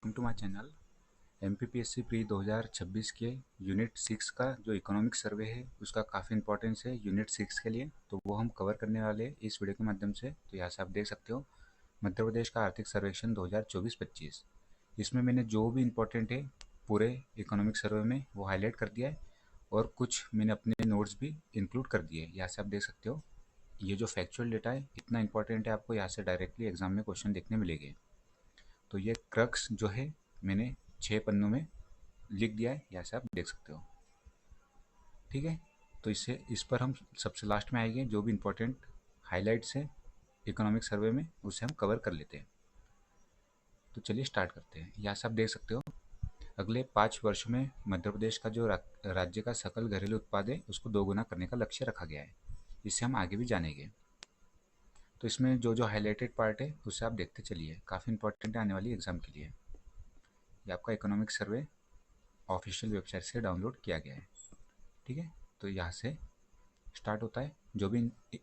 Welcome to my channel. MPPSC pre 2026 के unit 6 का जो इकोनॉमिक सर्वे है उसका काफ़ी इंपॉर्टेंस है यूनिट 6 के लिए, तो वो हम कवर करने वाले हैं इस वीडियो के माध्यम से। तो यहाँ से आप देख सकते हो मध्य प्रदेश का आर्थिक सर्वेक्षण 2024-25। इसमें मैंने जो भी इम्पोर्टेंट है पूरे इकोनॉमिक सर्वे में वो हाईलाइट कर दिया है और कुछ मैंने अपने नोट्स भी इंक्लूड कर दिए। यहाँ से आप देख सकते हो ये जो फैक्चुअल डेटा है इतना इंपॉर्टेंट है, आपको यहाँ से डायरेक्टली एग्जाम में क्वेश्चन देखने मिलेंगे। तो ये क्रक्स जो है मैंने 6 पन्नों में लिख दिया है, यहाँ से आप देख सकते हो। ठीक है, तो इस पर हम सबसे लास्ट में आएंगे। जो भी इम्पोर्टेंट हाइलाइट्स है इकोनॉमिक सर्वे में उसे हम कवर कर लेते हैं। तो चलिए स्टार्ट करते हैं। यहाँ से आप देख सकते हो अगले 5 वर्षों में मध्य प्रदेश का जो राज्य का सकल घरेलू उत्पाद है उसको दोगुना करने का लक्ष्य रखा गया है। इससे हम आगे भी जानेंगे। तो इसमें जो जो हाईलाइटेड पार्ट है उसे आप देखते चलिए, काफ़ी इंपॉर्टेंट है आने वाली एग्जाम के लिए। ये आपका इकोनॉमिक सर्वे ऑफिशियल वेबसाइट से डाउनलोड किया गया है। ठीक है, तो यहाँ से स्टार्ट होता है। जो भी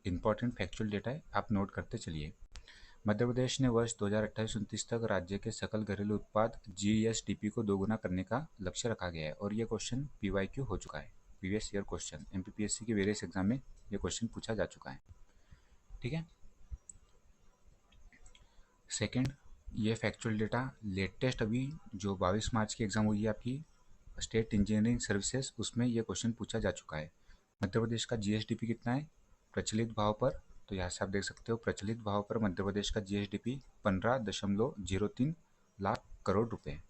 इम्पोर्टेंट फैक्चुअल डेटा है आप नोट करते चलिए। मध्य प्रदेश ने वर्ष 2028-29 तक राज्य के सकल घरेलू उत्पाद जीएसडीपी को दोगुना करने का लक्ष्य रखा गया है और ये क्वेश्चन पीवाईक्यू हो चुका है। प्रीवियस ईयर क्वेश्चन एमपीपीएससी के वेरियस एग्जाम में ये क्वेश्चन पूछा जा चुका है। ठीक है, सेकेंड, ये फैक्चुअल डेटा लेटेस्ट अभी जो 22 मार्च की एग्ज़ाम हुई है आपकी स्टेट इंजीनियरिंग सर्विसेज, उसमें ये क्वेश्चन पूछा जा चुका है। मध्य प्रदेश का जीएसडीपी कितना है प्रचलित भाव पर? तो यहाँ से आप देख सकते हो प्रचलित भाव पर मध्य प्रदेश का जीएसडीपी 15.03 लाख करोड़ रुपए।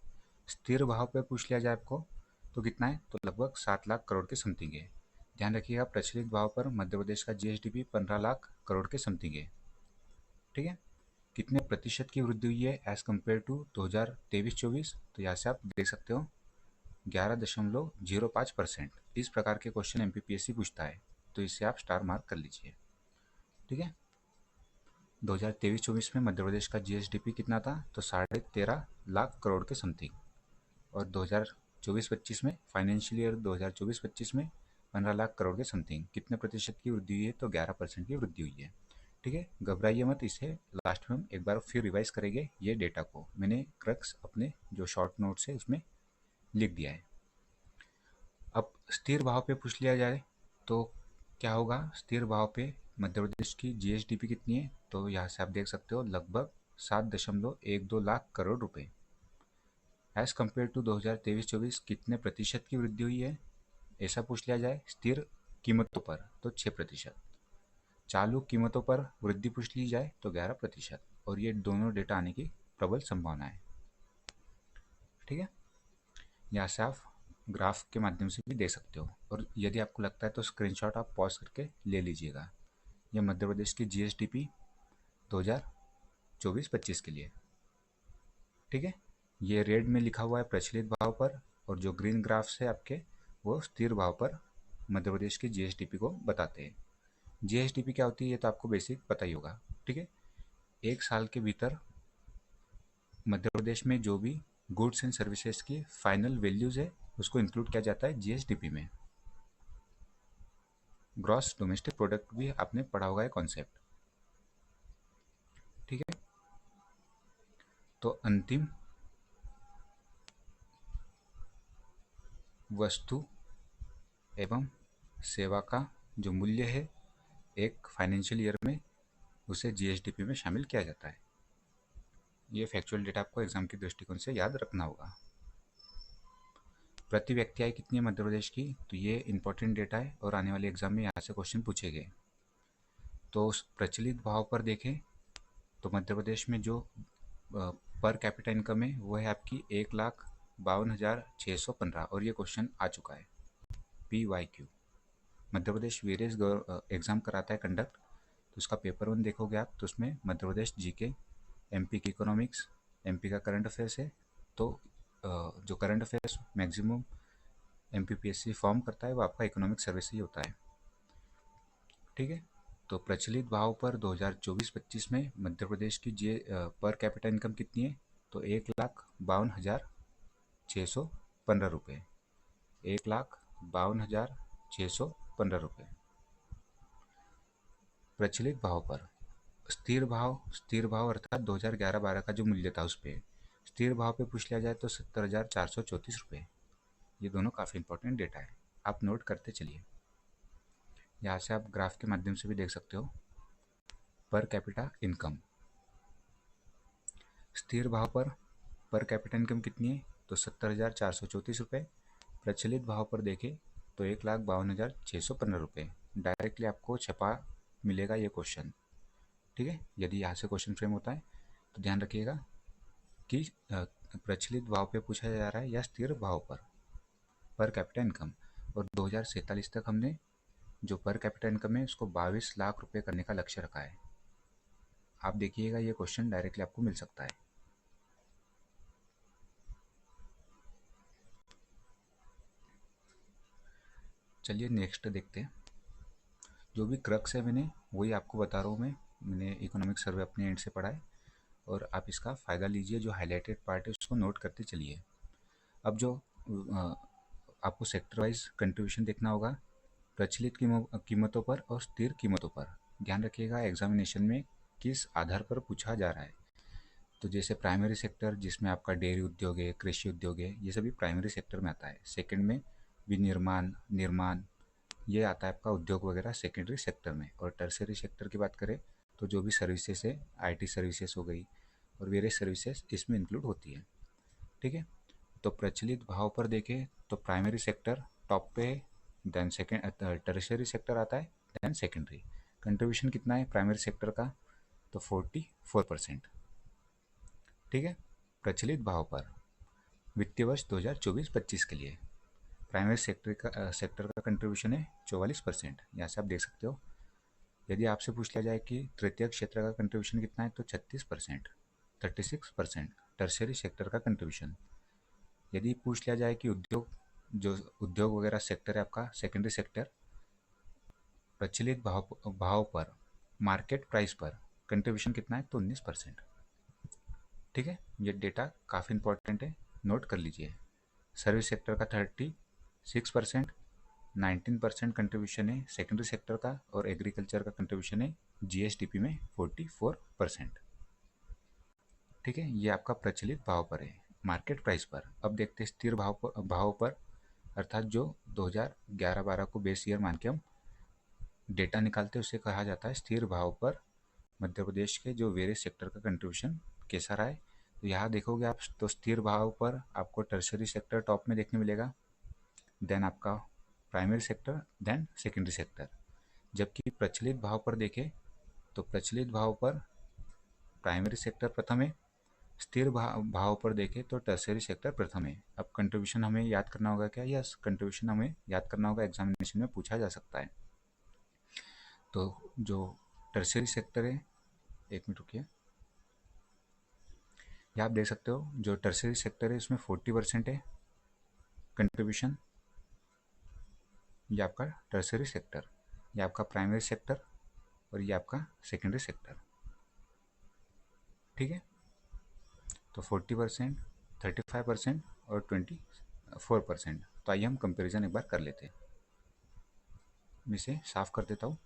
स्थिर भाव पर पूछ लिया जाए आपको तो कितना है, तो लगभग 7 लाख करोड़ के समथिंग है। ध्यान रखिएगा प्रचलित भाव पर मध्य प्रदेश का जीएसडीपी 15 लाख करोड़ के समथिंग है। ठीक है, कितने प्रतिशत की वृद्धि हुई है एज कम्पेयर टू 2023-24? तो यहाँ से आप देख सकते हो 11.05%। इस प्रकार के क्वेश्चन एमपीपीएससी पूछता है, तो इससे आप स्टार मार्क कर लीजिए। ठीक है, 2023-24 में मध्य प्रदेश का जीएसडीपी कितना था, तो 13.5 लाख करोड़ के समथिंग। और 2024-25 में फाइनेंशियल ईयर 2024-25 में 15 लाख करोड़ के समथिंग। कितने प्रतिशत की वृद्धि हुई है, तो 11% की वृद्धि हुई है। ठीक है, घबराइए मत, इसे लास्ट में हम एक बार फिर रिवाइज करेंगे। ये डेटा को मैंने क्रक्स अपने जो शॉर्ट नोट्स है उसमें लिख दिया है। अब स्थिर भाव पे पूछ लिया जाए तो क्या होगा? स्थिर भाव पे मध्य प्रदेश की जीएसडीपी कितनी है, तो यहाँ से आप देख सकते हो लगभग 7.12 लाख करोड़ रुपए। एज कम्पेयर टू 2023-24 कितने प्रतिशत की वृद्धि हुई है ऐसा पूछ लिया जाए स्थिर कीमतों पर, तो 6%। चालू कीमतों पर वृद्धि पूछ ली जाए तो 11%। और ये दोनों डेटा आने की प्रबल संभावना है। ठीक है, यहाँ से आप ग्राफ के माध्यम से भी देख सकते हो, और यदि आपको लगता है तो स्क्रीनशॉट आप पॉज करके ले लीजिएगा। ये मध्य प्रदेश की जीएसडीपी 2024-25 के लिए। ठीक है, ये रेड में लिखा हुआ है प्रचलित भाव पर, और जो ग्रीन ग्राफ्स है आपके वो स्थिर भाव पर मध्य प्रदेश की जीएसडीपी को बताते हैं। जीएसडीपी क्या होती है ये तो आपको बेसिक पता ही होगा। ठीक है, एक साल के भीतर मध्य प्रदेश में जो भी गुड्स एंड सर्विसेज की फाइनल वैल्यूज है उसको इंक्लूड किया जाता है जीएसडीपी में। ग्रॉस डोमेस्टिक प्रोडक्ट भी आपने पढ़ा होगा ये कॉन्सेप्ट। ठीक है, तो अंतिम वस्तु एवं सेवा का जो मूल्य है एक फाइनेंशियल ईयर में, उसे जीएसडीपी में शामिल किया जाता है। ये फैक्चुअल डेटा आपको एग्जाम के दृष्टिकोण से याद रखना होगा। प्रति व्यक्ति आय कितनी है मध्य प्रदेश की, तो ये इंपॉर्टेंट डेटा है और आने वाले एग्जाम में यहाँ से क्वेश्चन पूछे गए। तो प्रचलित भाव पर देखें तो मध्य प्रदेश में जो पर कैपिटा इनकम है वो है आपकी 1,52,615, और ये क्वेश्चन आ चुका है PYQ. Madhya Pradesh various exam कराता है कंडक्ट, तो उसका पेपर 1 देखोगे आप तो उसमें मध्य प्रदेश जीके, एमपी की इकोनॉमिक्स, एमपी का करंट अफेयर्स है। तो जो current affairs maximum MPPSC form करता है वो आपका इकोनॉमिक सर्विस ही होता है। ठीक है, तो प्रचलित भाव पर 2024-25 में मध्य प्रदेश की पर कैपिटा इनकम कितनी है, तो 1,52,615 रुपये। 1,52,615 रुपये प्रचलित भाव पर। स्थिर भाव अर्थात 2011-12 का जो मूल्य था उस पर स्थिर भाव पे पूछ लिया जाए तो 70,434 रुपये। ये दोनों काफ़ी इंपॉर्टेंट डेटा है, आप नोट करते चलिए। यहाँ से आप ग्राफ के माध्यम से भी देख सकते हो। पर कैपिटा इनकम, स्थिर भाव पर कैपिटा इनकम कितनी है तो 70,434 रुपये। प्रचलित भाव पर देखें तो 1,52,615 रुपये। डायरेक्टली आपको छपा मिलेगा ये क्वेश्चन, ठीक है। यदि यहाँ से क्वेश्चन फ्रेम होता है तो ध्यान रखिएगा कि प्रचलित भाव पे पूछा जा रहा है या स्थिर भाव पर कैपिटा इनकम। और 2047 तक हमने जो पर कैपिटा इनकम है उसको 22 लाख रुपए करने का लक्ष्य रखा है। आप देखिएगा ये क्वेश्चन डायरेक्टली आपको मिल सकता है। चलिए नेक्स्ट देखते हैं। जो भी क्रक्स है मैंने वही आपको बता रहा हूँ। मैंने इकोनॉमिक सर्वे अपने एंड से पढ़ा है और आप इसका फ़ायदा लीजिए। जो हाईलाइटेड पार्ट है उसको नोट करते चलिए। अब जो आपको सेक्टर वाइज कंट्रीब्यूशन देखना होगा प्रचलित कीमतों पर और स्थिर कीमतों पर। ध्यान रखिएगा एग्जामिनेशन में किस आधार पर पूछा जा रहा है। तो जैसे प्राइमरी सेक्टर जिसमें आपका डेयरी उद्योग है, कृषि उद्योग है, ये सभी प्राइमरी सेक्टर में आता है। सेकंड में विनिर्माण, निर्माण, ये आता है आपका उद्योग वगैरह सेकेंडरी सेक्टर में। और टर्सरी सेक्टर की बात करें तो जो भी सर्विसेज है, आईटी सर्विसेज हो गई और वेरियस सर्विसेज इसमें इंक्लूड होती है, ठीक है। तो प्रचलित भाव पर देखें तो प्राइमरी सेक्टर टॉप पे है, देन सेकेंड टर्शरी सेक्टर आता है, देन सेकेंडरी। कंट्रीब्यूशन कितना है प्राइमरी सेक्टर का तो 44%, ठीक है। प्रचलित भाव पर वित्तीय वर्ष 2024-25 के लिए प्राइमरी सेक्टर का कंट्रीब्यूशन है 44%। यहाँ से आप देख सकते हो। यदि आपसे पूछ लिया जाए कि तृतीय क्षेत्र का कंट्रीब्यूशन कितना है तो 36%, 36% टर्शरी सेक्टर का कंट्रीब्यूशन। यदि पूछ लिया जाए कि उद्योग वगैरह सेक्टर है आपका सेकेंडरी सेक्टर, प्रचलित भाव पर मार्केट प्राइस पर कंट्रीब्यूशन कितना है तो 19%, ठीक है। ये डेटा काफ़ी इंपॉर्टेंट है, नोट कर लीजिए। सर्विस सेक्टर का 36%, 19% कंट्रीब्यूशन है सेकेंडरी सेक्टर का और एग्रीकल्चर का कंट्रीब्यूशन है जीएसडीपी में 44%, ठीक है। ये आपका प्रचलित भाव पर है। मार्केट प्राइस पर अब देखते हैं स्थिर भाव पर अर्थात जो 2011-12 को बेस ईयर मान के हम डेटा निकालते हैं उसे कहा जाता है स्थिर भाव पर मध्य प्रदेश के जो वेरियस सेक्टर का कंट्रीब्यूशन कैसा रहा है। तो यहाँ देखोगे आप तो स्थिर भाव पर आपको टर्शरी सेक्टर टॉप में देखने मिलेगा, देन आपका primary sector, then secondary sector. जबकि प्रचलित भाव पर देखें तो प्रचलित भाव पर प्राइमरी सेक्टर प्रथम है, स्थिर भाव पर देखें तो टर्शरी सेक्टर प्रथम है। अब कंट्रीब्यूशन हमें याद करना होगा क्या? यस, कंट्रीब्यूशन हमें याद करना होगा, एग्जामिनेशन में पूछा जा सकता है। तो जो टर्शरी सेक्टर है, एक मिनट रुकिए, यहाँ आप देख सकते हो जो टर्शरी सेक्टर है इसमें 40% है कंट्रीब्यूशन। ये आपका टर्शरी सेक्टर, ये आपका प्राइमरी सेक्टर और ये आपका सेकेंडरी सेक्टर, ठीक है। तो 40%, 35% और 24%। तो आइए हम कंपैरिजन एक बार कर लेते हैं। मैं इसे साफ कर देता हूँ।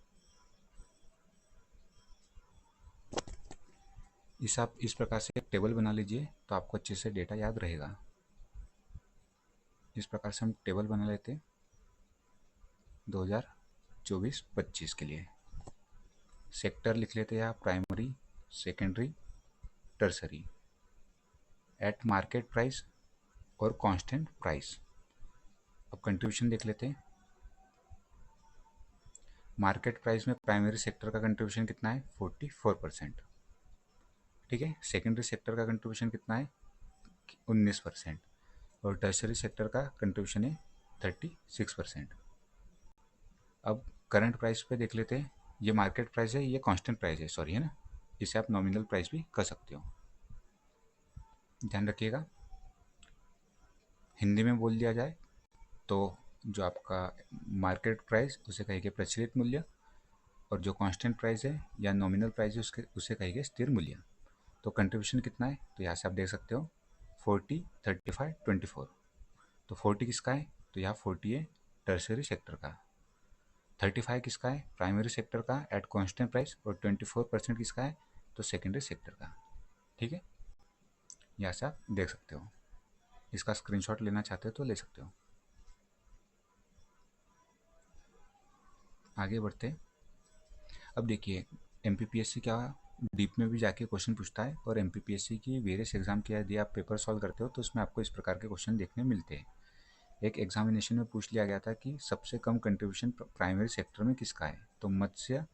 आप इस प्रकार से एक टेबल बना लीजिए तो आपको अच्छे से डेटा याद रहेगा। इस प्रकार से हम टेबल बना लेते हैं 2024-25 के लिए। सेक्टर लिख लेते हैं आप, primary, secondary, tertiary, eight market price और कांस्टेंट प्राइस। अब कंट्रीब्यूशन देख लेते हैं। मार्केट प्राइस में प्राइमरी सेक्टर का कंट्रीब्यूशन कितना है 44%, ठीक है। सेकेंडरी सेक्टर का कंट्रीब्यूशन कितना है 19% और टर्शरी सेक्टर का कंट्रीब्यूशन है 36%। अब करंट प्राइस पे देख लेते हैं। ये मार्केट प्राइस है, ये कांस्टेंट प्राइस है, सॉरी, है ना। इसे आप नॉमिनल प्राइस भी कर सकते हो, ध्यान रखिएगा। हिंदी में बोल दिया जाए तो जो आपका मार्केट प्राइस उसे कहेंगे प्रचलित मूल्य और जो कांस्टेंट प्राइस है या नॉमिनल प्राइस है उसे कहेंगे स्थिर मूल्य। तो कंट्रीब्यूशन कितना है तो यहाँ से आप देख सकते हो 40, 35, 24। तो 40 किसका है तो यहाँ 40 है टर्शरी सेक्टर का, 35 किसका है प्राइमरी सेक्टर का एट कांस्टेंट प्राइस और 24% किसका है तो सेकेंडरी सेक्टर का, ठीक है। यहाँ से आप देख सकते हो। इसका स्क्रीनशॉट लेना चाहते हो तो ले सकते हो। आगे बढ़ते। अब देखिए एमपीपीएससी क्या डीप में भी जाके क्वेश्चन पूछता है, और एमपीपीएससी की वेरियस एग्जाम की यदि आप पेपर सॉल्व करते हो तो उसमें आपको इस प्रकार के क्वेश्चन देखने मिलते हैं। एक एग्जामिनेशन में पूछ लिया गया था कि सबसे कम कंट्रीब्यूशन प्राइमरी सेक्टर में किसका है, तो मत्स्य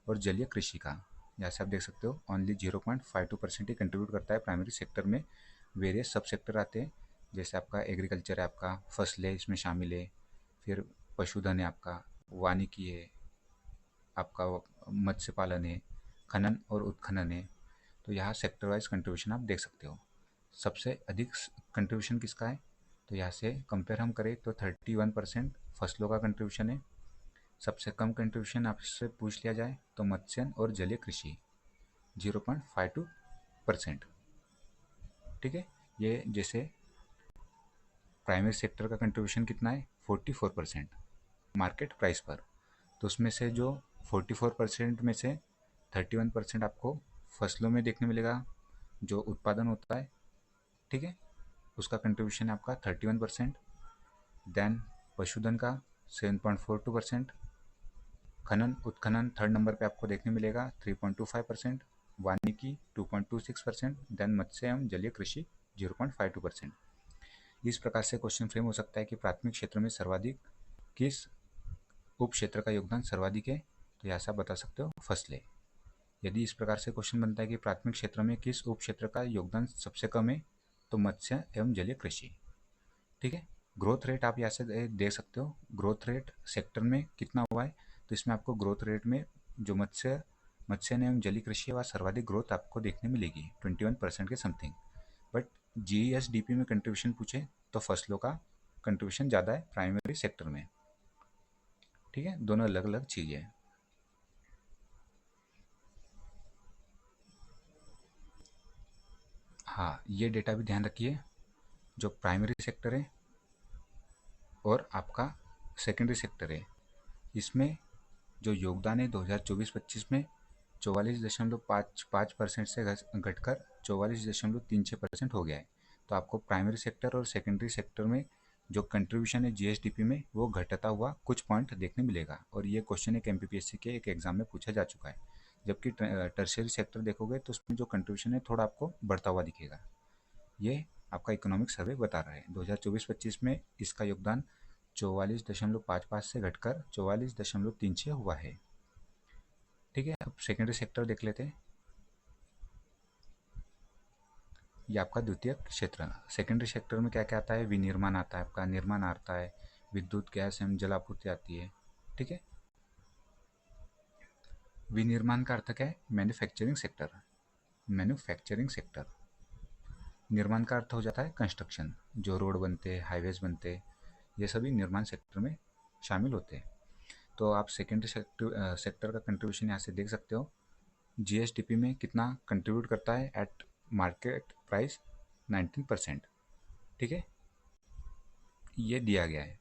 और जलीय कृषि का। जैसे आप देख सकते हो ओनली 0.52% ही कंट्रीब्यूट करता है प्राइमरी सेक्टर में। वेरियस सब सेक्टर आते हैं, जैसे आपका एग्रीकल्चर है, आपका फसलें इसमें शामिल है, फिर पशुधन है, आपका वानिकी है, आपका मत्स्य पालन है, खनन और उत्खनन है। तो यहाँ सेक्टर वाइज कंट्रीब्यूशन आप देख सकते हो। सबसे अधिक कंट्रीब्यूशन किसका है, तो यहाँ से कंपेयर हम करें तो 31% फसलों का कंट्रीब्यूशन है। सबसे कम कंट्रीब्यूशन आपसे पूछ लिया जाए तो मत्स्य और जलीय कृषि 0.52%। ठीक है, ये जैसे प्राइमरी सेक्टर का कंट्रीब्यूशन कितना है 44% मार्केट प्राइस पर, तो उसमें से जो 44% में से 31% आपको फसलों में देखने मिलेगा, जो उत्पादन होता है। ठीक है, उसका कंट्रीब्यूशन है आपका 31%। देन पशुधन का 7.42%, खनन उत्खनन थर्ड नंबर पे आपको देखने मिलेगा 3.25%, वानिकी 2.26%, देन मत्स्य एवं जलीय कृषि 0.52%। इस प्रकार से क्वेश्चन फ्रेम हो सकता है कि प्राथमिक क्षेत्र में सर्वाधिक किस उप क्षेत्र का योगदान सर्वाधिक है, तो यहाँ से आप बता सकते हो फसलें। यदि इस प्रकार से क्वेश्चन बनता है कि प्राथमिक क्षेत्र में किस उप क्षेत्र का योगदान सबसे कम है, तो मत्स्य एवं जलीय कृषि। ठीक है, ग्रोथ रेट आप यहाँ से देख सकते हो, ग्रोथ रेट सेक्टर में कितना हुआ है, तो इसमें आपको ग्रोथ रेट में जो मत्स्य मत्स्य एवं जलीय कृषि है वह सर्वाधिक ग्रोथ आपको देखने मिलेगी 21% के समथिंग। बट जीएसडीपी में कंट्रीब्यूशन पूछे तो फसलों का कंट्रीब्यूशन ज़्यादा है प्राइमरी सेक्टर में। ठीक है, दोनों अलग अलग चीज़ें हैं। हाँ, ये डेटा भी ध्यान रखिए, जो प्राइमरी सेक्टर है और आपका सेकेंडरी सेक्टर है, इसमें जो योगदान है 2024-25 में 44.55% से घटकर 44.36% हो गया है। तो आपको प्राइमरी सेक्टर और सेकेंडरी सेक्टर में जो कंट्रीब्यूशन है जीएसडीपी में वो घटता हुआ कुछ पॉइंट देखने मिलेगा, और ये क्वेश्चन एक एमपीपीएससी के एक एग्जाम में पूछा जा चुका है। जबकि टर्शियरी सेक्टर देखोगे तो उसमें जो कंट्रीब्यूशन है थोड़ा आपको बढ़ता हुआ दिखेगा। ये आपका इकोनॉमिक सर्वे बता रहा है 2024-25 में इसका योगदान 44.55 से घटकर 44.36 हुआ है। ठीक है, अब सेकेंडरी सेक्टर देख लेते हैं। ये आपका द्वितीय क्षेत्र। सेकेंडरी सेक्टर में क्या क्या आता है, विनिर्माण आता है, आपका निर्माण आता है, विद्युत गैस एवं जलापूर्ति आती है। ठीक है, विनिर्माण का अर्थ क्या है, मैन्युफैक्चरिंग सेक्टर। मैन्युफैक्चरिंग सेक्टर, निर्माण का अर्थ हो जाता है कंस्ट्रक्शन, जो रोड बनते हैं, हाईवेज बनते हैं, ये सभी निर्माण सेक्टर में शामिल होते हैं। तो आप सेकेंडरी सेक्टर का कंट्रीब्यूशन यहाँ से देख सकते हो। जीएसडीपी में कितना कंट्रीब्यूट करता है एट मार्केट प्राइस 19%। ठीक है, ये दिया गया है।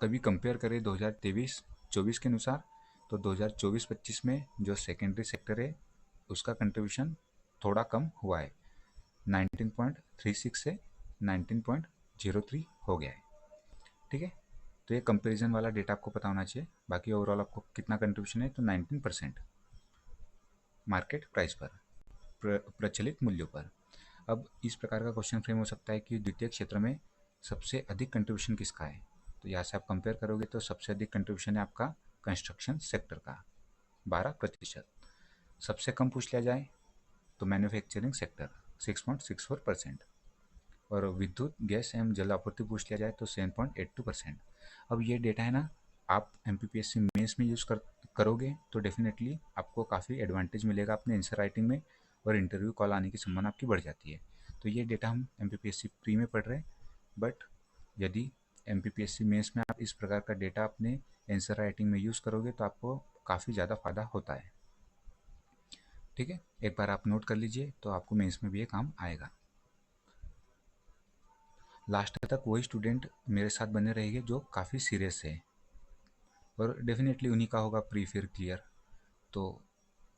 कभी कंपेयर करें 2023-24 के अनुसार, तो 2024-25 में जो सेकेंडरी सेक्टर है उसका कंट्रीब्यूशन थोड़ा कम हुआ है, 19.36 से 19.03 हो गया है। ठीक है, तो ये कंपैरिजन वाला डेटा आपको पता होना चाहिए। बाकी ओवरऑल आपको कितना कंट्रीब्यूशन है, तो 19% मार्केट प्राइस पर, प्रचलित मूल्यों पर। अब इस प्रकार का क्वेश्चन फ्रेम हो सकता है कि द्वितीय क्षेत्र में सबसे अधिक कंट्रीब्यूशन किसका है, तो यहाँ से आप कंपेयर करोगे तो सबसे अधिक कंट्रीब्यूशन है आपका कंस्ट्रक्शन सेक्टर का 12%। सबसे कम पूछ लिया जाए तो मैन्युफैक्चरिंग सेक्टर 6.64%, और विद्युत गैस एवं जल आपूर्ति पूछ लिया जाए तो 7.82%। अब ये डेटा है ना, आप एमपीपीएससी मेंस में यूज़ करोगे तो डेफिनेटली आपको काफ़ी एडवांटेज मिलेगा अपने आंसर राइटिंग में, और इंटरव्यू कॉल आने की संभावना आपकी बढ़ जाती है। तो ये डेटा हम एमपीपीएससी प्री में पढ़ रहे हैं, बट यदि एमपीपीएससी मेंस में आप इस प्रकार का डेटा अपने आंसर राइटिंग में यूज़ करोगे तो आपको काफ़ी ज़्यादा फ़ायदा होता है। ठीक है, एक बार आप नोट कर लीजिए तो आपको मेंस में भी ये काम आएगा। लास्ट तक वही स्टूडेंट मेरे साथ बने रहेंगे जो काफ़ी सीरियस है, और डेफिनेटली उन्हीं का होगा प्री फिर क्लियर। तो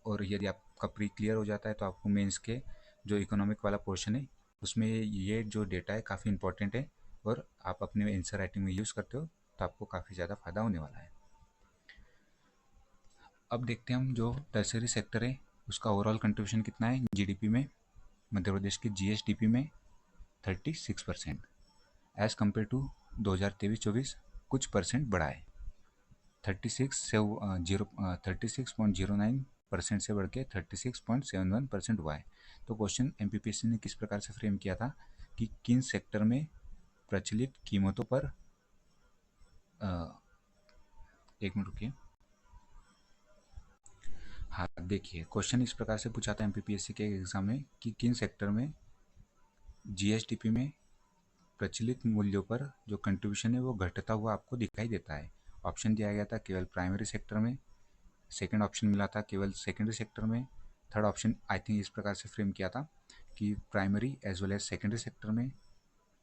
और यदि आपका प्री क्लियर हो जाता है तो आपको मेंस के जो इकोनॉमिक वाला पोर्शन है उसमें ये जो डेटा है काफ़ी इंपॉर्टेंट है, और आप अपने आंसर राइटिंग में यूज़ करते हो तो आपको काफ़ी ज़्यादा फायदा होने वाला है। अब देखते हैं हम जो टर्शरी सेक्टर है उसका ओवरऑल कंट्रीब्यूशन कितना है जीडीपी में। मध्य प्रदेश की जीएसडीपी में 36% एज़ कम्पेयर टू 2023-24 कुछ परसेंट बढ़ा है। 36.09% से बढ़ के 36.71% हुआ है। तो क्वेश्चन एमपीपीएससी ने किस प्रकार से फ्रेम किया था कि किन सेक्टर में प्रचलित कीमतों पर एक मिनट रुकिए। हाँ देखिए, क्वेश्चन इस प्रकार से पूछा था एमपीपीएससी के एग्जाम में कि किन सेक्टर में जीएसडीपी में प्रचलित मूल्यों पर जो कंट्रीब्यूशन है वो घटता हुआ आपको दिखाई देता है। ऑप्शन दिया गया था केवल प्राइमरी सेक्टर में, सेकंड ऑप्शन मिला था केवल सेकेंडरी सेक्टर में, थर्ड ऑप्शन आई थिंक इस प्रकार से फ्रेम किया था कि primary as well as secondary sector में,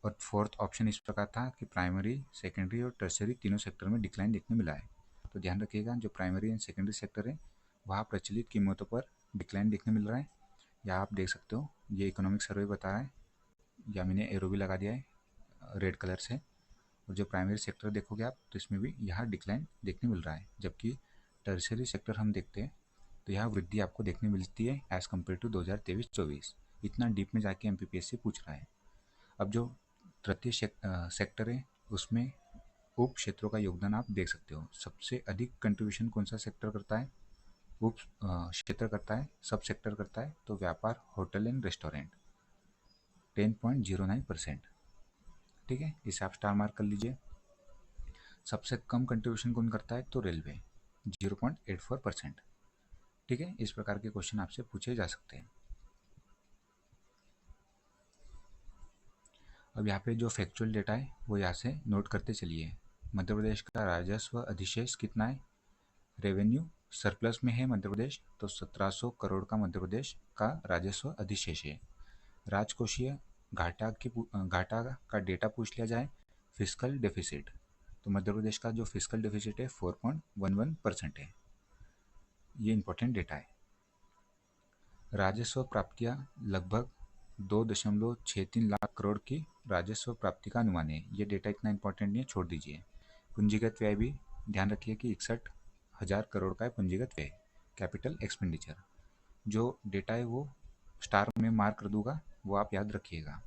और फोर्थ ऑप्शन इस प्रकार था कि प्राइमरी, सेकेंडरी और टर्शरी तीनों सेक्टर में डिक्लाइन देखने मिला है। तो ध्यान रखिएगा, जो प्राइमरी एंड सेकेंडरी सेक्टर है वहाँ प्रचलित कीमतों पर डिक्लाइन देखने मिल रहा है। या आप देख सकते हो ये इकोनॉमिक सर्वे बता रहा है, या मैंने एरो भी लगा दिया है रेड कलर से। और जो प्राइमरी सेक्टर देखोगे आप तो इसमें भी यहाँ डिक्लाइन देखने मिल रहा है, जबकि टर्शरी सेक्टर हम देखते हैं तो यहाँ वृद्धि आपको देखने मिलती है एज़ कम्पेयर टू 2023-24। इतना डीप में जाके एमपीपीएससी पूछ रहा है। अब जो तृतीय सेक्टर है उसमें उप क्षेत्रों का योगदान आप देख सकते हो। सबसे अधिक कंट्रीब्यूशन कौन सा सेक्टर करता है, उप क्षेत्र करता है, सब सेक्टर करता है, तो व्यापार, होटल एंड रेस्टोरेंट 10.09%। ठीक है, इसे आप स्टार मार्क कर लीजिए। सबसे कम कंट्रीब्यूशन कौन करता है, तो रेलवे 0.84%। ठीक है, इस प्रकार के क्वेश्चन आपसे पूछे जा सकते हैं। अब यहाँ पे जो फैक्चुअल डेटा है वो यहाँ से नोट करते चलिए। मध्य प्रदेश का राजस्व अधिशेष कितना है, रेवेन्यू सरप्लस में है मध्य प्रदेश, तो 1700 करोड़ का मध्य प्रदेश का राजस्व अधिशेष है। राजकोषीय घाटा का डेटा पूछ लिया जाए, फिस्कल डेफिसिट, तो मध्य प्रदेश का जो फिस्कल डेफिसिट है 4.11% है। ये इंपॉर्टेंट डेटा है। राजस्व प्राप्तियाँ लगभग 2.63 लाख करोड़ की राजस्व प्राप्ति का अनुमान है। ये डेटा इतना इंपॉर्टेंट नहीं है, छोड़ दीजिए। पूंजीगत व्यय भी ध्यान रखिए कि 61,000 करोड़ का है पूंजीगत व्यय, कैपिटल एक्सपेंडिचर। जो डेटा है वो स्टार में मार्क कर दूंगा, वो आप याद रखिएगा।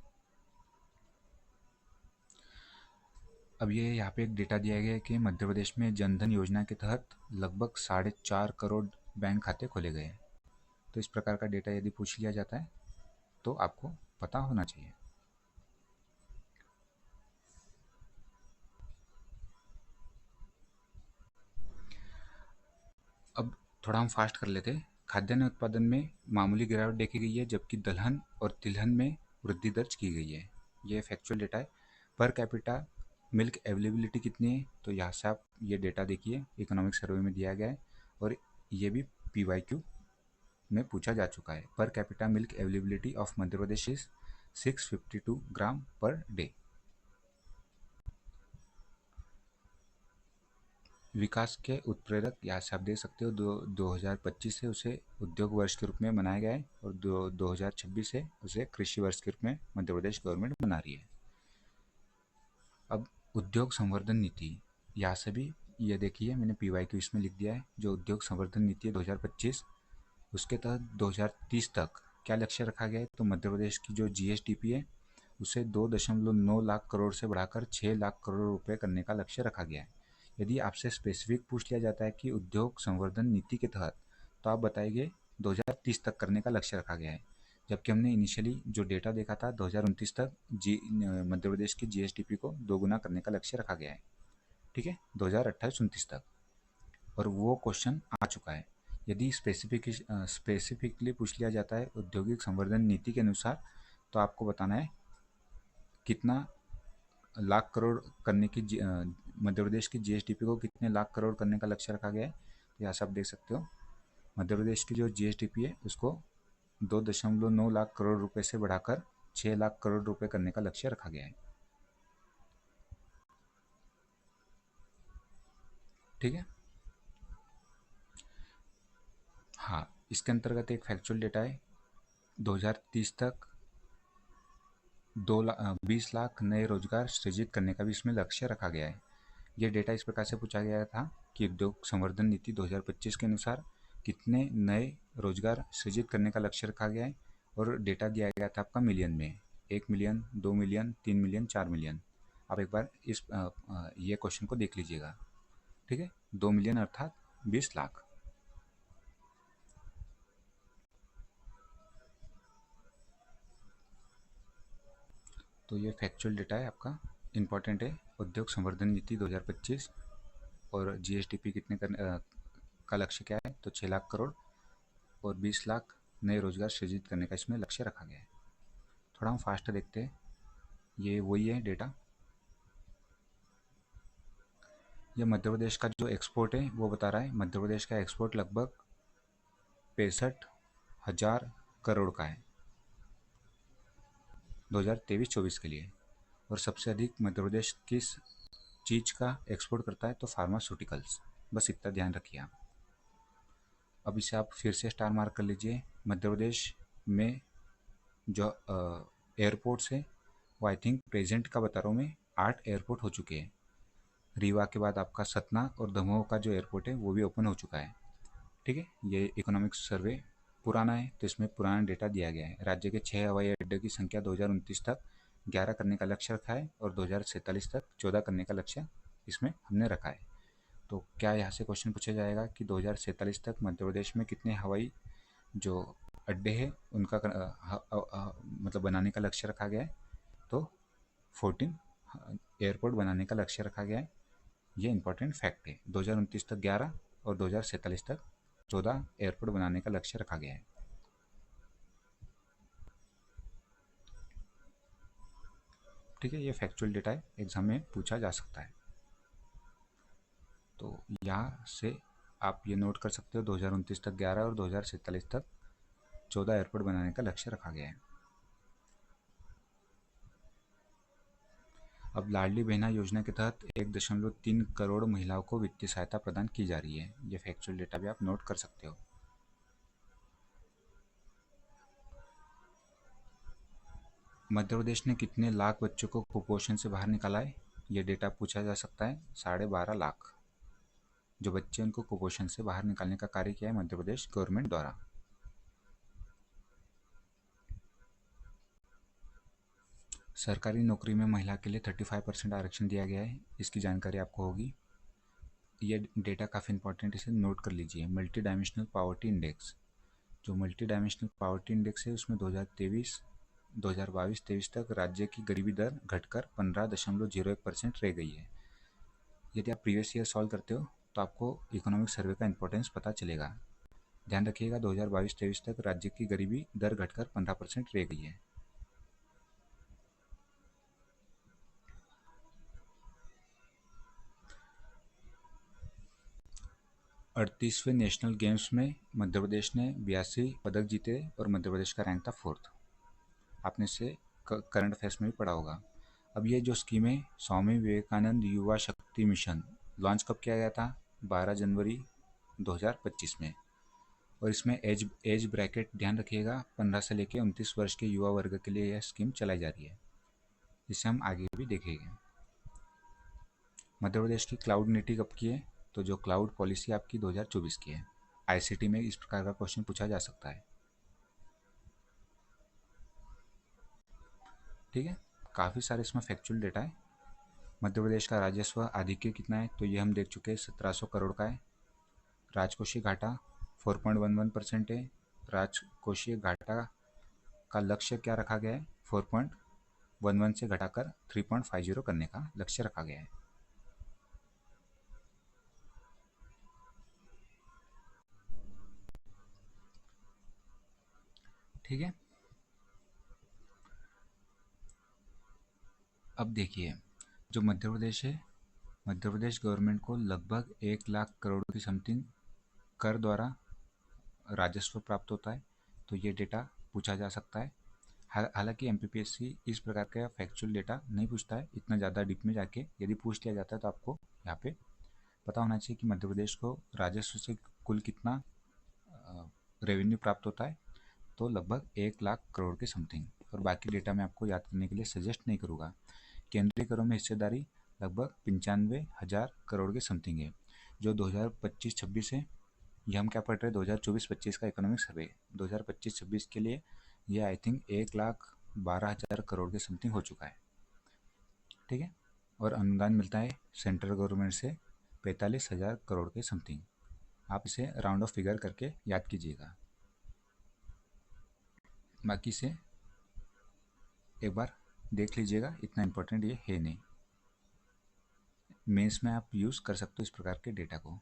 अब ये यहाँ पे एक डेटा दिया गया है कि मध्य प्रदेश में जनधन योजना के तहत लगभग 4.5 करोड़ बैंक खाते खोले गए हैं। तो इस प्रकार का डेटा यदि पूछ लिया जाता है तो आपको पता होना चाहिए। अब थोड़ा हम फास्ट कर लेते हैं। खाद्यान्न उत्पादन में मामूली गिरावट देखी गई है, जबकि दलहन और तिलहन में वृद्धि दर्ज की गई है। ये फैक्चुअल डेटा है। पर कैपिटा मिल्क अवेलेबिलिटी कितनी है, तो यहाँ से आप ये डेटा देखिए, इकोनॉमिक सर्वे में दिया गया है, और ये भी PYQ में पूछा जा चुका है। Per capita milk availability of Madhya Pradesh is 652 gram per day. विकास के उत्प्रेरक यहाँ से आप देख सकते हो, 2025 से उसे उद्योग वर्ष के रूप में मनाया गया है, और 2026 से उसे कृषि वर्ष के रूप में मध्य प्रदेश गवर्नमेंट मना रही है। अब उद्योग संवर्धन नीति, यहाँ से भी ये देखिए मैंने PYQ इसमें लिख दिया है। जो उद्योग संवर्धन नीति है 2025, उसके तहत 2030 तक क्या लक्ष्य रखा गया है, तो मध्य प्रदेश की जो GSDP है उसे 2.9 लाख करोड़ से बढ़ाकर 6 लाख करोड़ रुपए करने का लक्ष्य रखा गया है। यदि आपसे स्पेसिफिक पूछ लिया जाता है कि उद्योग संवर्धन नीति के तहत, तो आप बताएंगे 2030 तक करने का लक्ष्य रखा गया है, जबकि हमने इनिशियली जो डेटा देखा था 2029 तक मध्य प्रदेश की GSDP को दोगुना करने का लक्ष्य रखा गया है। ठीक है, 2028-29 तक, और वो क्वेश्चन आ चुका है। यदि स्पेसिफिकली पूछ लिया जाता है औद्योगिक संवर्धन नीति के अनुसार, तो आपको बताना है कितना लाख करोड़ करने की मध्य प्रदेश की GSDP को कितने लाख करोड़ करने का लक्ष्य रखा गया है। तो यहाँ से आप देख सकते हो मध्य प्रदेश की जो GSDP है उसको 2.9 लाख करोड़ रुपए से बढ़ाकर 6 लाख करोड़ रुपए करने का लक्ष्य रखा गया है। ठीक है, हाँ, इसके अंतर्गत एक फैक्चुअल डेटा है 2030 तक 20 लाख नए रोजगार सृजित करने का भी इसमें लक्ष्य रखा गया है। ये डेटा इस प्रकार से पूछा गया था कि उद्योग संवर्धन नीति 2025 के अनुसार कितने नए रोजगार सृजित करने का लक्ष्य रखा गया है, और डेटा दिया गया था आपका मिलियन में, 1 मिलियन, 2 मिलियन, 3 मिलियन, 4 मिलियन। आप एक बार ये क्वेश्चन को देख लीजिएगा। ठीक है, 2 मिलियन अर्थात 20 लाख। तो ये फैक्चुअल डेटा है आपका, इम्पॉर्टेंट है। उद्योग संवर्धन नीति 2025 और जीएसडीपी का लक्ष्य क्या है, तो 6 लाख करोड़ और 20 लाख नए रोजगार सृजित करने का इसमें लक्ष्य रखा गया है। थोड़ा हम फास्ट देखते हैं, ये वही है डेटा। ये मध्य प्रदेश का जो एक्सपोर्ट है वो बता रहा है। मध्य प्रदेश का एक्सपोर्ट लगभग 65,000 करोड़ का है 2023-24 के लिए। और सबसे अधिक मध्य प्रदेश किस चीज़ का एक्सपोर्ट करता है, तो फार्मास्यूटिकल्स। बस इतना ध्यान रखिए आप। अब इसे आप फिर से स्टार मार्क कर लीजिए। मध्य प्रदेश में जो एयरपोर्ट्स है वो आई थिंक प्रेजेंट का बता रहा हूँ मैं, 8 एयरपोर्ट हो चुके हैं। रीवा के बाद आपका सतना और दमोह का जो एयरपोर्ट है वो भी ओपन हो चुका है। ठीक है, ये इकोनॉमिक सर्वे पुराना है तो इसमें पुराना डेटा दिया गया है। राज्य के 6 हवाई अड्डे की संख्या 2029 तक 11 करने का लक्ष्य रखा है और 2047 तक 14 करने का लक्ष्य इसमें हमने रखा है। तो क्या यहाँ से क्वेश्चन पूछा जाएगा कि 2047 तक मध्य प्रदेश में कितने हवाई जो अड्डे हैं उनका मतलब बनाने का लक्ष्य रखा गया है, तो 14 एयरपोर्ट बनाने का लक्ष्य रखा गया है। ये इंपॉर्टेंट फैक्ट है। 2029 तक 11 और 2047 तक 14 एयरपोर्ट बनाने का लक्ष्य रखा गया है। ठीक है, ये फैक्चुअल डेटा है, एग्जाम में पूछा जा सकता है। तो यहाँ से आप ये नोट कर सकते हो, 2029 तक 11 और 2047 तक 14 एयरपोर्ट बनाने का लक्ष्य रखा गया है। अब लाडली बहना योजना के तहत 1.3 करोड़ महिलाओं को वित्तीय सहायता प्रदान की जा रही है। ये फैक्चुअल डेटा भी आप नोट कर सकते हो। मध्य प्रदेश ने कितने लाख बच्चों को कुपोषण से बाहर निकाला है, ये डेटा पूछा जा सकता है। 12.5 लाख जो बच्चे उनको कुपोषण से बाहर निकालने का कार्य किया है मध्य प्रदेश गवर्नमेंट द्वारा। सरकारी नौकरी में महिला के लिए 35% आरक्षण दिया गया है, इसकी जानकारी आपको होगी। ये डेटा काफ़ी इंपॉर्टेंट, इसे नोट कर लीजिए। मल्टी डायमेंशनल पावर्टी इंडेक्स, जो मल्टी डायमेंशनल पावर्टी इंडेक्स है उसमें 2022-23 तक राज्य की गरीबी दर घटकर 15.01% रह गई है। यदि आप प्रीवियस ईयर सॉल्व करते हो तो आपको इकोनॉमिक सर्वे का इंपॉर्टेंस पता चलेगा। ध्यान रखिएगा, 2022-23 तक राज्य की गरीबी दर घटकर 15% रह गई है। अड़तीसवें नेशनल गेम्स में मध्य प्रदेश ने 82 पदक जीते और मध्य प्रदेश का रैंक था 4th। आपने इसे करंट अफेयर्स में भी पढ़ा होगा। अब ये जो स्कीम है, स्वामी विवेकानंद युवा शक्ति मिशन, लॉन्च कब किया गया था, 12 जनवरी 2025 में। और इसमें एज ब्रैकेट ध्यान रखिएगा, 15 से लेकर 29 वर्ष के युवा वर्ग के लिए यह स्कीम चलाई जा रही है। इसे हम आगे भी देखेंगे। मध्य प्रदेश की क्लाउड नीति कब की है, तो जो क्लाउड पॉलिसी आपकी 2024 की है। आईसीटी में इस प्रकार का क्वेश्चन पूछा जा सकता है। ठीक है, काफ़ी सारे इसमें फैक्चुअल डेटा है। मध्य प्रदेश का राजस्व आधिक्य कितना है, तो ये हम देख चुके हैं, 1700 करोड़ का है। राजकोषीय घाटा 4.11% है। राजकोषीय घाटा का लक्ष्य क्या रखा गया है, 4.11 से घटाकर 3.50 करने का लक्ष्य रखा गया है। ठीक है, अब देखिए, जो मध्य प्रदेश है, मध्य प्रदेश गवर्नमेंट को लगभग 1 लाख करोड़ की समथिंग कर द्वारा राजस्व प्राप्त होता है। तो ये डेटा पूछा जा सकता है। हालांकि एमपीपीएससी इस प्रकार का फैक्चुअल डेटा नहीं पूछता है इतना ज़्यादा डीप में जाके। यदि पूछ लिया जाता है तो आपको यहाँ पे पता होना चाहिए कि मध्य प्रदेश को राजस्व से कुल कितना रेवेन्यू प्राप्त होता है। तो लगभग 1 लाख करोड़ के समथिंग। और बाकी डेटा मैं आपको याद करने के लिए सजेस्ट नहीं करूँगा। केंद्रीय करों में हिस्सेदारी लगभग 95,000 करोड़ के समथिंग है। जो 2025-26 है, ये हम क्या पढ़ रहे हैं, 2024-25 का इकोनॉमिक सर्वे 2025-26 के लिए ये आई थिंक 1,12,000 करोड़ के समथिंग हो चुका है। ठीक है। और अनुदान मिलता है सेंट्रल गवर्नमेंट से 45,000 करोड़ के समथिंग। आप इसे राउंड ऑफ फिगर करके याद कीजिएगा। बाकी से एक बार देख लीजिएगा, इतना इम्पोर्टेंट ये है नहीं। मेंस में आप यूज़ कर सकते हो इस प्रकार के डेटा को।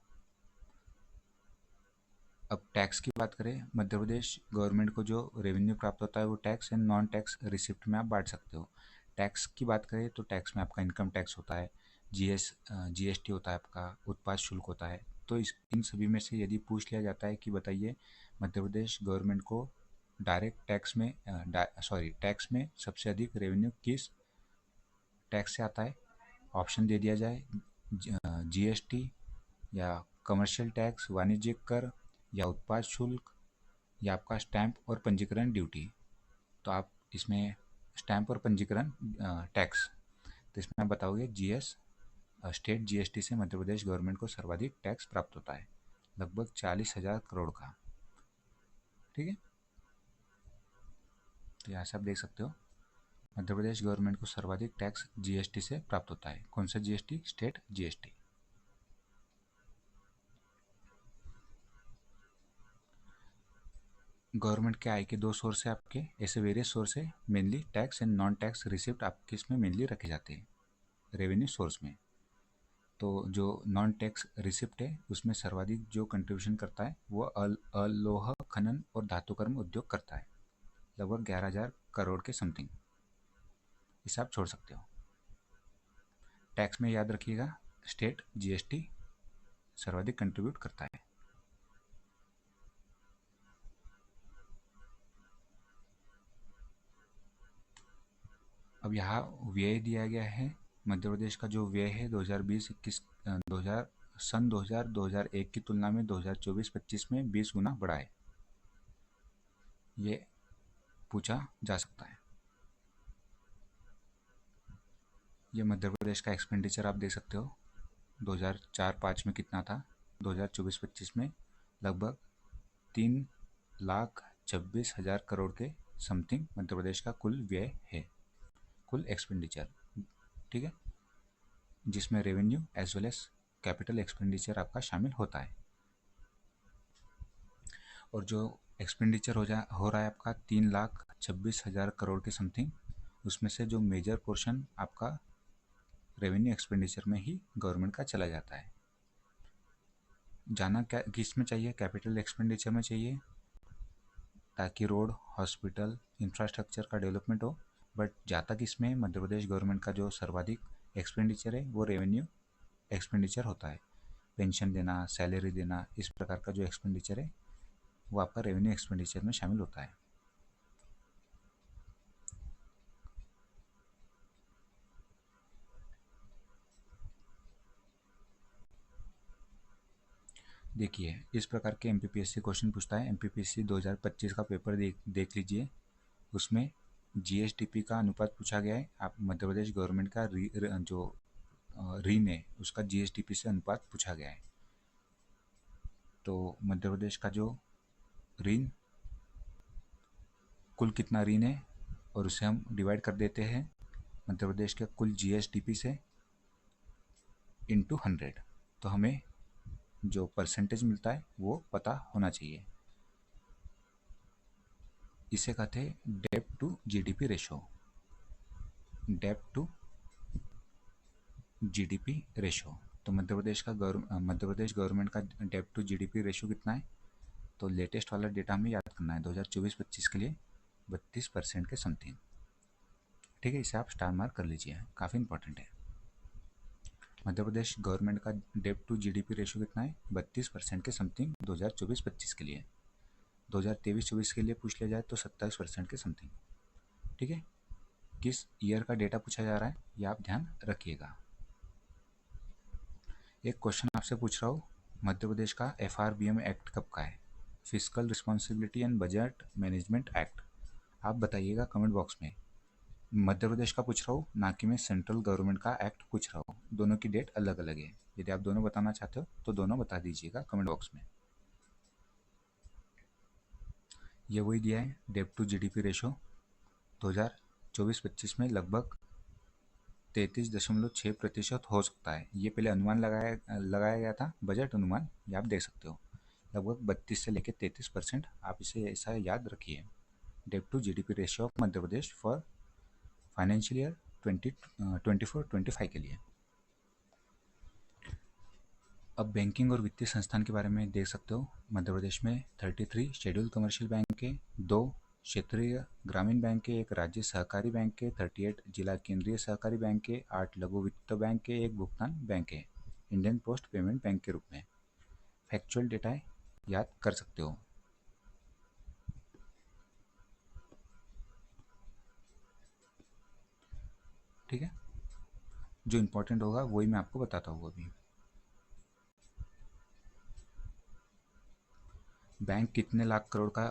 अब टैक्स की बात करें, मध्य प्रदेश गवर्नमेंट को जो रेवेन्यू प्राप्त होता है वो tax and non tax receipt में आप बांट सकते हो। टैक्स की बात करें तो टैक्स में आपका इनकम टैक्स होता है, जीएसटी होता है, आपका उत्पाद शुल्क होता है। तो इन सभी में से यदि पूछ लिया जाता है कि बताइए मध्य प्रदेश गवर्नमेंट को डायरेक्ट टैक्स में सबसे अधिक रेवेन्यू किस टैक्स से आता है, ऑप्शन दे दिया जाए जीएसटी या कमर्शियल टैक्स, वाणिज्यिक कर या उत्पाद शुल्क या आपका स्टैंप और पंजीकरण ड्यूटी। तो आप इसमें स्टैंप और पंजीकरण टैक्स, तो इसमें आप बताओगे स्टेट जीएसटी से मध्य प्रदेश गवर्नमेंट को सर्वाधिक टैक्स प्राप्त होता है, लगभग 40,000 करोड़ का। ठीक है। तो यहाँ से आप देख सकते हो मध्य प्रदेश गवर्नमेंट को सर्वाधिक टैक्स जीएसटी से प्राप्त होता है। कौन सा जीएसटी? State GST. गवर्नमेंट के आय के दो सोर्स है आपके, ऐसे वेरियस सोर्स है, mainly tax and non tax receipt आपके इसमें मेनली रखे जाते हैं रेवेन्यू सोर्स में। तो जो नॉन टैक्स रिसिप्ट है उसमें सर्वाधिक जो कंट्रीब्यूशन करता है वो अलोह खनन और धातुकर्म उद्योग करता है, लगभग 11,000 करोड़ के समथिंग। इसे आप छोड़ सकते हो। टैक्स में याद रखिएगा स्टेट जीएसटी सर्वाधिक कंट्रीब्यूट करता है। अब यहाँ व्यय दिया गया है। मध्य प्रदेश का जो व्यय है 2020-21 2001 की तुलना में 2024-25 में 20 गुना बढ़ा है, ये पूछा जा सकता है। ये मध्य प्रदेश का एक्सपेंडिचर आप देख सकते हो 2004-05 में कितना था, 2024-25 में लगभग 3,26,000 करोड़ के समथिंग मध्य प्रदेश का कुल व्यय है, कुल एक्सपेंडिचर। ठीक है। जिसमें revenue as well as capital expenditure आपका शामिल होता है। और जो एक्सपेंडिचर हो रहा है आपका 3,26,000 करोड़ के समथिंग, उसमें से जो मेजर पोर्शन आपका रेवेन्यू एक्सपेंडिचर में ही गवर्नमेंट का चला जाता है। जाना क्या किस में चाहिए? कैपिटल एक्सपेंडिचर में चाहिए, ताकि रोड, हॉस्पिटल, इंफ्रास्ट्रक्चर का डेवलपमेंट हो। बट जाता किसमें? मध्य प्रदेश गवर्नमेंट का जो सर्वाधिक एक्सपेंडिचर है वो रेवेन्यू एक्सपेंडिचर होता है। पेंशन देना, सैलरी देना, इस प्रकार का जो एक्सपेंडिचर है वो आपका रेवेन्यू एक्सपेंडिचर में शामिल होता है। देखिए इस प्रकार के एमपीपीएससी क्वेश्चन पूछता है। एमपीपीएससी 2025 का पेपर देख लीजिए, उसमें जीएसडीपी का अनुपात पूछा गया है। आप मध्य प्रदेश गवर्नमेंट का जो ऋण है उसका जीएसडीपी से अनुपात पूछा गया है। तो मध्य प्रदेश का जो ऋण, कुल कितना ऋण है, और उसे हम डिवाइड कर देते हैं मध्य प्रदेश के कुल जीएसडीपी से इंटू 100, तो हमें जो परसेंटेज मिलता है वो पता होना चाहिए। इसे कहते हैं debt to GDP ratio. Debt to GDP ratio. तो मध्य प्रदेश गवर्नमेंट का डेट टू जीडीपी रेशो कितना है? तो लेटेस्ट वाला डेटा हमें याद करना है 2024-25 के लिए 32% के समथिंग। ठीक है, इसे आप स्टार मार्क कर लीजिए, काफ़ी इंपॉर्टेंट है। मध्य प्रदेश गवर्नमेंट का डेट टू जीडीपी रेशो कितना है? 32% के समथिंग 2024-25 के लिए। 2023-24 के लिए पूछ लिया जाए तो 27% के समथिंग। ठीक है। किस ईयर का डेटा पूछा जा रहा है ये आप ध्यान रखिएगा। एक क्वेश्चन आपसे पूछ रहा हूँ, मध्य प्रदेश का एफआरबीएम एक्ट कब का है? Fiscal responsibility and budget management act. आप बताइएगा कमेंट बॉक्स में। मध्य प्रदेश का पूछ रहा हूँ, ना कि मैं सेंट्रल गवर्नमेंट का एक्ट पूछ रहा हूँ। दोनों की डेट अलग अलग है। यदि आप दोनों बताना चाहते हो तो दोनों बता दीजिएगा कमेंट बॉक्स में। ये वही दिया है, डेब्ट टू जीडीपी रेशो 2024-25 में लगभग 33.6% हो सकता है। ये पहले अनुमान लगाया गया था, बजट अनुमान, ये आप देख सकते हो। लगभग 32 से लेकर 33%। आप इसे ऐसा याद रखिए। डेब्ट to GDP ratio of Madhya Pradesh for financial year 2024-25 के लिए। अब बैंकिंग और वित्तीय संस्थान के बारे में देख सकते हो। मध्य प्रदेश में 33 शेड्यूल कमर्शियल बैंक के, 2 क्षेत्रीय ग्रामीण बैंक के, 1 राज्य सहकारी बैंक के, 38 जिला केंद्रीय सहकारी बैंक के, 8 लघु वित्त बैंक के, 1 भुगतान बैंक के इंडियन पोस्ट पेमेंट बैंक के रूप में। फैक्चुअल डेटा याद कर सकते हो। ठीक है, जो इम्पोर्टेंट होगा वही मैं आपको बताता हूँ अभी। बैंक कितने लाख करोड़ का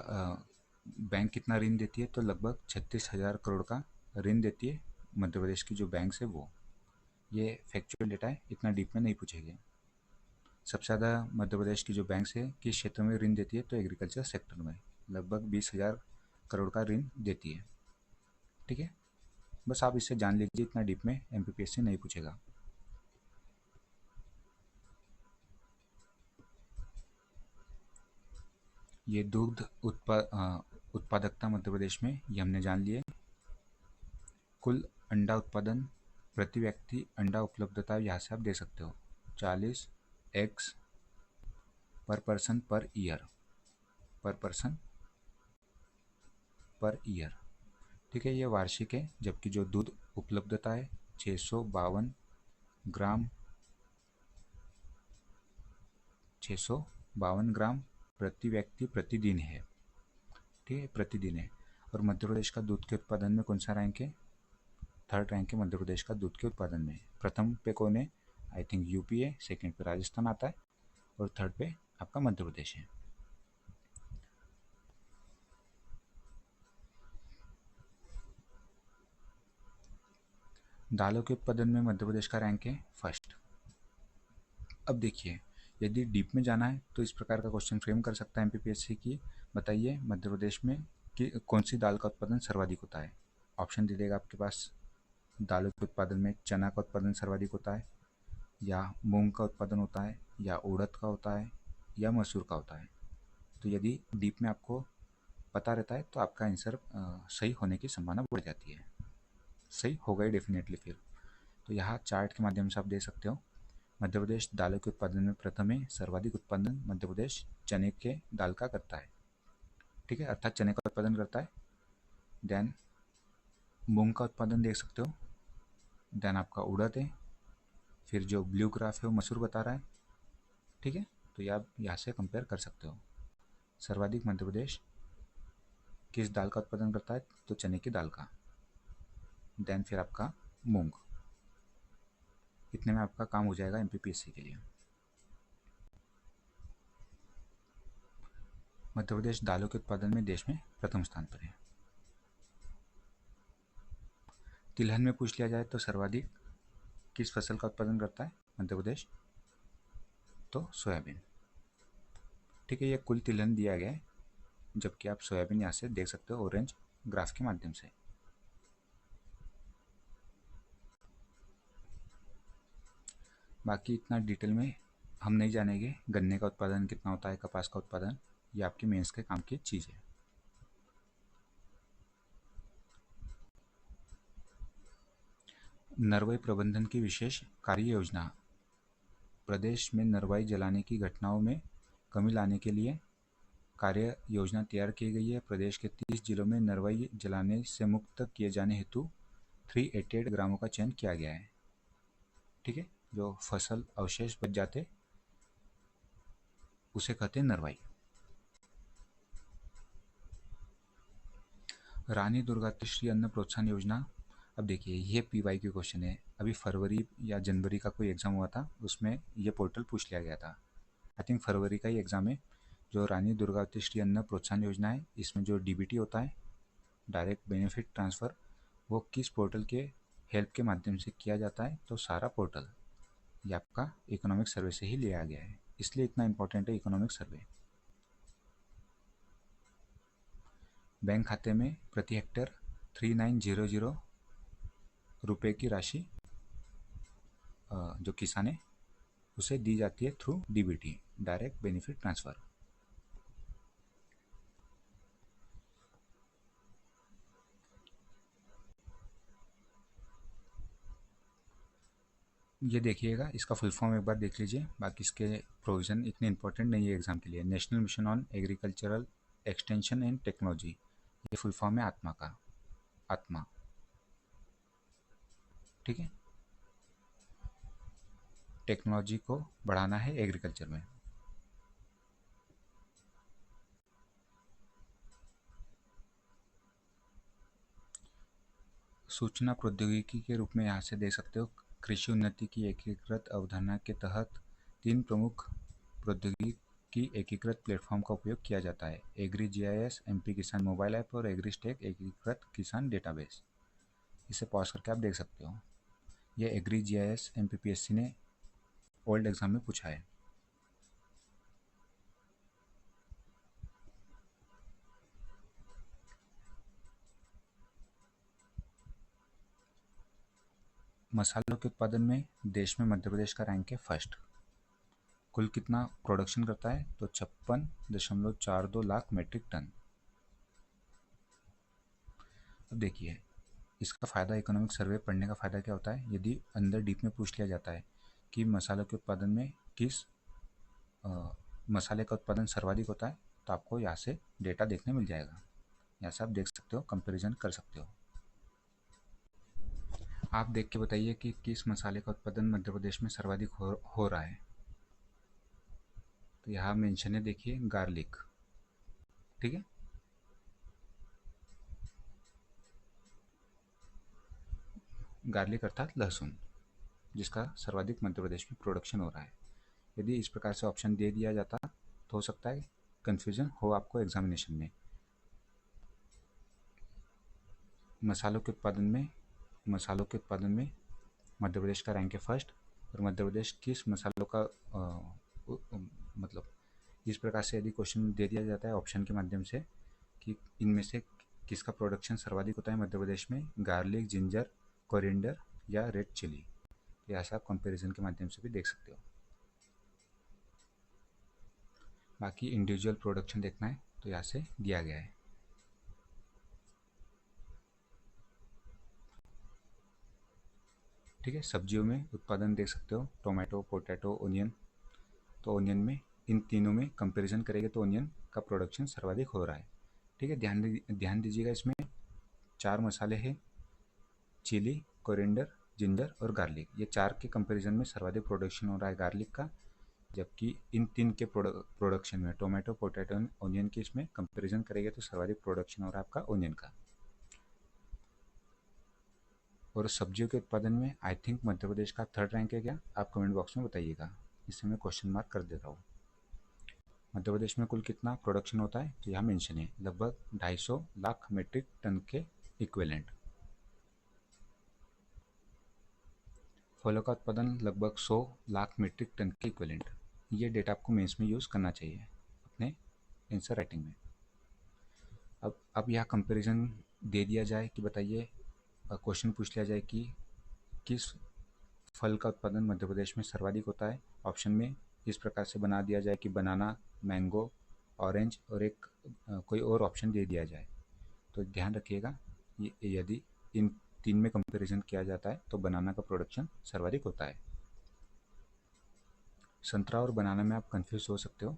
बैंक कितना ऋण देती है, तो लगभग 36,000 करोड़ का ऋण देती है मध्य प्रदेश की जो बैंक है वो। ये फैक्चुअल डेटा है, इतना डीप में नहीं पूछेंगे। सबसे ज़्यादा मध्य प्रदेश की जो बैंक्स है किस क्षेत्र में ऋण देती है, तो एग्रीकल्चर सेक्टर में लगभग 20,000 करोड़ का ऋण देती है। ठीक है, बस आप इससे जान लीजिए, इतना डीप में एमपीपीएससी नहीं पूछेगा। ये दुग्ध उत्पादकता मध्य प्रदेश में, ये हमने जान लिए। कुल अंडा उत्पादन प्रति व्यक्ति अंडा उपलब्धता यहाँ से आप दे सकते हो, 40 एग्स पर पर्सन पर ईयर, पर पर्सन पर ईयर। ठीक है, ये वार्षिक है। जबकि जो दूध उपलब्धता है 652 ग्राम, 652 ग्राम प्रति व्यक्ति प्रतिदिन है। ठीक है, प्रतिदिन है। और मध्य प्रदेश का दूध के उत्पादन में कौन सा रैंक है? 3rd रैंक है मध्य प्रदेश का दूध के उत्पादन में। प्रथम पे कौन है? आई थिंक यूपी है, सेकंड पे राजस्थान आता है और 3rd पे आपका मध्य प्रदेश है। दालों के उत्पादन में मध्य प्रदेश का रैंक है 1st। अब देखिए, यदि डीप में जाना है तो इस प्रकार का क्वेश्चन फ्रेम कर सकता है एमपीपीएससी की। बताइए मध्य प्रदेश में कि कौन सी दाल का उत्पादन सर्वाधिक होता है। ऑप्शन दे देगा आपके पास। दालों के उत्पादन में चना का उत्पादन सर्वाधिक होता है, या मूंग का उत्पादन होता है, या उड़द का होता है, या मसूर का होता है। तो यदि डीप में आपको पता रहता है तो आपका आंसर सही होने की संभावना बढ़ जाती है। सही होगा ही डेफिनेटली फिर। तो यहाँ चार्ट के माध्यम से आप देख सकते हो। मध्य प्रदेश दालों के उत्पादन में प्रथम है। सर्वाधिक उत्पादन मध्य प्रदेश चने के दाल का करता है। ठीक है, अर्थात चने का उत्पादन करता है। देन मूंग का उत्पादन देख सकते हो। देन आपका उड़द है। फिर जो ब्लू ग्राफ है वो मसूर बता रहा है। ठीक है, तो ये आप यहाँ से कंपेयर कर सकते हो। सर्वाधिक मध्य प्रदेश किस दाल का उत्पादन करता है, तो चने की दाल का। देन फिर आपका मूंग। इतने में आपका काम हो जाएगा एमपीपीएससी के लिए। मध्य प्रदेश दालों के उत्पादन में देश में प्रथम स्थान पर है। तिलहन में पूछ लिया जाए तो सर्वाधिक किस फसल का उत्पादन करता है मध्य प्रदेश, तो सोयाबीन। ठीक है, ये कुल तिलहन दिया गया है, जबकि आप सोयाबीन यहाँ से देख सकते हो ऑरेंज ग्राफ के माध्यम से। बाकी इतना डिटेल में हम नहीं जानेंगे। गन्ने का उत्पादन कितना होता है, कपास का उत्पादन, ये आपके मेंस के काम की चीज़ है। नरवाई प्रबंधन की विशेष कार्य योजना। प्रदेश में नरवाई जलाने की घटनाओं में कमी लाने के लिए कार्य योजना तैयार की गई है। प्रदेश के 30 जिलों में नरवाई जलाने से मुक्त किए जाने हेतु 388 ग्रामों का चयन किया गया है। ठीक है, जो फसल अवशेष बच जाते उसे कहते हैं नरवाई। रानी दुर्गावती अन्न प्रोत्साहन योजना। अब देखिए, ये पीवाई की क्वेश्चन है। अभी फरवरी या जनवरी का कोई एग्जाम हुआ था, उसमें ये पोर्टल पूछ लिया गया था। आई थिंक फरवरी का ही एग्जाम है। जो रानी दुर्गावती श्री अन्न प्रोत्साहन योजना है, इसमें जो डीबीटी होता है, डायरेक्ट बेनिफिट ट्रांसफ़र, वो किस पोर्टल के हेल्प के माध्यम से किया जाता है? तो सारा पोर्टल ये आपका इकोनॉमिक सर्वे से ही लिया गया है, इसलिए इतना इम्पोर्टेंट है इकोनॉमिक सर्वे। बैंक खाते में प्रति हेक्टेयर 3900 रुपये की राशि जो किसान है उसे दी जाती है through DBT, direct benefit transfer. ये देखिएगा, इसका फुल फॉर्म एक बार देख लीजिए, बाकी इसके प्रोविज़न इतने इंपॉर्टेंट नहीं है एग्जाम के लिए। National mission on agricultural extension and technology, ये फुल फॉर्म है आत्मा का, आत्मा, ठीक है। टेक्नोलॉजी को बढ़ाना है एग्रीकल्चर में। सूचना प्रौद्योगिकी के रूप में यहाँ से देख सकते हो, कृषि उन्नति की एकीकृत अवधारणा के तहत 3 प्रमुख प्रौद्योगिकी की एकीकृत प्लेटफॉर्म का उपयोग किया जाता है: एग्री जीआईएस, एमपी किसान मोबाइल ऐप और एग्रीस्टेक एकीकृत किसान डेटाबेस। इसे पॉज करके आप देख सकते हो। ये एग्री जीआईएस एमपीपीएससी ने ओल्ड एग्जाम में पूछा है। मसालों के उत्पादन में देश में मध्य प्रदेश का रैंक है फर्स्ट। कुल कितना प्रोडक्शन करता है? तो 56.42 लाख मेट्रिक टन। अब देखिए, इसका फ़ायदा, इकोनॉमिक सर्वे पढ़ने का फ़ायदा क्या होता है? यदि अंदर डीप में पूछ लिया जाता है कि मसालों के उत्पादन में किस मसाले का उत्पादन सर्वाधिक होता है, तो आपको यहाँ से डेटा देखने मिल जाएगा। यहाँ से आप देख सकते हो, कंपैरिजन कर सकते हो। आप देख के बताइए कि किस मसाले का उत्पादन मध्य प्रदेश में सर्वाधिक हो रहा है। तो यहाँ मेंशन है, देखिए, गार्लिक, ठीक है। गार्लिक अर्थात लहसुन, जिसका सर्वाधिक मध्य प्रदेश में प्रोडक्शन हो रहा है। यदि इस प्रकार से ऑप्शन दे दिया जाता तो हो सकता है कन्फ्यूजन हो आपको एग्जामिनेशन में। मसालों के उत्पादन में मध्य प्रदेश का रैंक है फर्स्ट। और मध्य प्रदेश किस मसालों का मतलब इस प्रकार से यदि क्वेश्चन दे दिया जाता है ऑप्शन के माध्यम से कि इनमें से किसका प्रोडक्शन सर्वाधिक होता है मध्य प्रदेश में, गार्लिक, जिंजर, कोरिएंडर या रेड चिली, तो ऐसा आप कंपैरिजन के माध्यम से भी देख सकते हो। बाकी इंडिविजुअल प्रोडक्शन देखना है तो यहाँ से दिया गया है। ठीक है, सब्जियों में उत्पादन देख सकते हो, टोमेटो, पोटैटो, ओनियन। तो ओनियन में इन तीनों में कंपैरिजन करेंगे तो ओनियन का प्रोडक्शन सर्वाधिक हो रहा है। ठीक है, ध्यान दीजिएगा, इसमें 4 मसाले हैं, चिली, कोरिएंडर, जिंजर और गार्लिक। ये 4 के कंपैरिजन में सर्वाधिक प्रोडक्शन हो रहा है गार्लिक का, जबकि इन 3 के प्रोडक्शन में, टोमेटो, पोटैटो, ओनियन की, इसमें कंपैरिजन करेंगे तो सर्वाधिक प्रोडक्शन हो रहा है आपका ओनियन का। और सब्जियों के उत्पादन में आई थिंक मध्य प्रदेश का 3rd रैंक है क्या? आप कमेंट बॉक्स में बताइएगा, इसे मैं क्वेश्चन मार्क कर देता हूँ। मध्य प्रदेश में कुल कितना प्रोडक्शन होता है? तो यहाँ मेंशन है, लगभग 250 लाख मीट्रिक टन के इक्विवेलेंट। फलों का उत्पादन लगभग 100 लाख मीट्रिक टन के इक्विवेलेंट। ये डेटा आपको मेंस में यूज़ करना चाहिए अपने आंसर राइटिंग में। अब यह कंपैरिजन दे दिया जाए कि बताइए, क्वेश्चन पूछ लिया जाए कि किस फल का उत्पादन मध्य प्रदेश में सर्वाधिक होता है। ऑप्शन में इस प्रकार से बना दिया जाए कि बनाना, मैंगो, ऑरेंज और एक कोई और ऑप्शन दे दिया जाए, तो ध्यान रखिएगा, यदि इन 3 में कंपैरिजन किया जाता है तो बनाना का प्रोडक्शन सर्वाधिक होता है। संतरा और बनाना में आप कंफ्यूज हो सकते हो,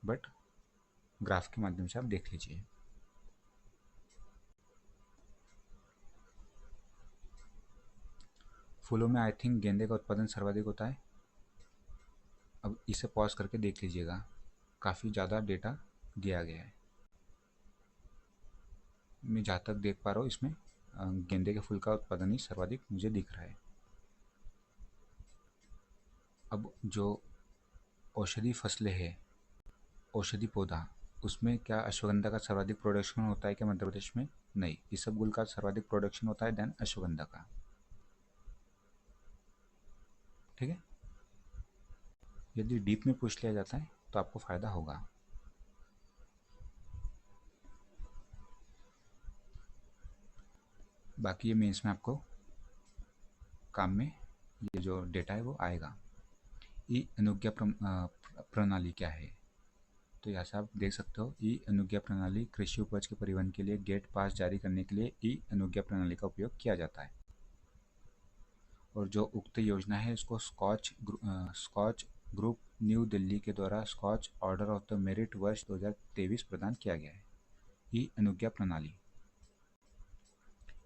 बट ग्राफ के माध्यम से आप देख लीजिए। फूलों में आई थिंक गेंदे का उत्पादन सर्वाधिक होता है। अब इसे पॉज करके देख लीजिएगा, काफ़ी ज़्यादा डेटा दिया गया है। मैं जहाँ तक देख पा रहा हूँ इसमें गेंदे के फूल का उत्पादन ही सर्वाधिक मुझे दिख रहा है। अब जो औषधि फसलें हैं, औषधि पौधा, उसमें क्या अश्वगंधा का सर्वाधिक प्रोडक्शन होता है क्या मध्य प्रदेश में? नहीं, इसबगुल का सर्वाधिक प्रोडक्शन होता है देन अश्वगंधा का। ठीक है, यदि डीप में पूछ लिया जाता है तो आपको फायदा होगा। बाकी ये मेंस में आपको काम में ये जो डेटा है वो आएगा। ई अनुज्ञा प्रणाली क्या है? तो यहाँ से आप देख सकते हो, ई अनुज्ञा प्रणाली कृषि उपज के परिवहन के लिए गेट पास जारी करने के लिए ई अनुज्ञा प्रणाली का उपयोग किया जाता है। और जो उक्त योजना है इसको स्कॉच ग्रुप न्यू दिल्ली के द्वारा Skoch order of the merit वर्ष 2023 प्रदान किया गया है। ई अनुज्ञा प्रणाली,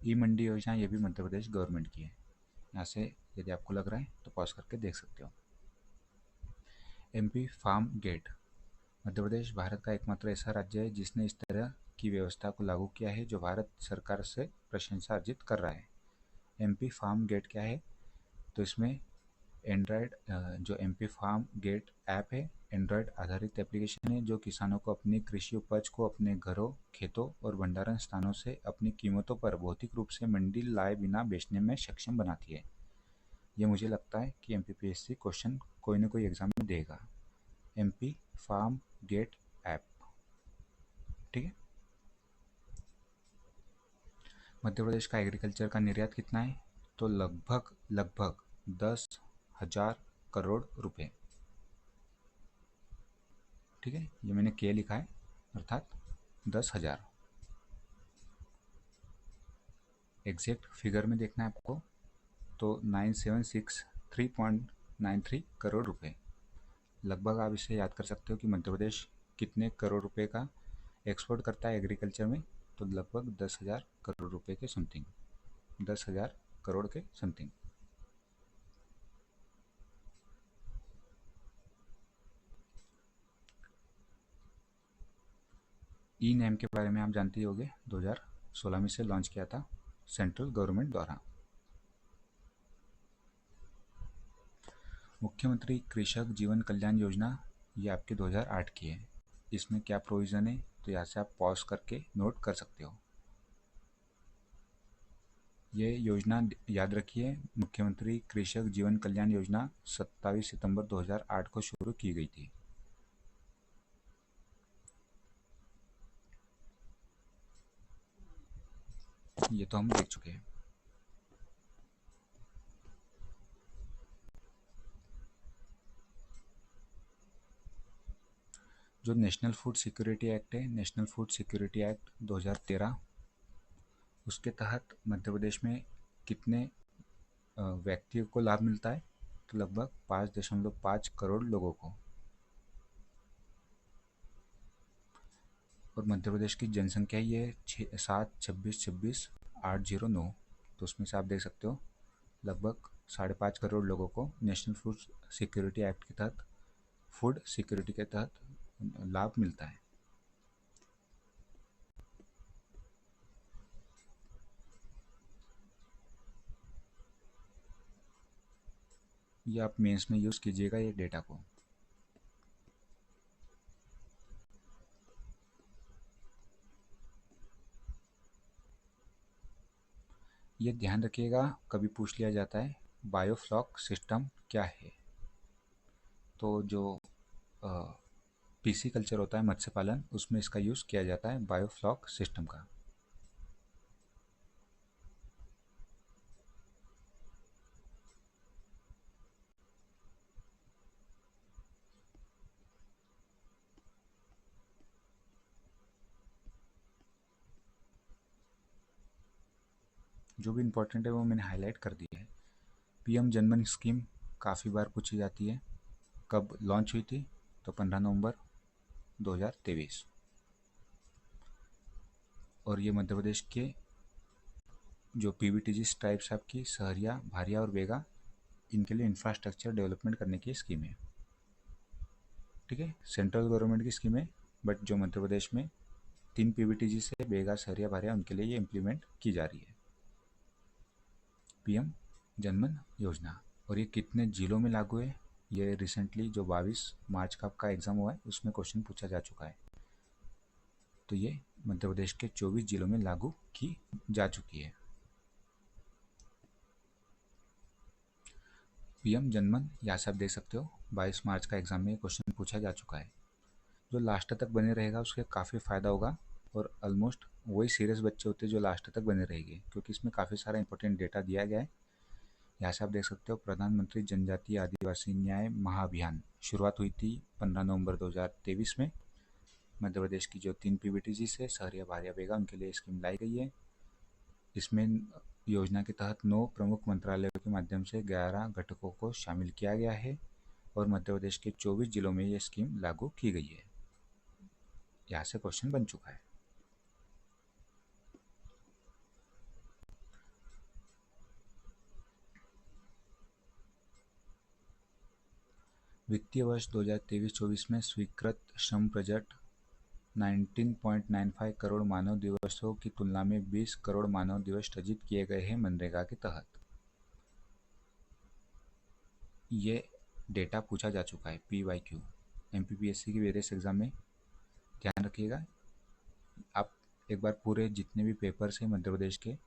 ई मंडी योजना, ये भी मध्य प्रदेश गवर्नमेंट की है। यहाँ से यदि आपको लग रहा है तो पॉज करके देख सकते हो। MP farm gate, Madhya Pradesh Bharat का एकमात्र ऐसा राज्य है जिसने इस तरह की व्यवस्था को लागू किया है जो भारत सरकार से प्रशंसा अर्जित कर रहा है। एमपी फार्म गेट क्या है? तो इसमें एंड्रॉयड जो एमपी फार्म गेट ऐप है, एंड्रॉयड आधारित एप्लीकेशन है जो किसानों को अपनी कृषि उपज को अपने घरों, खेतों और भंडारण स्थानों से अपनी कीमतों पर भौतिक रूप से मंडी लाए बिना बेचने में सक्षम बनाती है। ये मुझे लगता है कि एमपीपीएससी क्वेश्चन कोई ना कोई एग्जाम में देगा। एमपी फार्म गेट ऐप, ठीक है। मध्य प्रदेश का एग्रीकल्चर का निर्यात कितना है? तो लगभग 10,000 करोड़ रुपए। ठीक है, ये मैंने के लिखा है, अर्थात 10,000। एग्जैक्ट फिगर में देखना है आपको तो 9763.93 करोड़ रुपए। लगभग आप इसे याद कर सकते हो कि मध्य प्रदेश कितने करोड़ रुपए का एक्सपोर्ट करता है एग्रीकल्चर में। तो लगभग 10,000 करोड़ रुपए के समथिंग, 10,000 करोड़ के समथिंग। ई नैम के बारे में आप जानते ही होंगे, 2016 में से लॉन्च किया था सेंट्रल गवर्नमेंट द्वारा। मुख्यमंत्री कृषक जीवन कल्याण योजना, ये आपके 2008 की है। इसमें क्या प्रोविज़न है तो यहाँ से आप पॉज करके नोट कर सकते हो। ये योजना याद रखिए, मुख्यमंत्री कृषक जीवन कल्याण योजना 27 सितंबर 2008 को शुरू की गई थी। ये तो हम देख चुके हैं। जो नेशनल फूड सिक्योरिटी एक्ट है, नेशनल फूड सिक्योरिटी एक्ट 2013, उसके तहत मध्य प्रदेश में कितने व्यक्तियों को लाभ मिलता है? तो लगभग 5.5 करोड़ लोगों को। और मध्य प्रदेश की जनसंख्या ये 726,26,809, तो उसमें से आप देख सकते हो लगभग 5.5 करोड़ लोगों को नेशनल फूड सिक्योरिटी एक्ट के तहत, फूड सिक्योरिटी के तहत लाभ मिलता है। ये आप मेंस में यूज़ कीजिएगा ये डेटा को। ये ध्यान रखिएगा, कभी पूछ लिया जाता है बायोफ्लॉक सिस्टम क्या है। तो जो पीसी कल्चर होता है मत्स्य पालन, उसमें इसका यूज़ किया जाता है बायोफ्लॉक सिस्टम का। जो भी इम्पोर्टेंट है वो मैंने हाईलाइट कर दिया है। पीएम जनमन स्कीम काफ़ी बार पूछी जाती है। कब लॉन्च हुई थी? तो 15 नवंबर 2023। और ये मध्य प्रदेश के जो पीवीटीजी टाइप्स आपकी सहरिया, भारिया और बेगा, इनके लिए इंफ्रास्ट्रक्चर डेवलपमेंट करने की स्कीम है। ठीक है, सेंट्रल गवर्नमेंट की स्कीम है, बट जो मध्य प्रदेश में 3 पीवीटीजी से बेगा, सहरिया, भारिया, उनके लिए ये इम्प्लीमेंट की जा रही है पीएम जनमन योजना। और ये कितने जिलों में लागू है? ये रिसेंटली जो 22 मार्च का आपका एग्ज़ाम हुआ है उसमें क्वेश्चन पूछा जा चुका है। तो ये मध्य प्रदेश के 24 जिलों में लागू की जा चुकी है। पीएम जनमन, यहाँ से आप देख सकते हो 22 मार्च का एग्ज़ाम में क्वेश्चन पूछा जा चुका है। जो लास्ट तक बने रहेगा उसके काफ़ी फ़ायदा होगा, और ऑलमोस्ट वही सीरियस बच्चे होते हैं जो लास्ट तक बने रहेंगे, क्योंकि इसमें काफ़ी सारा इंपॉर्टेंट डेटा दिया गया है। यहाँ से आप देख सकते हो प्रधानमंत्री जनजातीय आदिवासी न्याय महाअभियान शुरुआत हुई थी 15 नवंबर 2023 में। मध्य प्रदेश की जो 3 पीबीटीजी से शहरिया भारिया बेगा उनके लिए स्कीम लाई गई है। इसमें योजना के तहत 9 प्रमुख मंत्रालयों के माध्यम से 11 घटकों को शामिल किया गया है, और मध्य प्रदेश के 24 जिलों में ये स्कीम लागू की गई है। यहाँ से क्वेश्चन बन चुका है। वित्तीय वर्ष 2023-24 में स्वीकृत श्रम बजट 19.95 करोड़ मानव दिवसों की तुलना में 20 करोड़ मानव दिवस सृजित किए गए हैं मनरेगा के तहत। ये डेटा पूछा जा चुका है PYQ MPPSC की वेरियस एग्जाम में। ध्यान रखिएगा, आप एक बार पूरे जितने भी पेपर्स हैं मध्य प्रदेश के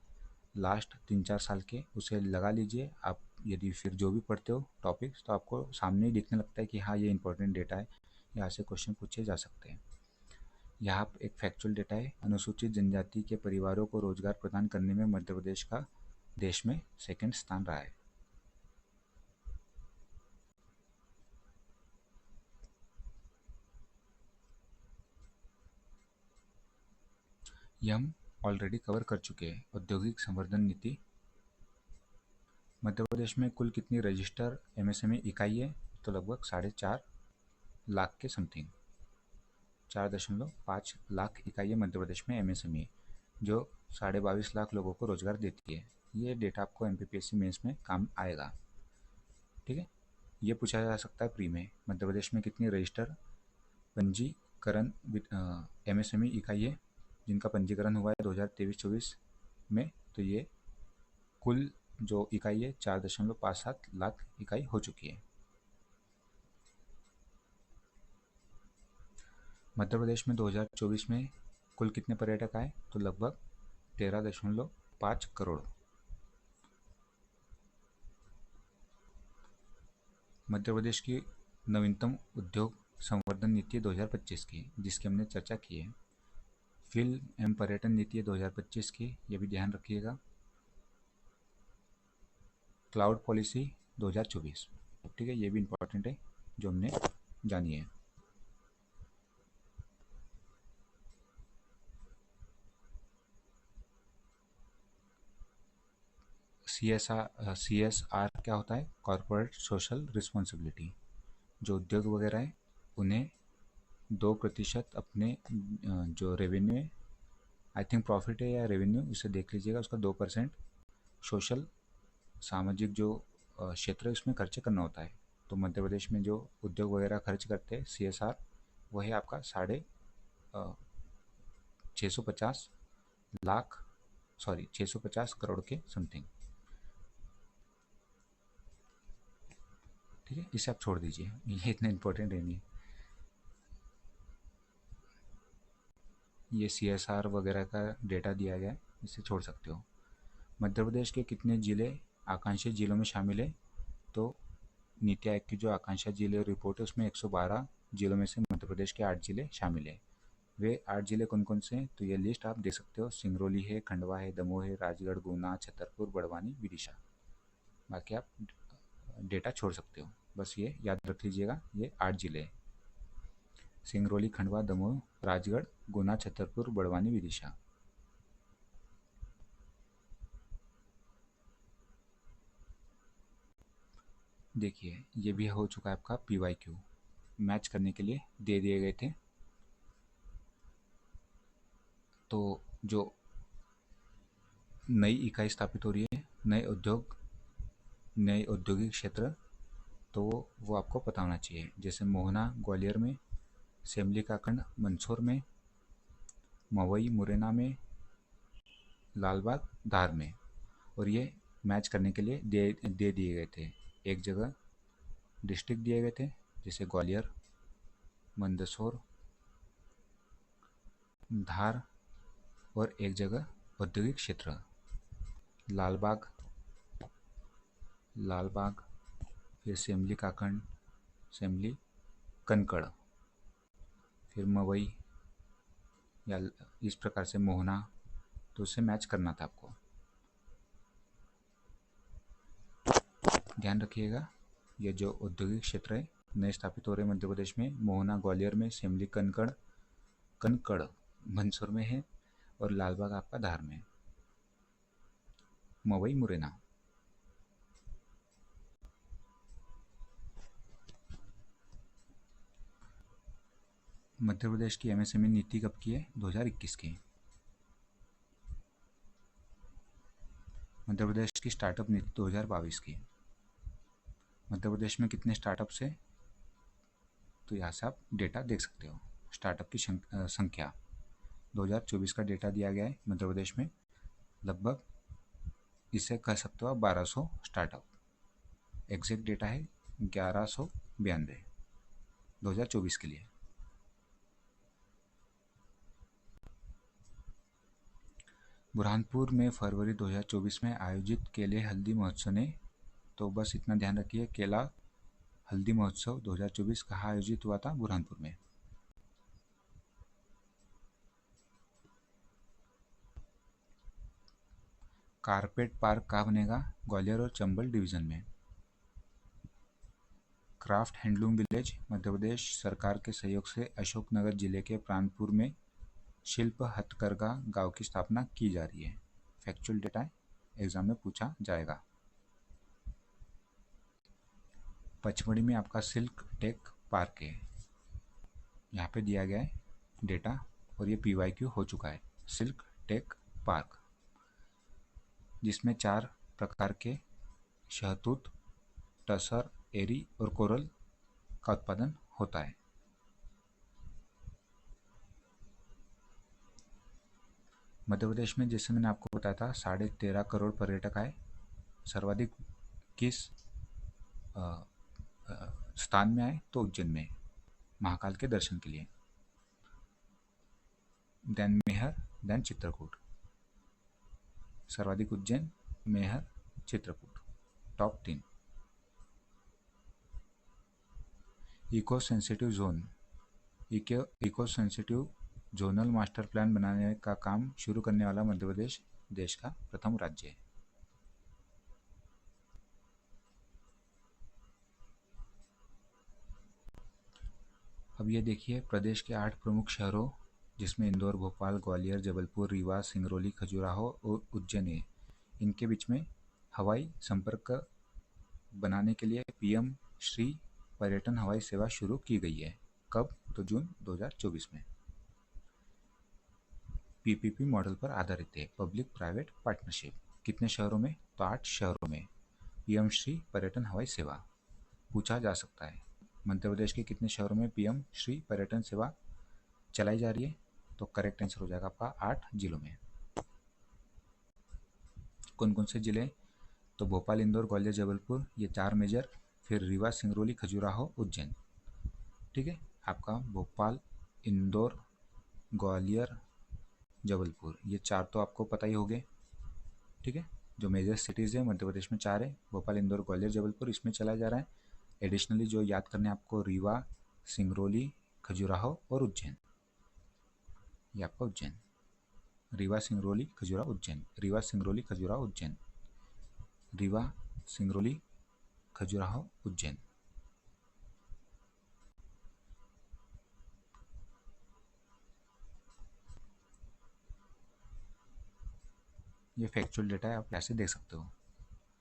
लास्ट 3-4 साल के उसे लगा लीजिए आप। यदि फिर जो भी पढ़ते हो टॉपिक्स तो आपको सामने ही दिखने लगता है कि हाँ ये इंपॉर्टेंट डेटा है, यहाँ से क्वेश्चन पूछे जा सकते हैं। यहाँ एक फैक्चुअल डेटा है, अनुसूचित जनजाति के परिवारों को रोजगार प्रदान करने में मध्य प्रदेश का देश में सेकंड स्थान रहा है। ये हम ऑलरेडी कवर कर चुके हैं। औद्योगिक संवर्धन नीति, मध्य प्रदेश में कुल कितनी रजिस्टर MSME इकाई है? तो लगभग 4.5 लाख के समथिंग, 4.5 लाख इकाई है मध्य प्रदेश में MSME, जो 22.5 लाख लोगों को रोजगार देती है। ये डेटा आपको MPPSC मेंस में काम आएगा। ठीक है, ये पूछा जा सकता है प्री में, मध्य प्रदेश में कितनी रजिस्टर पंजीकरण MSME इकाई है जिनका पंजीकरण हुआ है 2023-24 में। तो ये कुल जो इकाई है 4.57 लाख इकाई हो चुकी है। मध्य प्रदेश में 2024 में कुल कितने पर्यटक आए? तो लगभग 13.5 करोड़। मध्य प्रदेश की नवीनतम उद्योग संवर्धन नीति 2025 की, जिसकी हमने चर्चा की है। फिल्म एवं पर्यटन नीति 2025 की, ये भी ध्यान रखिएगा। क्लाउड पॉलिसी 2024, ठीक है, ये भी इम्पोर्टेंट है जो हमने जानी है। CSR क्या होता है? Corporate social responsibility. जो उद्योग वगैरह है उन्हें 2% अपने जो रेवेन्यू है, आई थिंक प्रॉफिट है या रेवेन्यू, इसे देख लीजिएगा, उसका 2% सोशल सामाजिक जो क्षेत्र है उसमें खर्च करना होता है। तो मध्य प्रदेश में जो उद्योग वगैरह खर्च करते हैं CSR, वह है आपका 650 करोड़ के समथिंग। ठीक है, इसे आप छोड़ दीजिए, ये इतना इम्पोर्टेंट है नहीं। ये CSR वगैरह का डेटा दिया गया है, इसे छोड़ सकते हो। मध्य प्रदेश के कितने जिले आकांक्षी जिलों में शामिल है? तो नीति आयोग की जो आकांक्षा जिले रिपोर्ट है उसमें 112 जिलों में से मध्य प्रदेश के 8 जिले शामिल है। वे 8 जिले कौन कौन से हैं? तो ये लिस्ट आप देख सकते हो। सिंगरौली है, खंडवा है, दमोह है, राजगढ़, गुना, छतरपुर, बड़वानी, विदिशा। बाकी आप डेटा छोड़ सकते हो, बस ये याद रख लीजिएगा, ये 8 जिले हैं। सिंगरौली, खंडवा, दमोह, राजगढ़, गुना, छतरपुर, बड़वानी, विदिशा। देखिए ये भी हो चुका है आपका PYQ, मैच करने के लिए दे दिए गए थे। तो जो नई इकाई स्थापित हो रही है, नए औद्योगिक क्षेत्र, तो वो आपको पता होना चाहिए। जैसे मोहना ग्वालियर में, सेमली काकंड मंदसौर में, मवई मुरैना में, लालबाग धार में। और ये मैच करने के लिए दे दिए गए थे। एक जगह डिस्ट्रिक्ट दिए गए थे, जैसे ग्वालियर, मंदसौर, धार, और एक जगह औद्योगिक क्षेत्र, लालबाग, लालबाग, फिर सेमली काकंड, सेमली कनकड़, फिर मवई, या इस प्रकार से मोहना, तो उससे मैच करना था आपको। ध्यान रखिएगा, ये जो औद्योगिक क्षेत्र है नए स्थापित हो रहे मध्य प्रदेश में, मोहना ग्वालियर में, सेमली कनकड़ कनकड़ मंदसौर में है, और लालबाग आपका धार में, मवई मुरैना। मध्य प्रदेश की एमएसएमई नीति कब की है? 2021 की। मध्य प्रदेश की स्टार्टअप नीति 2022 की। मध्य प्रदेश में कितने स्टार्टअप्स है? तो यहाँ से आप डेटा देख सकते हो। स्टार्टअप की संख्या 2024 का डेटा दिया गया है मध्य प्रदेश में, लगभग इसे कह सकते हो आप 1200 स्टार्टअप। एग्जैक्ट डेटा है 1192 2024 के लिए। बुरहानपुर में फरवरी 2024 में आयोजित केले हल्दी महोत्सव ने, तो बस इतना ध्यान रखिए, केला हल्दी महोत्सव 2024 कहाँ आयोजित हुआ था? बुरहानपुर में। कारपेट पार्क कहाँ बनेगा? ग्वालियर और चंबल डिवीजन में। Craft handloom village Madhya Pradesh सरकार के सहयोग से अशोकनगर जिले के प्राणपुर में शिल्प हथकरघा गांव की स्थापना की जा रही है। फैक्चुअल डेटा एग्जाम में पूछा जाएगा। पचमढ़ी में आपका सिल्क टेक पार्क है, यहाँ पे दिया गया है डेटा, और ये PYQ हो चुका है। सिल्क टेक पार्क, जिसमें 4 प्रकार के शहतूत, टसर, एरी और कोरल का उत्पादन होता है। मध्य प्रदेश में, जैसे मैंने आपको बताया था, 13.5 करोड़ पर्यटक आए। सर्वाधिक किस स्थान में आए? तो उज्जैन में, महाकाल के दर्शन के लिए। Then Maihar, then Chitrakoot. सर्वाधिक Ujjain, Maihar, Chitrakoot, top 3। Eco sensitive zone, eco sensitive zonal master plan बनाने का काम शुरू करने वाला मध्य प्रदेश देश का प्रथम राज्य है। अब ये देखिए प्रदेश के 8 प्रमुख शहरों, जिसमें इंदौर, भोपाल, ग्वालियर, जबलपुर, रीवा, सिंगरौली, खजुराहो और उज्जैन है। इनके बीच में हवाई संपर्क बनाने के लिए PM श्री पर्यटन हवाई सेवा शुरू की गई है। कब? तो जून 2024 में। PPP मॉडल पर आधारित है, पब्लिक प्राइवेट पार्टनरशिप। कितने शहरों में? तो 8 शहरों में PM श्री पर्यटन हवाई सेवा पूछा जा सकता है। मध्य प्रदेश के कितने शहरों में PM श्री पर्यटन सेवा चलाई जा रही है? तो करेक्ट आंसर हो जाएगा आपका 8 जिलों में। कौन कौन से जिले? तो भोपाल, इंदौर, ग्वालियर, जबलपुर, ये 4 मेजर, फिर रीवा, सिंगरौली, खजुराहो, उज्जैन। ठीक है, आपका भोपाल, इंदौर, ग्वालियर, जबलपुर, ये 4 तो आपको पता ही होंगे। ठीक है, जो मेजर सिटीज़ है मध्य प्रदेश में 4 है, भोपाल, इंदौर, ग्वालियर, जबलपुर, इसमें चलाया जा रहा है। एडिशनली जो याद करने आपको, रीवा, सिंगरौली, खजुराहो और उज्जैन। ये आपका उज्जैन, रीवा, सिंगरौली, खजुराहो, उज्जैन, रीवा, सिंगरौली, खजुराहो, उज्जैन, रीवा, सिंगरौली, खजुराहो, उज्जैन। ये फैक्चुअल डेटा है, आप ऐसे देख सकते हो।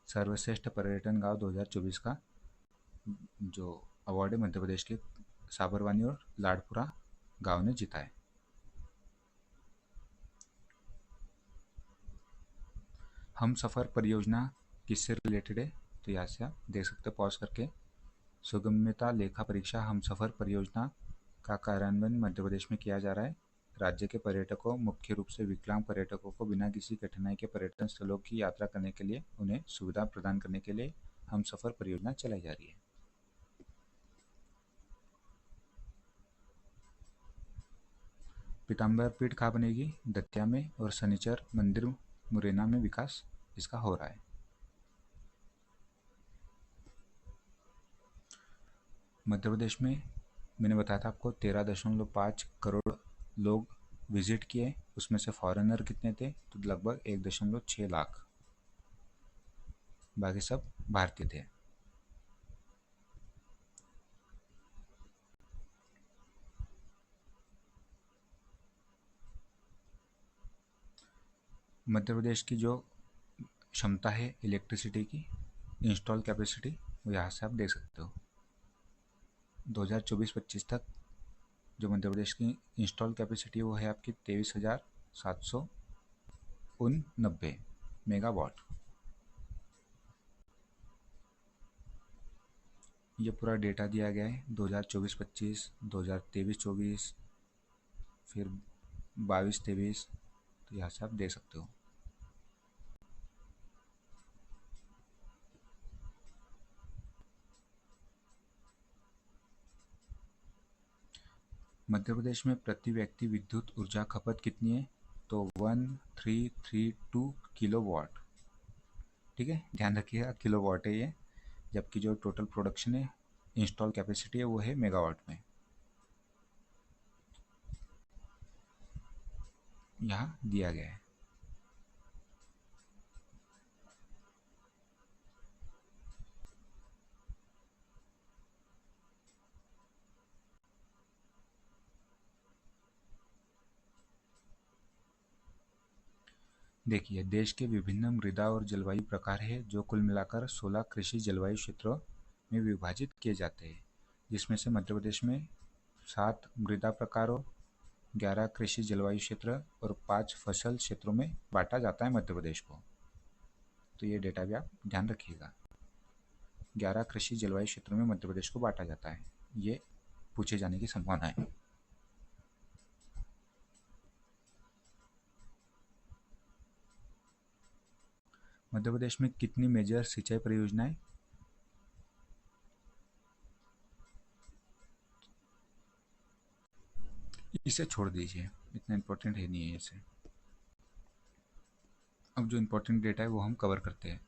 सर्वश्रेष्ठ पर्यटन गांव 2024 का जो अवार्ड है मध्य प्रदेश के साबरवानी और लाडपुरा गांव ने जीता है। हम सफ़र परियोजना किससे रिलेटेड है? तो यहाँ से आप देख सकते हो पॉज करके। सुगम्यता लेखा परीक्षा हम सफ़र परियोजना का कार्यान्वयन मध्य प्रदेश में किया जा रहा है। राज्य के पर्यटकों, मुख्य रूप से विकलांग पर्यटकों को बिना किसी कठिनाई के पर्यटन स्थलों की यात्रा करने के लिए उन्हें सुविधा प्रदान करने के लिए हम सफ़र परियोजना चलाई जा रही है। पीताम्बर पीठ कहाँ बनेगी? दतिया में। और शनिचर मंदिर मुरैना में विकास इसका हो रहा है। मध्य प्रदेश में मैंने बताया था आपको 13.5 करोड़ लोग विजिट किए, उसमें से फॉरेनर कितने थे? तो लगभग 1.6 लाख, बाकी सब भारतीय थे। मध्य प्रदेश की जो क्षमता है इलेक्ट्रिसिटी की, इंस्टॉल कैपेसिटी, वो यहाँ से आप देख सकते हो। 2024-25 तक जो मध्य प्रदेश की इंस्टॉल कैपेसिटी वो है आपकी 23,789 मेगावाट। ये पूरा डेटा दिया गया है 2024-25, 2023-24, फिर 22-23, तो यहाँ से आप देख सकते हो। मध्य प्रदेश में प्रति व्यक्ति विद्युत ऊर्जा खपत कितनी है? तो 1332 किलोवाट। ठीक है, ध्यान रखिएगा किलोवाट है ये, जबकि जो टोटल प्रोडक्शन है, इंस्टॉल कैपेसिटी है, वो है मेगावाट में। यहाँ दिया गया है। देखिए, देश के विभिन्न मृदा और जलवायु प्रकार है जो कुल मिलाकर 16 कृषि जलवायु क्षेत्रों में विभाजित किए जाते हैं, जिसमें से मध्य प्रदेश में 7 मृदा प्रकारों, 11 कृषि जलवायु क्षेत्र और 5 फसल क्षेत्रों में बांटा जाता है मध्य प्रदेश को। तो ये डेटा भी आप ध्यान रखिएगा। 11 कृषि जलवायु क्षेत्रों में मध्य प्रदेश को बांटा जाता है, ये पूछे जाने की संभावना है। मध्य प्रदेश में कितनी मेजर सिंचाई परियोजनाएं? इसे छोड़ दीजिए, इतना इम्पोर्टेंट है नहीं है इसे। अब जो इम्पोर्टेंट डेटा है वो हम कवर करते हैं।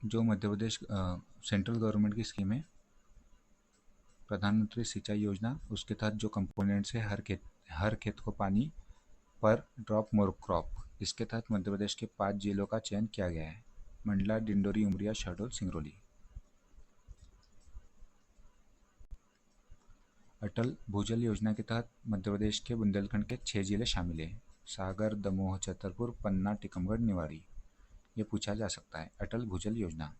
जो मध्य प्रदेश सेंट्रल गवर्नमेंट की स्कीम है प्रधानमंत्री सिंचाई योजना, उसके तहत जो कंपोनेंट्स है, हर खेत को पानी पर ड्रॉप मोर क्रॉप, इसके तहत मध्य प्रदेश के 5 जिलों का चयन किया गया है: मंडला, डिंडोरी, उमरिया, शहडोल, सिंगरौली। अटल भूजल योजना के तहत मध्य प्रदेश के बुंदेलखंड के 6 जिले शामिल हैं: सागर, दमोह, छतरपुर, पन्ना, टीकमगढ़, निवाड़ी। ये पूछा जा सकता है, अटल भूजल योजना।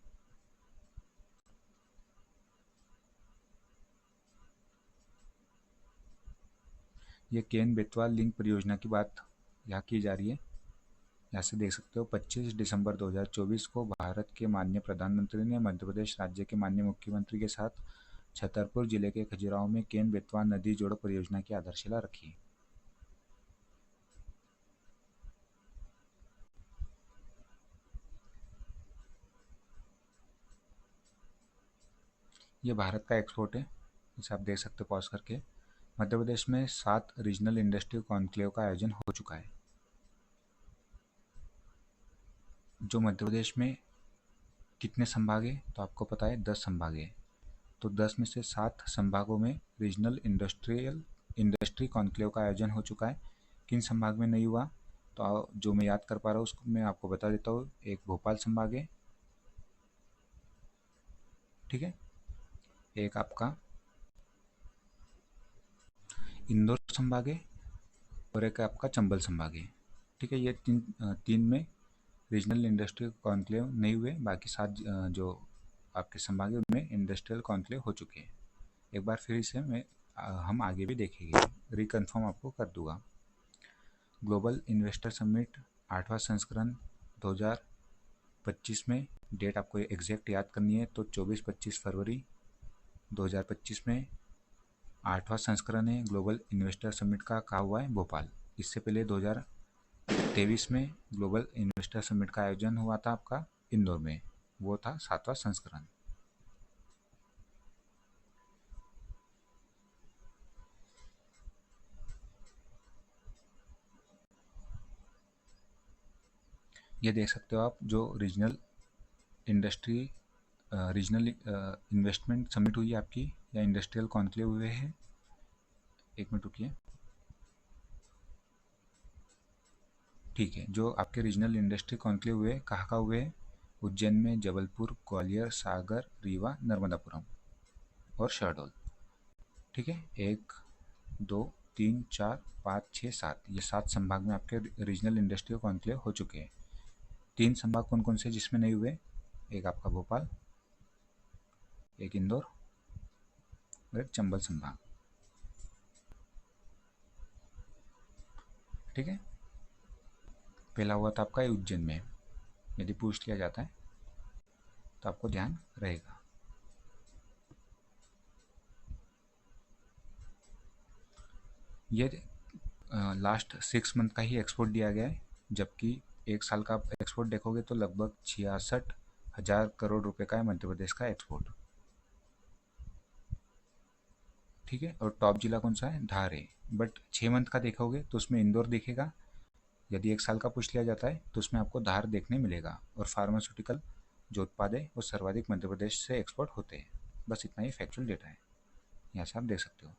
ये केन बेतवा लिंक परियोजना की बात यहाँ की जा रही है। यहाँ से देख सकते हो 25 दिसंबर 2024 को भारत के माननीय प्रधानमंत्री ने मध्य प्रदेश राज्य के माननीय मुख्यमंत्री के साथ छतरपुर जिले के खजुराहो में केन बेतवा नदी जोड़ो परियोजना की आधारशिला रखी। ये भारत का एक्सपोर्ट है, इसे आप देख सकते हो पॉज करके। मध्य प्रदेश में 7 रीजनल इंडस्ट्री कॉन्क्लेव का आयोजन हो चुका है। जो मध्य प्रदेश में कितने संभाग है? तो आपको पता है 10 संभाग है। तो 10 में से 7 संभागों में रीजनल इंडस्ट्री कॉन्क्लेव का आयोजन हो चुका है। किन संभाग में नहीं हुआ? तो जो मैं याद कर पा रहा हूँ उसको मैं आपको बता देता हूँ। एक भोपाल संभाग है, ठीक है, एक आपका इंदौर संभाग है, और एक आपका चंबल संभाग है। ठीक है, ये तीन में रीजनल इंडस्ट्रियल कॉन्क्लेव नहीं हुए, बाकी 7 जो आपके संभाग है उनमें इंडस्ट्रियल कॉन्क्लेव हो चुके हैं। एक बार फिर इसे हम आगे भी देखेंगे, रिकन्फर्म आपको कर दूंगा। ग्लोबल इन्वेस्टर समिट 8वां संस्करण 2025 में, डेट आपको एग्जैक्ट याद करनी है तो 24-25 फरवरी 2025 में 8वां संस्करण है ग्लोबल इन्वेस्टर समिट का, कहा हुआ है भोपाल। इससे पहले 2023 में ग्लोबल इन्वेस्टर समिट का आयोजन हुआ था आपका इंदौर में, वो था 7वां संस्करण। ये देख सकते हो आप, जो regional industry regional investment summit हुई है आपकी, या इंडस्ट्रियल कॉन्क्लेव हुए हैं। एक मिनट रुकिए। ठीक है, जो आपके रीजनल इंडस्ट्री कॉन्क्लेव हुए कहाँ कहाँ हुए हैं? उज्जैन में, जबलपुर, ग्वालियर, सागर, रीवा, नर्मदापुरम और शहडोल। ठीक है, 1 2 3 4 5 6 7, ये 7 संभाग में आपके रीजनल इंडस्ट्रियल कॉन्क्लेव हो चुके हैं। 3 संभाग कौन कौन से जिसमें नहीं हुए? एक आपका भोपाल, एक इंदौर और एक चंबल संभाग। ठीक है, पहला हुआ था आपका उज्जैन में। यदि पूछ लिया जाता है तो आपको ध्यान रहेगा। ये लास्ट 6 मंथ का ही एक्सपोर्ट दिया गया है, जबकि एक साल का आप एक्सपोर्ट देखोगे तो लगभग 66,000 करोड़ रुपए का है मध्य प्रदेश का एक्सपोर्ट। ठीक है, और टॉप जिला कौन सा है? धार है। बट 6 मंथ का देखोगे तो उसमें इंदौर दिखेगा। यदि एक साल का पूछ लिया जाता है तो उसमें आपको धार देखने मिलेगा। और फार्मास्यूटिकल जो उत्पाद है वो सर्वाधिक मध्य प्रदेश से एक्सपोर्ट होते हैं। बस इतना ही फैक्चुअल डेटा है, यहाँ से आप देख सकते हो।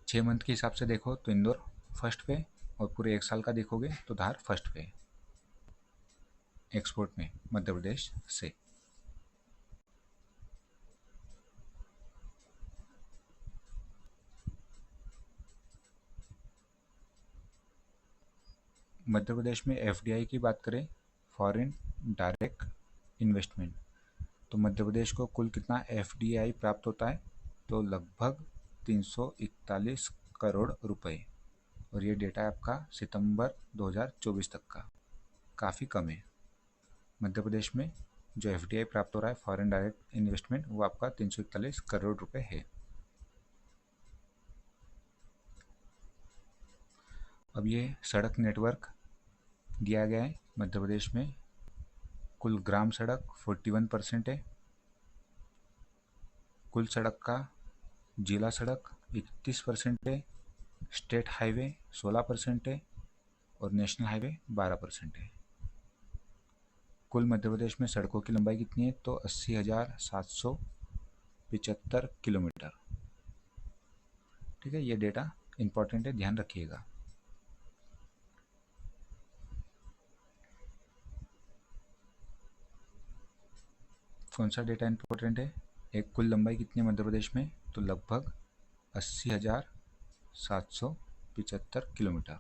6 मंथ के हिसाब से देखो तो इंदौर फर्स्ट पे, और पूरे एक साल का देखोगे तो धार फर्स्ट पे एक्सपोर्ट में मध्य प्रदेश से। मध्य प्रदेश में एफडीआई की बात करें, फॉरेन डायरेक्ट इन्वेस्टमेंट, तो मध्य प्रदेश को कुल कितना एफडीआई प्राप्त होता है? तो लगभग 341 करोड़ रुपए। और ये डेटा है आपका सितंबर 2024 तक का, काफ़ी कम है। मध्य प्रदेश में जो एफडीआई प्राप्त हो रहा है, फॉरेन डायरेक्ट इन्वेस्टमेंट, वो आपका 341 करोड़ रुपए है। अब ये सड़क नेटवर्क दिया गया है मध्य प्रदेश में। कुल ग्राम सड़क 41% है, कुल सड़क का जिला सड़क 31% है, स्टेट हाईवे 16% है और नेशनल हाईवे 12% है। कुल मध्य प्रदेश में सड़कों की लंबाई कितनी है? तो 80,775 किलोमीटर। ठीक है, ये डेटा इंपॉर्टेंट है, ध्यान रखिएगा। कौन सा डेटा इंपॉर्टेंट है? एक, कुल लंबाई कितनी है मध्य प्रदेश में? तो लगभग 80,775 किलोमीटर,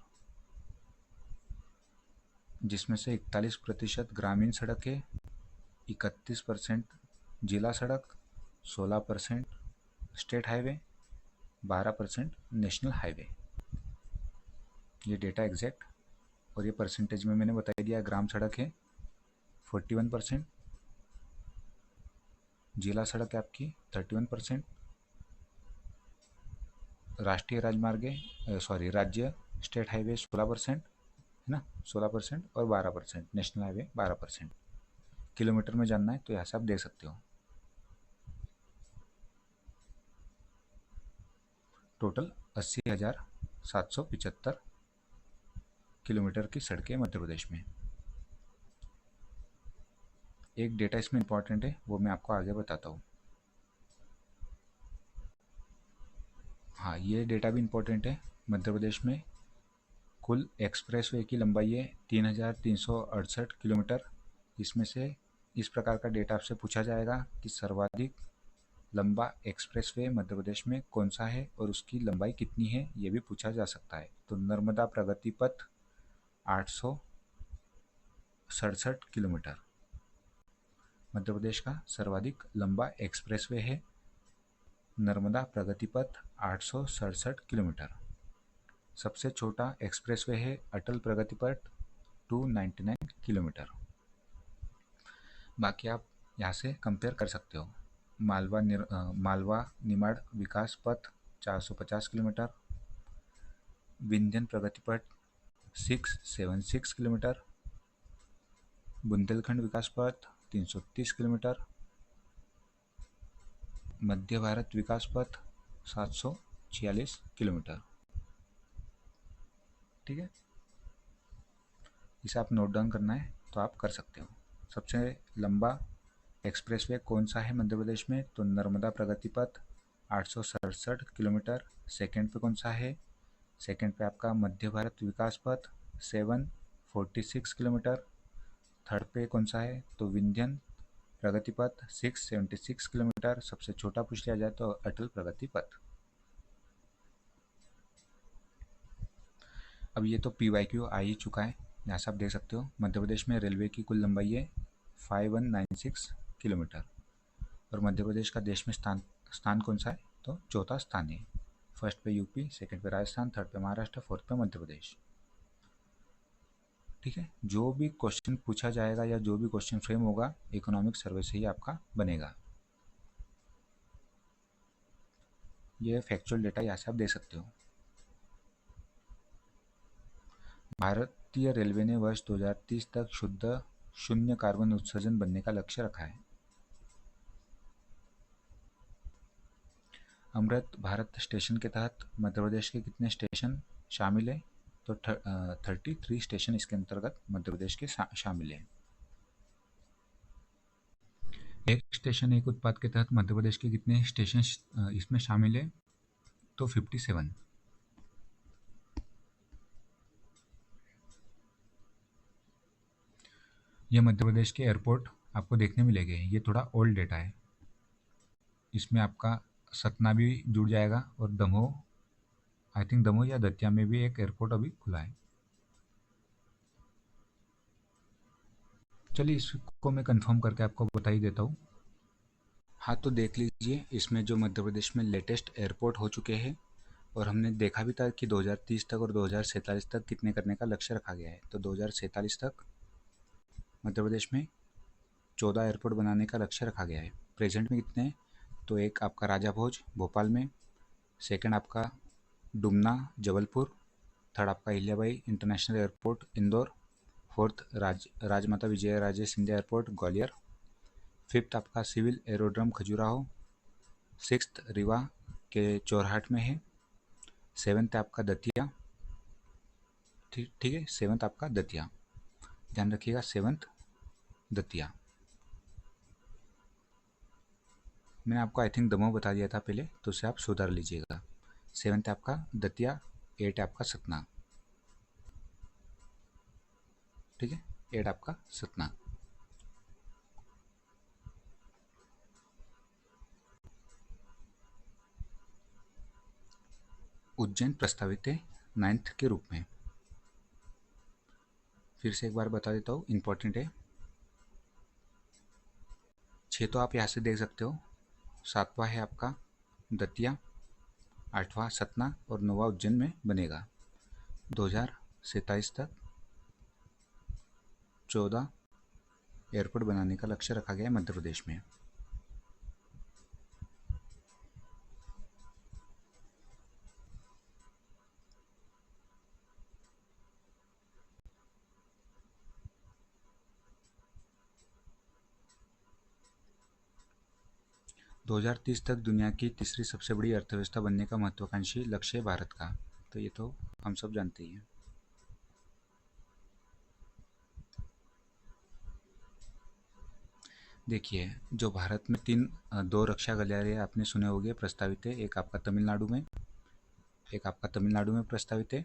जिसमें से 41% ग्रामीण सड़क है, 31% जिला सड़क, 16% स्टेट हाईवे, 12% नेशनल हाईवे। ये डेटा एग्जैक्ट, और ये परसेंटेज में मैंने बता दिया। ग्राम सड़क है 41%, जिला सड़क है आपकी 31%, राष्ट्रीय राजमार्ग है राज्य स्टेट हाईवे 16% है ना, 16% और 12% नेशनल हाईवे 12%। किलोमीटर में जानना है तो यहाँ से आप देख सकते हो। टोटल 80,775 किलोमीटर की सड़कें मध्य प्रदेश में। एक डेटा इसमें इंपॉर्टेंट है, वो मैं आपको आगे बताता हूँ। हाँ, ये डेटा भी इंपॉर्टेंट है। मध्य प्रदेश में कुल एक्सप्रेसवे की लंबाई है 3,368 किलोमीटर। इसमें से इस प्रकार का डेटा आपसे पूछा जाएगा कि सर्वाधिक लंबा एक्सप्रेसवे मध्य प्रदेश में कौन सा है और उसकी लंबाई कितनी है, ये भी पूछा जा सकता है। तो नर्मदा प्रगति पथ 867 किलोमीटर मध्य प्रदेश का सर्वाधिक लंबा एक्सप्रेसवे है। नर्मदा प्रगति पथ 867 किलोमीटर। सबसे छोटा एक्सप्रेसवे है अटल प्रगति पथ 299 किलोमीटर। बाकी आप यहाँ से कंपेयर कर सकते हो। मालवा निमाड़ विकास पथ 450 किलोमीटर, विंध्यन प्रगति पथ 676 किलोमीटर, बुंदेलखंड विकास पथ 330 किलोमीटर, मध्य भारत विकास पथ 746 किलोमीटर। ठीक है, इसे आप नोट डाउन करना है तो आप कर सकते हो। सबसे लंबा एक्सप्रेसवे कौन सा है मध्य प्रदेश में? तो नर्मदा प्रगति पथ 867 किलोमीटर। सेकंड पे कौन सा है? सेकंड पे आपका मध्य भारत विकास पथ 746 किलोमीटर। थर्ड पे कौन सा है? तो विंध्यन प्रगति पथ 676 किलोमीटर। सबसे छोटा पूछ लिया जाए तो अटल प्रगति पथ। अब ये तो PYQ आ ही चुका है, यहाँ से आप देख सकते हो। मध्य प्रदेश में रेलवे की कुल लंबाई है 5196 किलोमीटर। और मध्य प्रदेश का देश में स्थान स्थान कौन सा है? तो चौथा स्थान है। फर्स्ट पे यूपी, सेकंड पे राजस्थान, थर्ड पे महाराष्ट्र, फोर्थ पे मध्य प्रदेश। ठीक है, जो भी क्वेश्चन पूछा जाएगा या जो भी क्वेश्चन फ्रेम होगा इकोनॉमिक सर्वे से ही आपका बनेगा। ये फैक्चुअल डेटा यहाँ से आप दे सकते हो। भारतीय रेलवे ने वर्ष 2030 तक शुद्ध शून्य कार्बन उत्सर्जन बनने का लक्ष्य रखा है। अमृत भारत स्टेशन के तहत मध्य प्रदेश के कितने स्टेशन शामिल है? तो 33 स्टेशन इसके अंतर्गत मध्य प्रदेश के शामिल है। एक स्टेशन एक उत्पाद के तहत मध्य प्रदेश के कितने स्टेशन इसमें शामिल है? तो 57। ये मध्य प्रदेश के एयरपोर्ट आपको देखने मिलेंगे। ये थोड़ा ओल्ड डेटा है, इसमें आपका सतना भी जुड़ जाएगा और दमोह, आई थिंक दमोह या दतिया में भी एक एयरपोर्ट अभी खुला है। चलिए इसको मैं कंफर्म करके आपको बता ही देता हूँ। हाँ, तो देख लीजिए इसमें जो मध्य प्रदेश में लेटेस्ट एयरपोर्ट हो चुके हैं, और हमने देखा भी था कि 2030 तक और 2047 तक कितने करने का लक्ष्य रखा गया है। तो 2047 तक मध्य प्रदेश में 14 एयरपोर्ट बनाने का लक्ष्य रखा गया है। प्रेजेंट में कितने हैं? तो एक आपका राजा भोज भोपाल में, सेकंड आपका डुमना जबलपुर, थर्ड आपका Ahilyabai international airport Indore, fourth Rajmata Vijayaraje Scindia airport Gwalior, fifth आपका civil aerodrome Khajuraho, sixth Rewa के चौरहाट में है, सेवन्थ आपका दतिया। ठीक है, सेवन्थ आपका दतिया, ध्यान रखिएगा, सेवन्थ दतिया। मैंने आपको आई थिंक दमोह बता दिया था पहले, तो उसे आप सुधार लीजिएगा। सेवन्थ आपका दतिया, एट आपका सतना। ठीक है, एट आपका सतना। उज्जैन प्रस्तावित है 9th के रूप में। फिर से एक बार बता देता हूँ, इम्पोर्टेंट है। 6 तो आप यहाँ से देख सकते हो। 7वां है आपका दतिया, 8वां सतना और 9वां उज्जैन में बनेगा। 2047 तक 14 एयरपोर्ट बनाने का लक्ष्य रखा गया है मध्य प्रदेश में। दो 2030 तक दुनिया की तीसरी सबसे बड़ी अर्थव्यवस्था बनने का महत्वाकांक्षी लक्ष्य है भारत का। तो ये तो हम सब जानते ही हैं। देखिए, जो भारत में दो रक्षा गलियारे आपने सुने होंगे प्रस्तावित है। एक आपका तमिलनाडु में प्रस्तावित है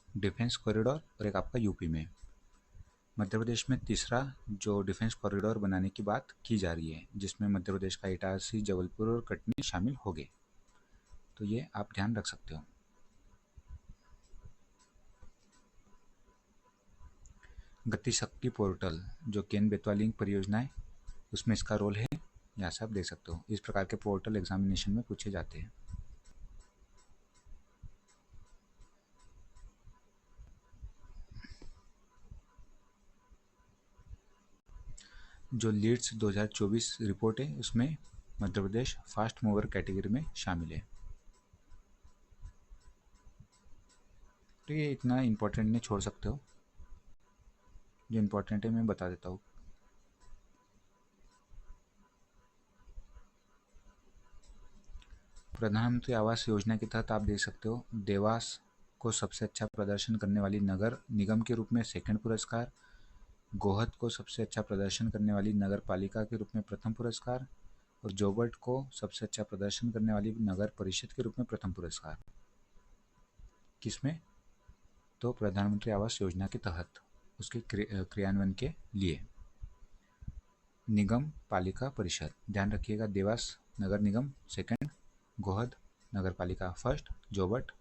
डिफेंस कॉरिडोर, और एक आपका यूपी में। मध्य प्रदेश में तीसरा जो डिफेंस कॉरिडोर बनाने की बात की जा रही है, जिसमें मध्य प्रदेश का इटारसी, जबलपुर और कटनी शामिल हो गए। तो ये आप ध्यान रख सकते हो। गति शक्ति पोर्टल जो केन बेतवा लिंक परियोजना है, उसमें इसका रोल है, यहाँ से आप देख सकते हो। इस प्रकार के पोर्टल एग्जामिनेशन में पूछे जाते हैं। जो लीड्स 2024 रिपोर्ट है, उसमें Madhya Pradesh fast mover category में शामिल है। तो ये इतना इम्पोर्टेंट नहीं छोड़ सकते हो, जो इम्पोर्टेंट है मैं बता देता हूँ। प्रधानमंत्री आवास योजना के तहत आप देख सकते हो देवास को सबसे अच्छा प्रदर्शन करने वाली नगर निगम के रूप में सेकंड पुरस्कार, गोहद को सबसे अच्छा प्रदर्शन करने वाली नगर पालिका के रूप में प्रथम पुरस्कार और जोबट को सबसे अच्छा प्रदर्शन करने वाली नगर परिषद के रूप में प्रथम पुरस्कार। किसमें? तो प्रधानमंत्री आवास योजना के तहत उसके क्रियान्वयन के लिए। निगम पालिका परिषद, ध्यान रखिएगा, देवास नगर निगम सेकंड, गोहद नगर पालिका first, Jobat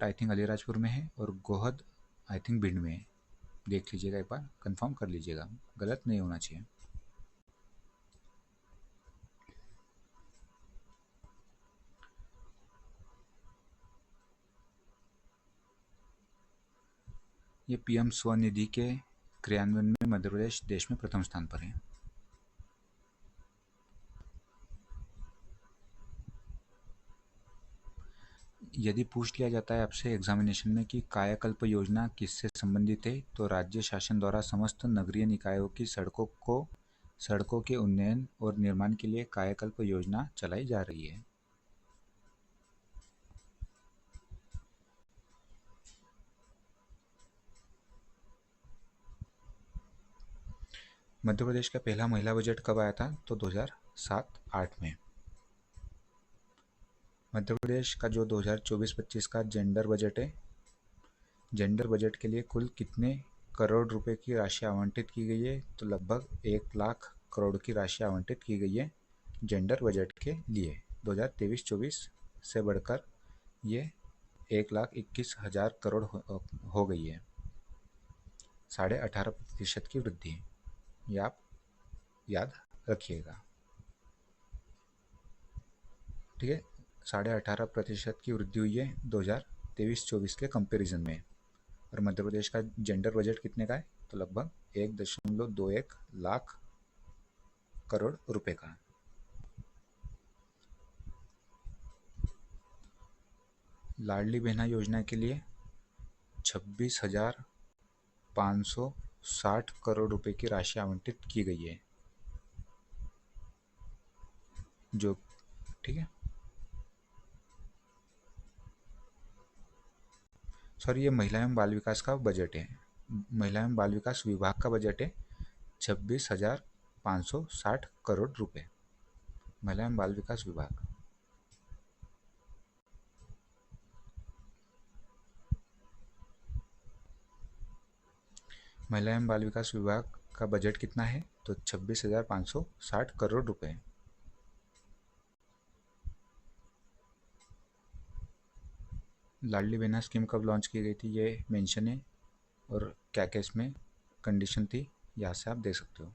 I think Alirajpur में है और गोहद आई थिंक भिंड में है। देख लीजिएगा, एक बार कंफर्म कर लीजिएगा, गलत नहीं होना चाहिए। ये पीएम स्वनिधि के क्रियान्वयन में मध्य प्रदेश देश में प्रथम स्थान पर है। यदि पूछ लिया जाता है आपसे एग्जामिनेशन में कि कायाकल्प योजना किससे संबंधित है, तो राज्य शासन द्वारा समस्त नगरीय निकायों की सड़कों के उन्नयन और निर्माण के लिए कायाकल्प योजना चलाई जा रही है। मध्य प्रदेश का पहला महिला बजट कब आया था? तो 2007-8 में। मध्य प्रदेश का जो 2024-25 का जेंडर बजट है, जेंडर बजट के लिए कुल कितने करोड़ रुपए की राशि आवंटित की गई है? तो लगभग 1 लाख करोड़ की राशि आवंटित की गई है जेंडर बजट के लिए। 2023-24 से बढ़कर ये 1,21,000 करोड़ हो गई है, 18.5% की वृद्धि। ये आप याद रखिएगा, ठीक है। 18.5% की वृद्धि हुई है 2023-24 के कंपैरिजन में। और मध्य प्रदेश का जेंडर बजट कितने का है? तो लगभग 1.21 लाख करोड़ रुपए का। लाडली बहना योजना के लिए 26,560 करोड़ रुपए की राशि आवंटित की गई है, जो ठीक है। सॉरी, ये महिला एवं बाल विकास का बजट है, महिला एवं बाल विकास विभाग का बजट है 26,560 करोड़ रुपए, महिला एवं बाल विकास विभाग। महिला एवं बाल विकास विभाग का बजट कितना है? तो 26,560 करोड़ रुपए। लाडली बहना स्कीम कब लॉन्च की गई थी, ये मेंशन है, और क्या क्या इसमें कंडीशन थी, यहाँ से आप देख सकते हो।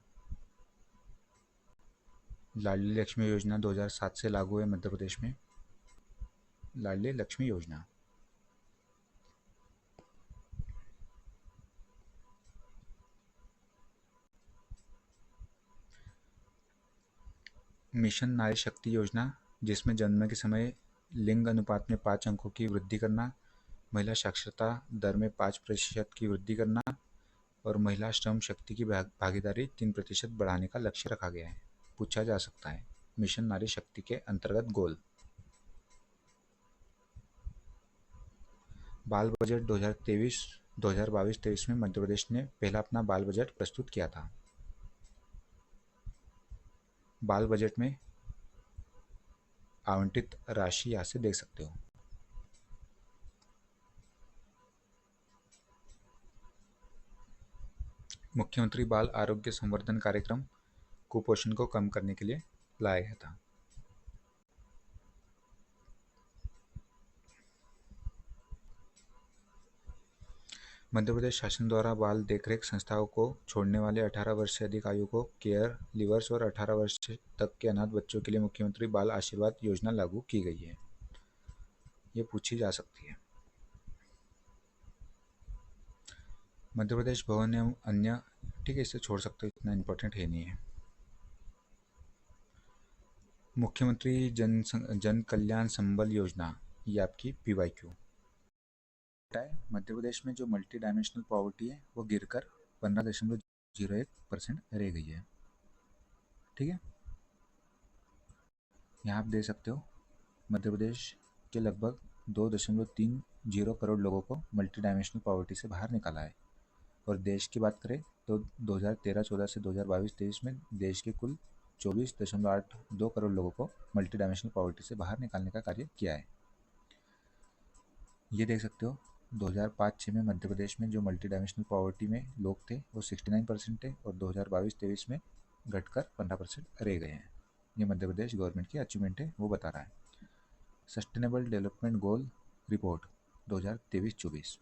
लाडली लक्ष्मी योजना 2007 से लागू है मध्य प्रदेश में। लाडली लक्ष्मी योजना मिशन नारी शक्ति योजना, जिसमें जन्म के समय लिंग अनुपात में 5 अंकों की वृद्धि करना, महिला साक्षरता दर में 5% की वृद्धि करना और महिला श्रम शक्ति की भागीदारी 3% बढ़ाने का लक्ष्य रखा गया है। पूछा जा सकता है मिशन नारी शक्ति के अंतर्गत गोल। बाल बजट 2022-23 में मध्य प्रदेश ने पहला अपना बाल बजट प्रस्तुत किया था। बाल बजट में आवंटित राशि यहाँ से देख सकते हो। मुख्यमंत्री बाल आरोग्य संवर्धन कार्यक्रम कुपोषण को कम करने के लिए लाया गया था। मध्य प्रदेश शासन द्वारा बाल देखरेख संस्थाओं को छोड़ने वाले 18 वर्ष से अधिक आयु को केयर लीवर्स और 18 वर्ष तक के अनाथ बच्चों के लिए मुख्यमंत्री बाल आशीर्वाद योजना लागू की गई है। ये पूछी जा सकती है। मध्य प्रदेश भवन एवं अन्य, ठीक है, इसे छोड़ सकते हो, इतना इम्पोर्टेंट है नहीं है। मुख्यमंत्री जन कल्याण संबल योजना, ये आपकी PYQ है। मध्य प्रदेश में जो मल्टी डायमेंशनल पॉवर्टी है वो गिरकर 15.01% रह गई है, ठीक है। यहाँ आप देख सकते हो मध्य प्रदेश के लगभग 2.30 करोड़ लोगों को मल्टी डायमेंशनल पॉवर्टी से बाहर निकाला है। और देश की बात करें तो 2013-14 से 2022-23 में देश के कुल 24.82 करोड़ लोगों को मल्टी डायमेंशनल पॉवर्टी से बाहर निकालने का कार्य किया है। ये देख सकते हो 2005-06 में मध्य प्रदेश में जो मल्टी डायमेंशनल पॉवर्टी में लोग थे वो 69% है और 2022-23 में घटकर 15% रह गए हैं। ये मध्य प्रदेश गवर्नमेंट की अचीवमेंट है, वो बता रहा है। सस्टेनेबल डेवलपमेंट गोल रिपोर्ट 2023-24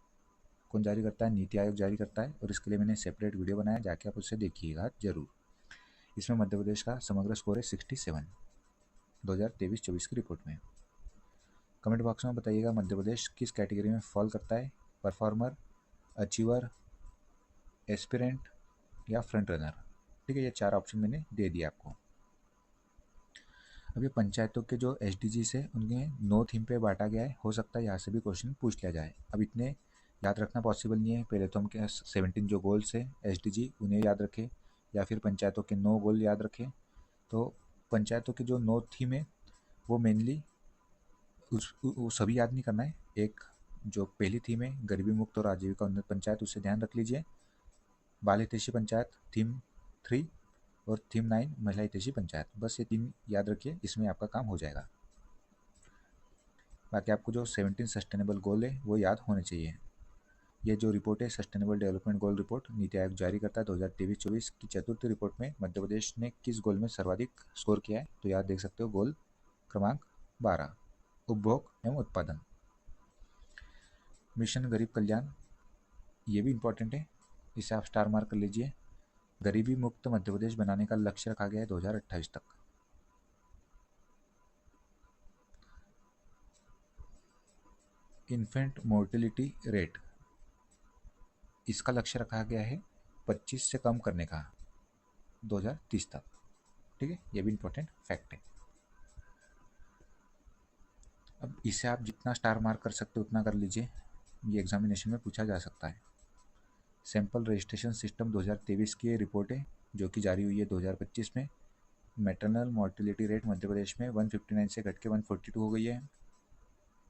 कौन जारी करता है? नीति आयोग जारी करता है, और इसके लिए मैंने सेपरेट वीडियो बनाया, जाके आप उससे देखिएगा जरूर। इसमें मध्य प्रदेश का समग्र स्कोर है 67 2023-24 की रिपोर्ट में। कमेंट बॉक्स में बताइएगा मध्य प्रदेश किस कैटेगरी में फॉल करता है? परफॉर्मर, अचीवर, एस्पिरेंट या फ्रंट रनर। ठीक है, ये 4 ऑप्शन मैंने दे दिए आपको। अब ये पंचायतों के जो SDGs है उन्हें 9 थीम पे बांटा गया है। हो सकता है यहाँ से भी क्वेश्चन पूछ लिया जाए। अब इतने याद रखना पॉसिबल नहीं है। पहले तो हम 17 जो गोल्स है SDG उन्हें याद रखें, या फिर पंचायतों के 9 गोल याद रखें। तो पंचायतों के जो 9 थीम है वो मेनली वो सभी याद नहीं करना है। एक जो पहली थीम है गरीबी मुक्त और आजीविका उन्नत पंचायत, उसे ध्यान रख लीजिए। बाल हितैषी पंचायत थीम 3 और थीम 9 महिला हितैषी पंचायत। बस ये 3 याद रखिए, इसमें आपका काम हो जाएगा। बाकी आपको जो 17 सस्टेनेबल गोल है वो याद होने चाहिए। ये जो रिपोर्ट है sustainable development goal report NITI Aayog जारी करता है 2023-24 की चतुर्थी रिपोर्ट में मध्य प्रदेश ने किस गोल में सर्वाधिक स्कोर किया है? तो याद देख सकते हो गोल क्रमांक 12 उपभोग एवं उत्पादन। मिशन गरीब कल्याण, ये भी इम्पोर्टेंट है, इसे आप स्टार मार्क कर लीजिए। गरीबी मुक्त मध्य प्रदेश बनाने का लक्ष्य रखा गया है 2028 तक। इन्फेंट मोर्टेलिटी रेट, इसका लक्ष्य रखा गया है 25 से कम करने का 2030 तक। ठीक है, ये भी इम्पोर्टेंट फैक्ट है। अब इसे आप जितना स्टार मार्क कर सकते हो उतना कर लीजिए, ये एग्जामिनेशन में पूछा जा सकता है। सैंपल रजिस्ट्रेशन सिस्टम 2023 की रिपोर्ट है जो कि जारी हुई है 2025 में। मैटरनल मोर्टेलिटी रेट मध्य प्रदेश में 159 से घट के 142 हो गई है।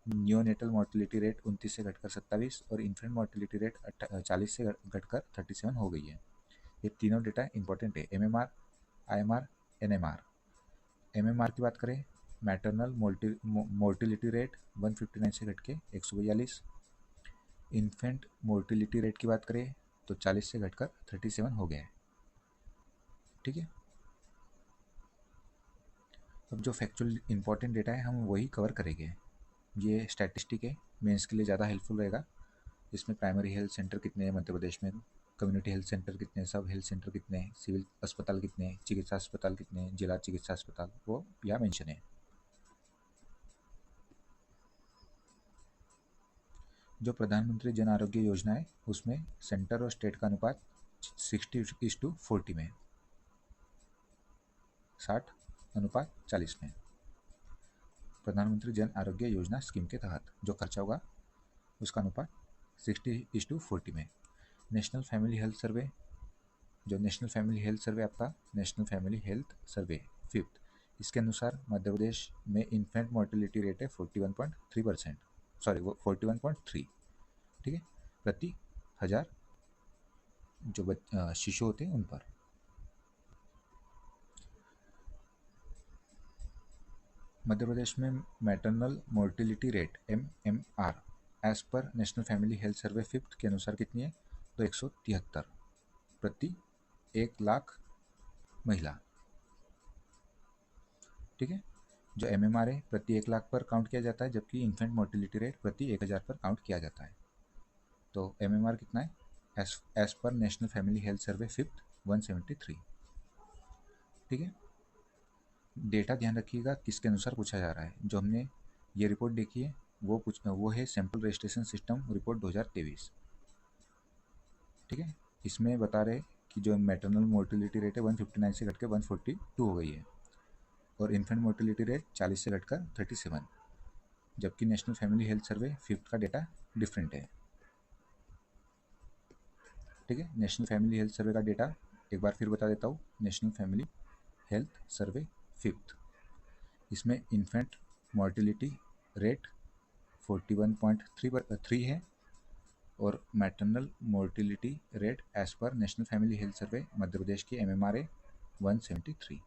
नियोनेटल मोर्टेलिटी रेट 29 से घटकर 27 और इन्फेंट मोर्टेलिटी रेट 40 से घटकर 37 हो गई है। ये तीनों डेटा इंपॉर्टेंट है, MMR, IMR, NMR। MMR की बात करें मैटरनल मोर्टेलिटी रेट 159 से घट के 142। इन्फेंट मोर्टेलिटी रेट की बात करें तो 40 से घटकर 37 हो गया है। ठीक है, अब जो फैक्चुअल इंपॉर्टेंट डेटा है हम वही कवर करेंगे। ये स्टैटिस्टिक है, मेंस के लिए ज़्यादा हेल्पफुल रहेगा। इसमें प्राइमरी हेल्थ सेंटर कितने हैं मध्य प्रदेश में, कम्युनिटी हेल्थ सेंटर कितने हैं, सब हेल्थ सेंटर कितने हैं, सिविल अस्पताल कितने हैं, चिकित्सा अस्पताल कितने हैं, जिला चिकित्सा अस्पताल, वो यहाँ मेंशन है। जो प्रधानमंत्री जन आरोग्य योजना है उसमें सेंटर और स्टेट का अनुपात 60:40 में, 60:40 में। प्रधानमंत्री जन आरोग्य योजना स्कीम के तहत जो खर्चा होगा उसका अनुपात 60:40 में। नेशनल फैमिली हेल्थ सर्वे, जो नेशनल फैमिली हेल्थ सर्वे आपका national family health survey 5th, इसके अनुसार मध्य प्रदेश में इन्फेंट मोर्टेलिटी रेट है 41.3%, सॉरी वो 41.3, ठीक है, प्रति 1000 जो शिशु होते हैं उन पर। मध्य प्रदेश में maternal mortality rate MMR as per national family health survey 5th के अनुसार कितनी है? तो 173 प्रति 1 लाख महिला। ठीक है, जो MMR है प्रति 1 लाख पर काउंट किया जाता है, जबकि इन्फेंट मोर्टेलिटी रेट प्रति 1000 पर काउंट किया जाता है। तो MMR कितना है as per national family health survey 5th 173। ठीक है, डेटा ध्यान रखिएगा किसके अनुसार पूछा जा रहा है। जो हमने ये रिपोर्ट देखी है वो है सैंपल रजिस्ट्रेशन सिस्टम रिपोर्ट 2023। ठीक है, इसमें बता रहे कि जो मैटरनल मोर्टेलिटी रेट है 159 से घट के 142 हो गई है और इन्फेंट मोर्टेलिटी रेट 40 से घटकर 37, जबकि national family health survey 5th का डेटा डिफरेंट है। ठीक है, नेशनल फैमिली हेल्थ सर्वे का डेटा एक बार फिर बता देता हूँ। National family health survey 5th, इसमें इन्फेंट मोर्टेलिटी रेट 41.3 है। और maternal mortality rate as per national family health Survey Madhya Pradesh की MMR 173।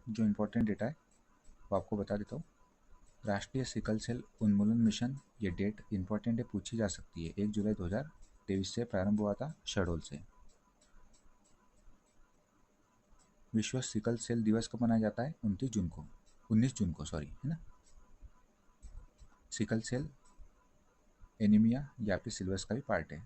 जो इम्पोर्टेंट डेटा है वो आपको बता देता हूँ। राष्ट्रीय सिकल सेल उन्मूलन मिशन, ये डेट इम्पोर्टेंट है, पूछी जा सकती है। 1 जुलाई 2023 से प्रारंभ हुआ था शहडोल से। विश्व सिकल सेल दिवस कब मनाया जाता है? 19 जून को सॉरी, है ना। सिकल सेल एनीमिया या फिर सिल्वर्स का भी पार्ट है।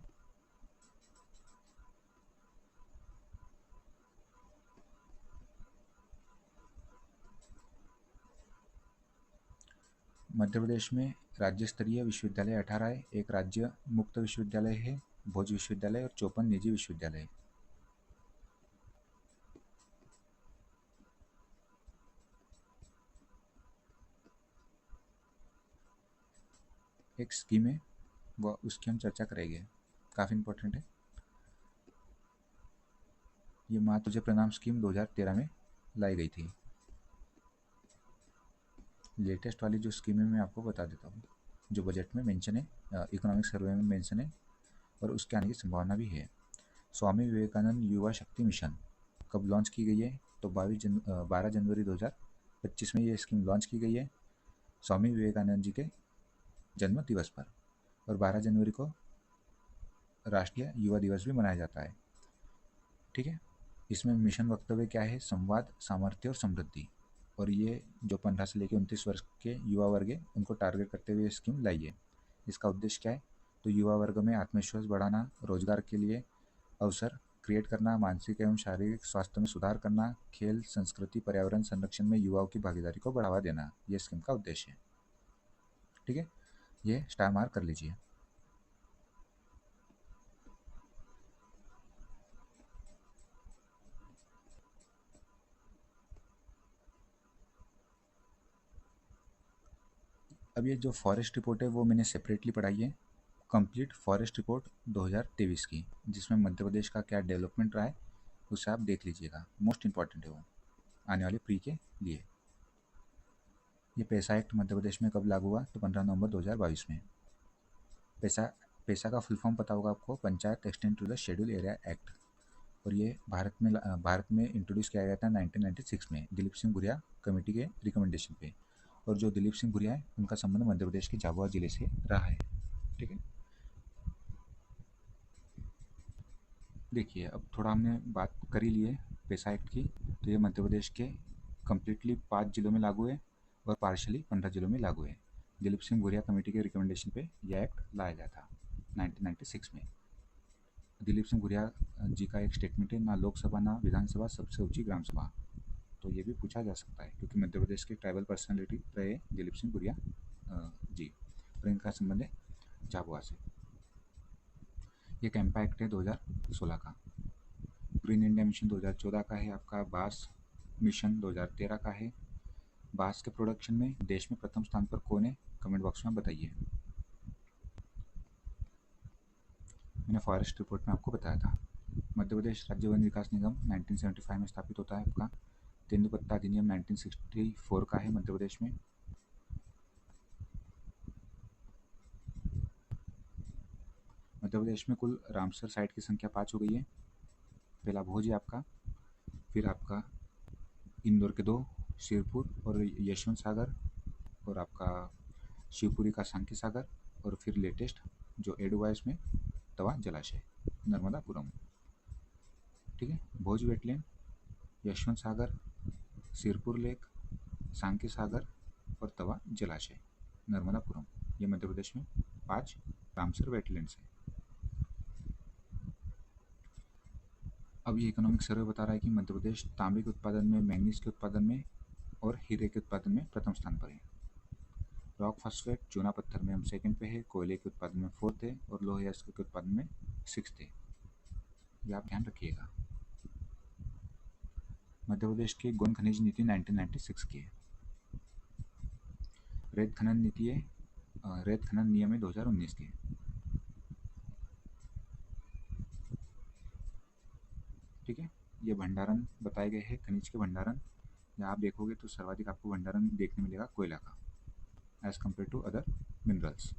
मध्य प्रदेश में राज्य स्तरीय विश्वविद्यालय 18 है। एक राज्य मुक्त विश्वविद्यालय है, भोज विश्वविद्यालय, और 54 निजी विश्वविद्यालय है। एक स्कीम है, वो उसकी हम चर्चा करेंगे, काफ़ी इंपॉर्टेंट है। ये माँ तुझे प्रणाम स्कीम 2013 में लाई गई थी। लेटेस्ट वाली जो स्कीम है मैं आपको बता देता हूँ, जो बजट में मेंशन है, इकोनॉमिक सर्वे में मेंशन है, और उसके आने की संभावना भी है। स्वामी विवेकानंद युवा शक्ति मिशन कब लॉन्च की गई है? तो 12 जनवरी 2025 में ये स्कीम लॉन्च की गई है, स्वामी विवेकानंद जी के जन्म दिवस पर। और 12 जनवरी को राष्ट्रीय युवा दिवस भी मनाया जाता है। ठीक है। इसमें मिशन वक्तव्य क्या है? संवाद, सामर्थ्य और समृद्धि। और ये जो 15 से लेकर 29 वर्ष के युवा वर्ग है, उनको टारगेट करते हुए स्कीम लाई है। इसका उद्देश्य क्या है? तो युवा वर्ग में आत्मविश्वास बढ़ाना, रोजगार के लिए अवसर क्रिएट करना, मानसिक एवं शारीरिक स्वास्थ्य में सुधार करना, खेल, संस्कृति, पर्यावरण संरक्षण में युवाओं की भागीदारी को बढ़ावा देना, ये स्कीम का उद्देश्य है। ठीक है, ये स्टार मार्क कर लीजिए। अब ये जो फॉरेस्ट रिपोर्ट है वो मैंने सेपरेटली पढ़ाई है, कंप्लीट फॉरेस्ट रिपोर्ट 2023 की, जिसमें मध्य प्रदेश का क्या डेवलपमेंट रहा है उसे आप देख लीजिएगा। मोस्ट इंपॉर्टेंट है वो आने वाले प्री के लिए। ये पैसा एक्ट मध्य प्रदेश में कब लागू हुआ? तो 15 नवंबर 2022 में। पैसा का फुल फॉर्म पता होगा आपको, panchayat extend to the schedule area act. और ये भारत में इंट्रोड्यूस किया गया था 1996 में दिलीप सिंह भुरिया कमेटी के रिकमेंडेशन पे। और जो दिलीप सिंह भुरिया है उनका संबंध मध्य प्रदेश के झाबुआ जिले से रहा है। ठीक है, देखिए अब थोड़ा हमने बात कर ही ली है पैसा एक्ट की। तो ये मध्य प्रदेश के कम्प्लीटली 5 जिलों में लागू है और पार्शली 15 जिलों में लागू है। दिलीप सिंह भुरिया कमेटी के रिकमेंडेशन पे यह एक्ट लाया गया था 1996 में। दिलीप सिंह भुरिया जी का एक स्टेटमेंट है, ना लोकसभा ना विधानसभा, सबसे ऊंची ग्राम सभा। तो ये भी पूछा जा सकता है क्योंकि मध्य प्रदेश के ट्राइबल पर्सनैलिटी रहे दिलीप सिंह भुरिया जी, और इनका संबंध है झाबुआ से। ये कैंपा एक्ट है 2016 का। ग्रीन इंडिया मिशन 2014 का है आपका। बांस मिशन 2013 का है। बांस के प्रोडक्शन में देश में प्रथम स्थान पर कौन है? कमेंट बॉक्स में बताइए। मैंने फॉरेस्ट रिपोर्ट में आपको बताया था। मध्य प्रदेश राज्य वन विकास निगम 1975 में स्थापित होता है आपका। तेंदुपत्ता अधिनियम 1964 का है मध्य प्रदेश में। मध्य प्रदेश में कुल रामसर साइट की संख्या 5 हो गई है। पहला भोज है आपका, फिर आपका इंदौर के 2, शिरपुर और यशवंत सागर, और आपका शिवपुरी का सांकी सागर, और फिर लेटेस्ट जो एड हुआ है इसमें तवा जलाशय नर्मदापुरम। ठीक है, भोज वेटलैंड, यशवंत सागर, सिरपुर लेक, सांकी सागर और तवा जलाशय नर्मदापुरम, ये मध्य प्रदेश में 5 रामसर वेटलैंड्स है। अब ये इकोनॉमिक सर्वे बता रहा है कि मध्य प्रदेश तांबे के उत्पादन में, मैंगनीज के उत्पादन में और हीरे के उत्पादन में प्रथम स्थान पर है। रॉक फॉस्फेट चूना पत्थर में हम सेकंड पे है, कोयले के उत्पादन में 4th है, और लोहे के उत्पादन में 6th है। ये आप ध्यान रखिएगा। मध्य प्रदेश की गौन खनिज नीति 1996 की है। रेत खनन नीति है, रेत खनन नियम है 2019 के। ठीक है, ये भंडारण बताए गए हैं, खनिज के भंडारण। यहाँ आप देखोगे तो सर्वाधिक आपको भंडारण देखने मिलेगा कोयला का as compare to other minerals.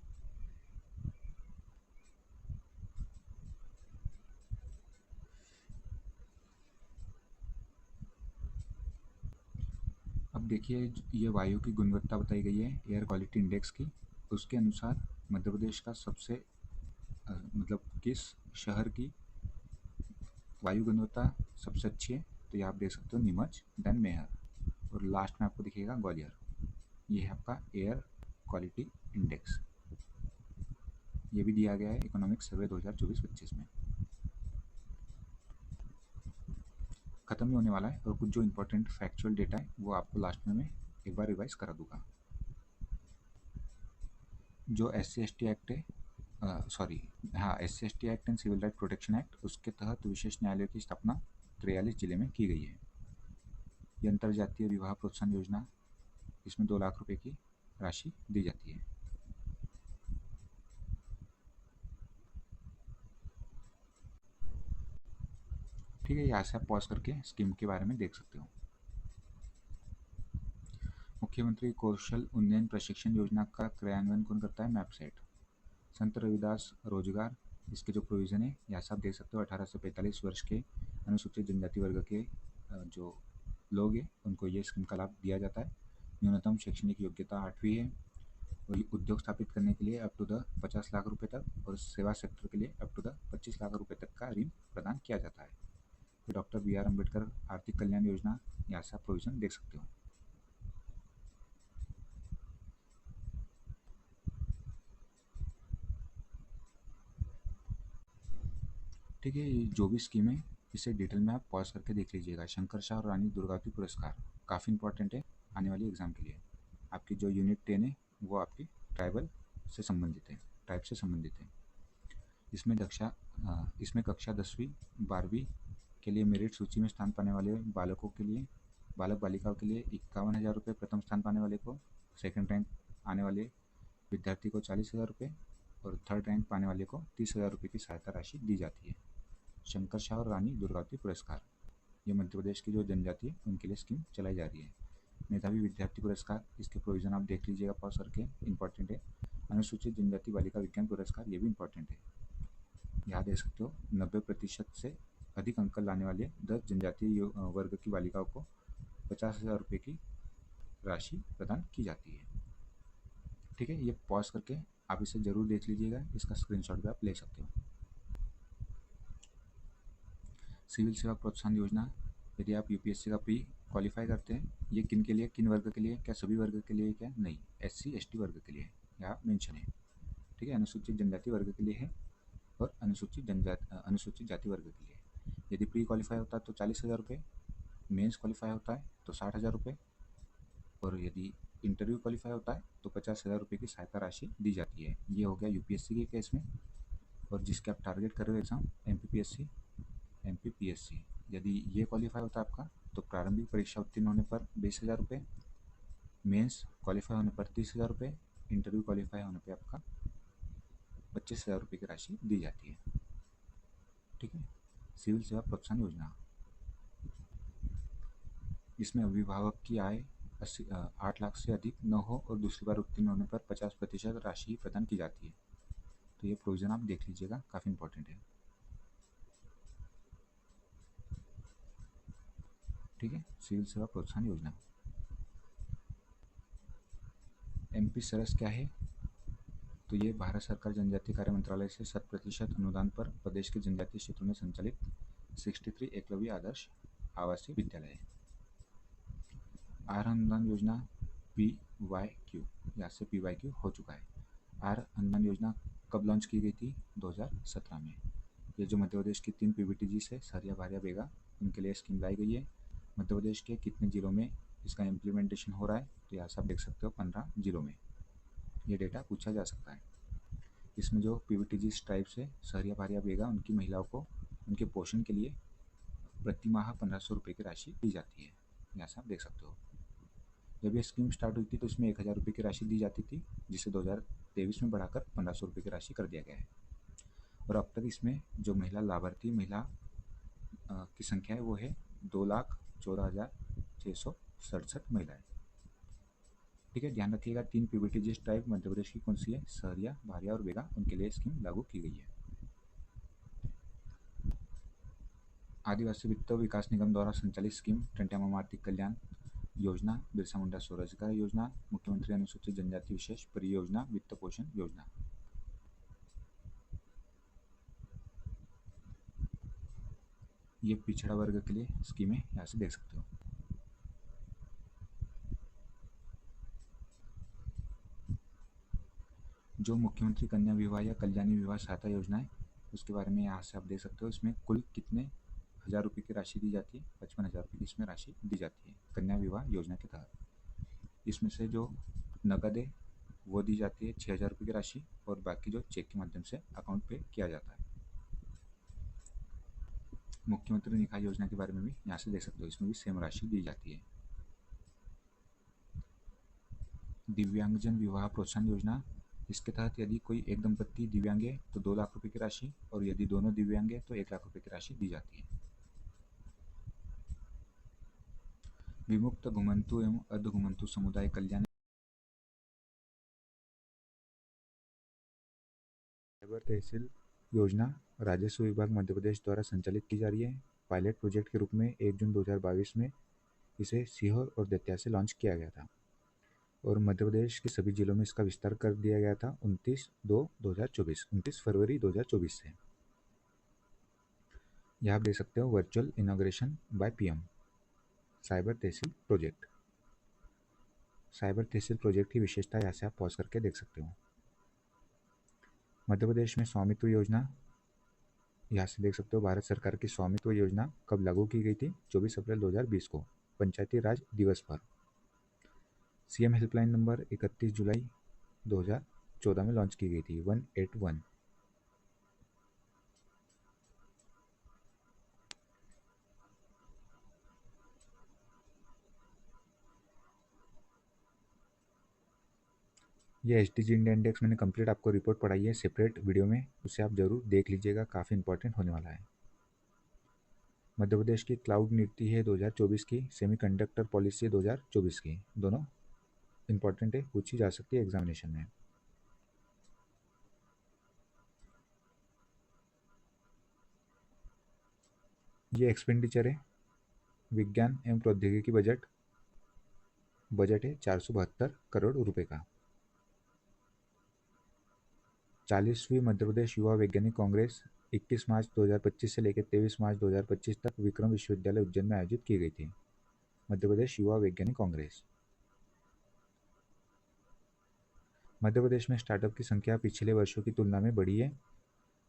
अब देखिए, ये वायु की गुणवत्ता बताई गई है एयर क्वालिटी इंडेक्स की। उसके अनुसार मध्य प्रदेश का सबसे मतलब किस शहर की वायु गुणवत्ता सबसे अच्छी है, तो ये आप देख सकते हो नीमच, देन मेहर, और लास्ट में आपको दिखेगा ग्वालियर। ये है आपका एयर क्वालिटी इंडेक्स। ये भी दिया गया है इकोनॉमिक सर्वे 2024-25 में। खत्म ही होने वाला है, और कुछ जो इंपॉर्टेंट फैक्चुअल डेटा है वो आपको लास्ट में मैं एक बार रिवाइज करा दूंगा। जो SC/ST एक्ट है, सॉरी हाँ, SC/ST act and civil right protection act, उसके तहत विशेष न्यायालय की स्थापना 43 जिले में की गई है। ये अंतर्जातीय विवाह प्रोत्साहन योजना, इसमें 2 लाख रुपए की राशि दी जाती है। ठीक है, यहाँ से आप पॉज करके स्कीम के बारे में देख सकते हो। मुख्यमंत्री कौशल उन्नयन प्रशिक्षण योजना का क्रियान्वयन कौन करता है? मैपसेट। संत रविदास रोजगार, इसके जो प्रोविज़न है यहाँ से आप देख सकते हो, 18 से 45 वर्ष के अनुसूचित जनजाति वर्ग के जो लोग हैं उनको ये स्कीम का लाभ दिया जाता है। न्यूनतम शैक्षणिक योग्यता 8वीं है, और उद्योग स्थापित करने के लिए अप टू द 50 लाख रुपए तक, और सेवा सेक्टर के लिए अप टू द 25 लाख रुपए तक का ऋण प्रदान किया जाता है। फिर डॉक्टर BR अम्बेडकर आर्थिक कल्याण योजना, यहाँ से आप प्रोविज़न देख सकते हो। ठीक है, ये जो भी स्कीम है इसे डिटेल में आप पॉज करके देख लीजिएगा। शंकर शाह और रानी दुर्गावती पुरस्कार काफ़ी इंपॉर्टेंट है आने वाली एग्ज़ाम के लिए। आपकी जो यूनिट 10 है वो आपकी ट्राइबल से संबंधित है, ट्राइब से संबंधित है। इसमें कक्षा 10वीं 12वीं के लिए मेरिट सूची में स्थान पाने वाले बालकों के लिए, बालक बालिकाओं के लिए 51,000 रुपये, प्रथम स्थान पाने वाले को, सेकंड रैंक आने वाले विद्यार्थी को 40,000 रुपये, और थर्ड रैंक पाने वाले को 30,000 रुपये की सहायता राशि दी जाती है। शंकर शाह और रानी दुर्गावती पुरस्कार, ये मध्य प्रदेश की जो जनजाति है उनके लिए स्कीम चलाई जा रही है। मेधावी विद्यार्थी पुरस्कार, इसके प्रोविज़न आप देख लीजिएगा पॉज करके, इंपॉर्टेंट है। अनुसूचित जनजाति बालिका विज्ञान पुरस्कार, ये भी इंपॉर्टेंट है। यहाँ देख सकते हो 90% से अधिक अंक लाने वाले 10 जनजातीय वर्ग की बालिकाओं को 50,000 रुपये की राशि प्रदान की जाती है। ठीक है, ये पॉज करके आप इसे ज़रूर देख लीजिएगा, इसका स्क्रीनशॉट भी आप ले सकते हो। सिविल सेवा प्रोत्साहन योजना, यदि आप UPSC का प्री क्वालिफाई करते हैं, ये किन के लिए, किन वर्ग के लिए, क्या सभी वर्ग के लिए, क्या नहीं, SC/ST वर्ग के लिए यहाँ मेंशन है। ठीक है, अनुसूचित जनजाति वर्ग के लिए है, और अनुसूचित जाति वर्ग के लिए। यदि प्री क्वालिफाई होता है तो 40,000 रुपये, मेंस क्वालिफाई होता है तो 60,000 रुपये, और यदि इंटरव्यू क्वालिफाई होता है तो 50,000 रुपये की सहायता राशि दी जाती है। ये हो गया UPSC के केस में। और जिसके आप टारगेट कर रहे हो एग्ज़ाम, MPPSC, यदि ये क्वालिफाई होता है आपका, तो प्रारंभिक परीक्षा उत्तीर्ण होने पर 20,000 रुपये, मेंस क्वालिफाई होने पर 30,000 रुपये, इंटरव्यू क्वालिफाई होने पर आपका 25,000 रुपये की राशि दी जाती है। ठीक है, सिविल सेवा प्रोत्साहन योजना, इसमें अभिभावक की आय 8 लाख से अधिक न हो और दूसरी बार उत्तीर्ण होने पर 50% राशि प्रदान की जाती है। तो ये प्रोविज़न आप देख लीजिएगा, काफ़ी इंपॉर्टेंट है। ठीक है, सिविल सेवा प्रोत्साहन योजना। MP सरस क्या है? तो ये भारत सरकार जनजातीय कार्य मंत्रालय से 100% अनुदान पर प्रदेश के जनजातीय क्षेत्रों में संचालित 63 एकलव्य आदर्श आवासीय विद्यालय है। आहार अनुदान योजना PYQ, यहाँ से PYQ हो चुका है। आहार अनुदान योजना कब लॉन्च की गई थी? 2017 में। ये जो मध्य प्रदेश की 3 PBTGs है, सरिया, भारिया, बेगा, इनके लिए स्कीम लाई गई है। मध्य प्रदेश के कितने जिलों में इसका इम्प्लीमेंटेशन हो रहा है? तो यहाँ से आप देख सकते हो 15 जिलों में ये डेटा पूछा जा सकता है। इसमें जो PBTGs ट्राइब्स है, सरिया, भारिया, बेगा, उनकी महिलाओं को उनके पोषण के लिए प्रति माह 1,500 रुपये की राशि दी जाती है। यहाँ से आप देख सकते हो। जब ये स्कीम स्टार्ट हुई थी तो इसमें 1000 रुपये की राशि दी जाती थी, जिसे 2023 में बढ़ाकर 1500 रुपये की राशि कर दिया गया है। और अब तक इसमें जो महिला लाभार्थी महिला की संख्या है वो है 2,14,667 महिलाएं। ठीक है, ध्यान रखिएगा 3 पीबीटी जिस टाइप मध्य प्रदेश की कौन सी है, सहरिया, भारिया और बेगा, उनके लिए स्कीम लागू की गई है। आदिवासी वित्त विकास निगम द्वारा संचालित स्कीम टंट्या मामा आर्थिक कल्याण योजना, बिरसा मुंडा स्वरोजगार योजना, मुख्यमंत्री अनुसूचित जनजाति विशेष परियोजना वित्त पोषण योजना। ये पिछड़ा वर्ग के लिए स्कीम है, यहाँ से देख सकते हो। जो मुख्यमंत्री कन्या विवाह या कल्याणी विवाह सहायता योजना है उसके बारे में यहाँ से आप देख सकते हो। इसमें कुल कितने 1000 रुपये की राशि दी जाती है, 55,000 रुपये की इसमें राशि दी जाती है कन्या विवाह योजना के तहत। इसमें से जो नकद है वो दी जाती है 6,000 रुपये की राशि, और बाकी जो चेक के माध्यम से अकाउंट पे किया जाता है। मुख्यमंत्री निकाय योजना के बारे में भी यहाँ से देख सकते हो, इसमें भी सेम राशि दी जाती है। दिव्यांगजन विवाह प्रोत्साहन योजना, इसके तहत यदि कोई एक दंपत्ति दिव्यांग है तो 2 लाख रुपए की राशि, और यदि दोनों दिव्यांग है तो 1 लाख रुपए की राशि दी जाती है। विमुक्त घुमंतु एवं अर्ध घुमंतु समुदाय कल्याण साइबर तहसील योजना राजस्व विभाग मध्य प्रदेश द्वारा संचालित की जा रही है। पायलट प्रोजेक्ट के रूप में 1 जून 2022 में इसे सीहोर और दतिया से लॉन्च किया गया था, और मध्य प्रदेश के सभी जिलों में इसका विस्तार कर दिया गया था 29 फरवरी 2024 से। यहाँ आप देख सकते हो virtual inauguration by PM cyber tehsil project. Cyber tehsil project की विशेषता यहाँ से आप पॉज करके देख सकते हो। मध्य प्रदेश में स्वामित्व योजना, यहाँ से देख सकते हो भारत सरकार की स्वामित्व योजना कब लागू की गई थी, 24 अप्रैल 2020 को पंचायती राज दिवस पर। सीएम हेल्पलाइन नंबर 31 जुलाई 2014 में लॉन्च की गई थी 181। ये एचडीजी इंडिया इंडेक्स मैंने कंप्लीट आपको रिपोर्ट पढ़ाई है सेपरेट वीडियो में, उसे आप जरूर देख लीजिएगा, काफ़ी इंपॉर्टेंट होने वाला है। मध्य प्रदेश की क्लाउड नीति है 2024 की, सेमीकंडक्टर पॉलिसी है 2024 की, दोनों इंपॉर्टेंट है, पूछी जा सकती है एग्जामिनेशन में। ये एक्सपेंडिचर है विज्ञान एवं प्रौद्योगिकी बजट है 472 करोड़ रुपए का। 40वीं मध्य प्रदेश युवा वैज्ञानिक कांग्रेस 21 मार्च 2025 से लेकर 23 मार्च 2025 तक विक्रम विश्वविद्यालय उज्जैन में आयोजित की गई थी। मध्य प्रदेश युवा वैज्ञानिक कांग्रेस। मध्य प्रदेश में स्टार्टअप की संख्या पिछले वर्षों की तुलना में बढ़ी है,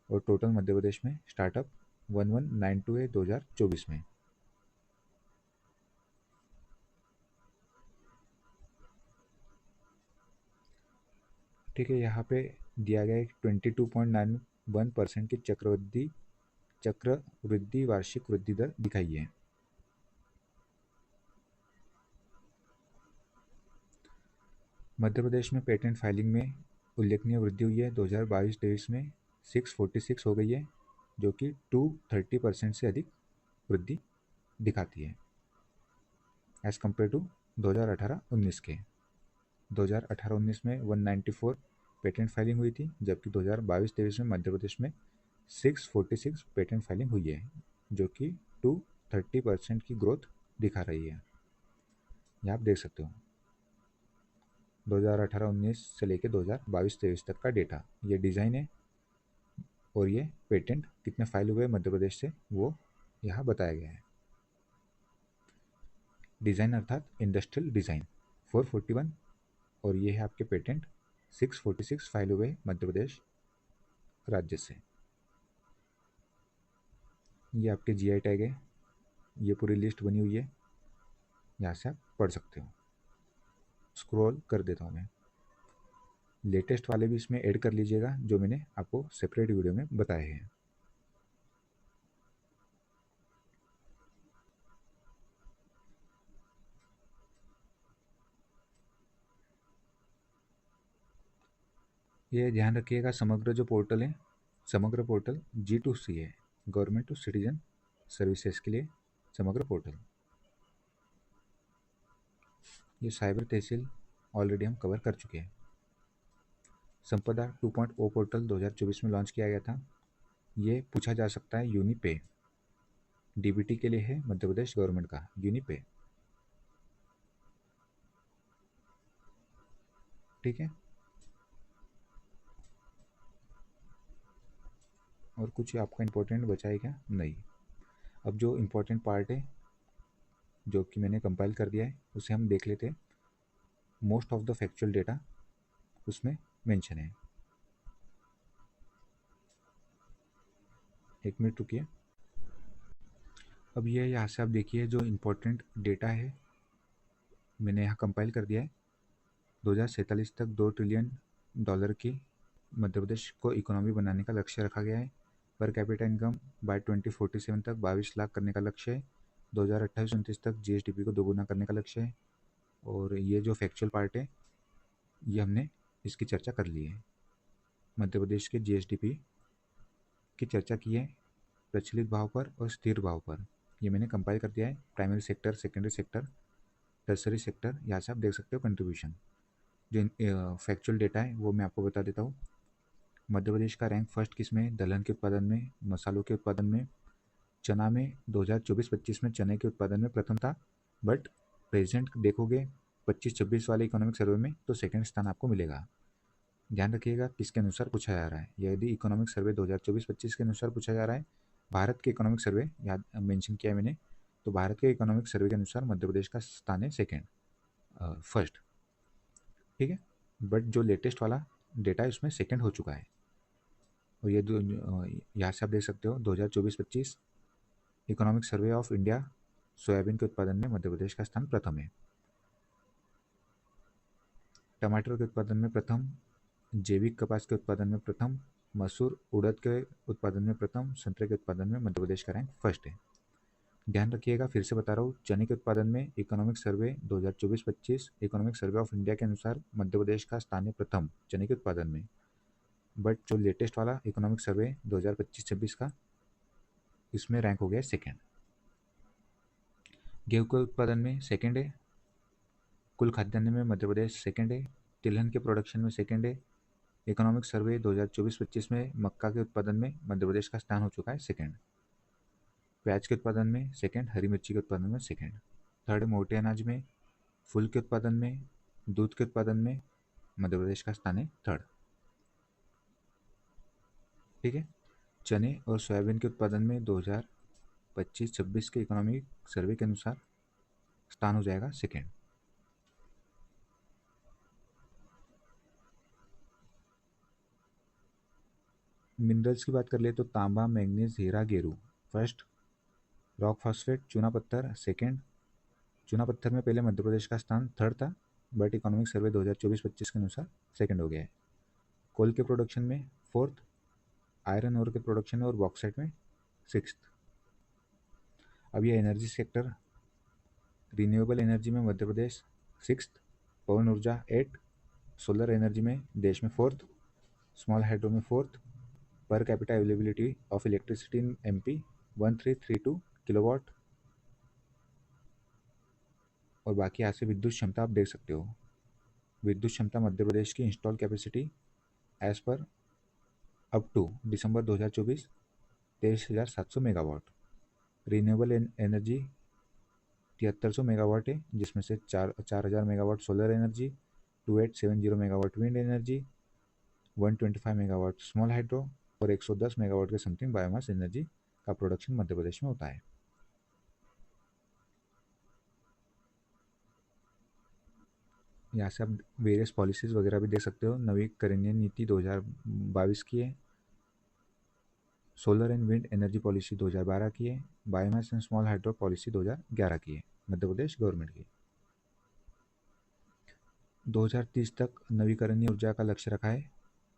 और टोटल मध्य प्रदेश में स्टार्टअप 1192 है 2024 में। ठीक है, यहाँ पे दिया गया एक 22.91% की चक्रवृद्धि वार्षिक वृद्धि दर दिखाई है। मध्य प्रदेश में पेटेंट फाइलिंग में उल्लेखनीय वृद्धि हुई है, 2022-23 में 646 हो गई है, जो कि 230% से अधिक वृद्धि दिखाती है एज़ कम्पेयर टू 2018-19 के। 2018-19 में 194 पेटेंट फाइलिंग हुई थी, जबकि 2022-23 में मध्य प्रदेश में 646 पेटेंट फाइलिंग हुई है, जो कि 230% की ग्रोथ दिखा रही है। ये आप देख सकते हो 2018-19 से लेकर 2022-23 तक का डेटा। ये डिज़ाइन है, और ये पेटेंट कितने फाइल हुए मध्य प्रदेश से वो यहाँ बताया गया है। डिज़ाइन अर्थात इंडस्ट्रियल डिज़ाइन 441, और ये है आपके पेटेंट 646 फाइल हुए मध्य प्रदेश राज्य से। ये आपके जीआई टैग है, ये पूरी लिस्ट बनी हुई है, यहाँ से आप पढ़ सकते हो। स्क्रॉल कर देता हूँ मैं, लेटेस्ट वाले भी इसमें ऐड कर लीजिएगा जो मैंने आपको सेपरेट वीडियो में बताए हैं। ये ध्यान रखिएगा, समग्र जो पोर्टल है, समग्र पोर्टल G2C है, गवर्नमेंट टू सिटीजन सर्विसेज के लिए समग्र पोर्टल। ये साइबर तहसील ऑलरेडी हम कवर कर चुके हैं। संपदा 2.0 पोर्टल 2024 में लॉन्च किया गया था। ये पूछा जा सकता है यूनिपे, डीबीटी के लिए है, मध्य प्रदेश गवर्नमेंट का यूनिपे। ठीक है, और कुछ आपका इंपॉर्टेंट बचा है क्या? नहीं। अब जो इम्पोर्टेंट पार्ट है जो कि मैंने कंपाइल कर दिया है उसे हम देख लेते हैं। Most of the factual data उसमें मेंशन है। एक मिनट रुकिए। अब ये यहाँ से आप देखिए जो इम्पोर्टेंट डेटा है मैंने यहाँ कंपाइल कर दिया है। 2047 तक $2 ट्रिलियन की मध्य प्रदेश को इकोनॉमी बनाने का लक्ष्य रखा गया है। पर कैपिटा इनकम बाय 2047 तक 22 लाख करने का लक्ष्य है। 2028-29 तक जीएसडीपी को दोगुना करने का लक्ष्य है। और ये जो फैक्चुअल पार्ट है ये हमने इसकी चर्चा कर ली है। मध्य प्रदेश के जीएसडीपी की चर्चा की है प्रचलित भाव पर और स्थिर भाव पर। ये मैंने कंपाइल कर दिया है। Primary sector, secondary sector, tertiary sector, यहाँ से आप देख सकते हो कंट्रीब्यूशन। जो फैक्चुअल डेटा है वो मैं आपको बता देता हूँ। मध्य प्रदेश का रैंक फर्स्ट किस में? दलहन के उत्पादन में, मसालों के उत्पादन में, चना में। 2024-25 में चने के उत्पादन में प्रथम था, बट प्रेजेंट देखोगे 25-26 वाले इकोनॉमिक सर्वे में तो सेकंड स्थान आपको मिलेगा। ध्यान रखिएगा किसके अनुसार पूछा जा रहा है। यदि इकोनॉमिक सर्वे 2024-25 के अनुसार पूछा जा रहा है, भारत के इकोनॉमिक सर्वे याद मेंशन किया है मैंने, तो भारत के इकोनॉमिक सर्वे के अनुसार मध्य प्रदेश का स्थान है सेकेंड, फर्स्ट। ठीक है, बट जो लेटेस्ट वाला डेटा है उसमें सेकेंड हो चुका है। और ये यहाँ से आप देख सकते हो 2024-25 economic survey of India, soybean के उत्पादन में मध्य प्रदेश का स्थान प्रथम है। टमाटर के उत्पादन में प्रथम, जैविक कपास के उत्पादन में प्रथम, मसूर उड़द के उत्पादन में प्रथम, संतरे के उत्पादन में मध्य प्रदेश का रैंक फर्स्ट है। ध्यान रखिएगा, फिर से बता रहा हूँ, चने के उत्पादन में economic survey 2024-25 economic survey of India के अनुसार मध्य प्रदेश का स्थान है प्रथम चने के उत्पादन में। बट जो लेटेस्ट वाला इकोनॉमिक सर्वे 2025-26 का, इसमें रैंक हो गया सेकेंड। गेहूं के उत्पादन में सेकेंड है, कुल खाद्यान्न में मध्य प्रदेश सेकेंड है, तिलहन के प्रोडक्शन में सेकेंड है। इकोनॉमिक सर्वे 2024-25 में मक्का के उत्पादन में मध्य प्रदेश का स्थान हो चुका है सेकेंड। प्याज के उत्पादन में सेकेंड, हरी मिर्ची के उत्पादन में सेकेंड। थर्ड, मोटे अनाज में, फूल के उत्पादन में, दूध के उत्पादन में मध्य प्रदेश का स्थान है थर्ड। ठीक है, चने और सोयाबीन के उत्पादन में 2025-26 के इकोनॉमिक सर्वे के अनुसार स्थान हो जाएगा सेकेंड। मिनरल्स की बात कर ले तो तांबा, मैंगनीज, हीरा, गेरू फर्स्ट, रॉक फॉस्फेट, चूना पत्थर सेकेंड। चूना पत्थर में पहले मध्य प्रदेश का स्थान थर्ड था, बट इकोनॉमिक सर्वे 2024-25 के अनुसार सेकेंड हो गया है। कोल के प्रोडक्शन में फोर्थ, आयरन ओर के प्रोडक्शन में और बॉक्साइट में सिक्स्थ। अब ये एनर्जी सेक्टर, रिन्यूएबल एनर्जी में मध्य प्रदेश सिक्स्थ, पवन ऊर्जा एट, सोलर एनर्जी में देश में फोर्थ, स्मॉल हाइड्रो में fourth, per capita availability of electricity in MP 1332 kilowatt. और बाकी यहाँ से विद्युत क्षमता आप देख सकते हो। विद्युत क्षमता मध्य प्रदेश की install capacity as per up to दिसंबर 2024 23,700 मेगावाट। रिन्यूएबल एनर्जी 7300 मेगावाट है, जिसमें से 4000 megawatt solar energy, 2870 megawatt wind energy, 125 megawatt small hydro और 110 मेगावाट के समथिंग बायोमास एनर्जी का प्रोडक्शन मध्य प्रदेश में होता है। यहाँ से आप वेरियस पॉलिसीज़ वगैरह भी देख सकते हो। नवीकरणीय नीति 2022 की है, solar and wind energy policy 2012 की है, biomass and small hydro policy 2011 की है, मध्य प्रदेश गवर्नमेंट की। 2030 तक नवीकरणीय ऊर्जा का लक्ष्य रखा है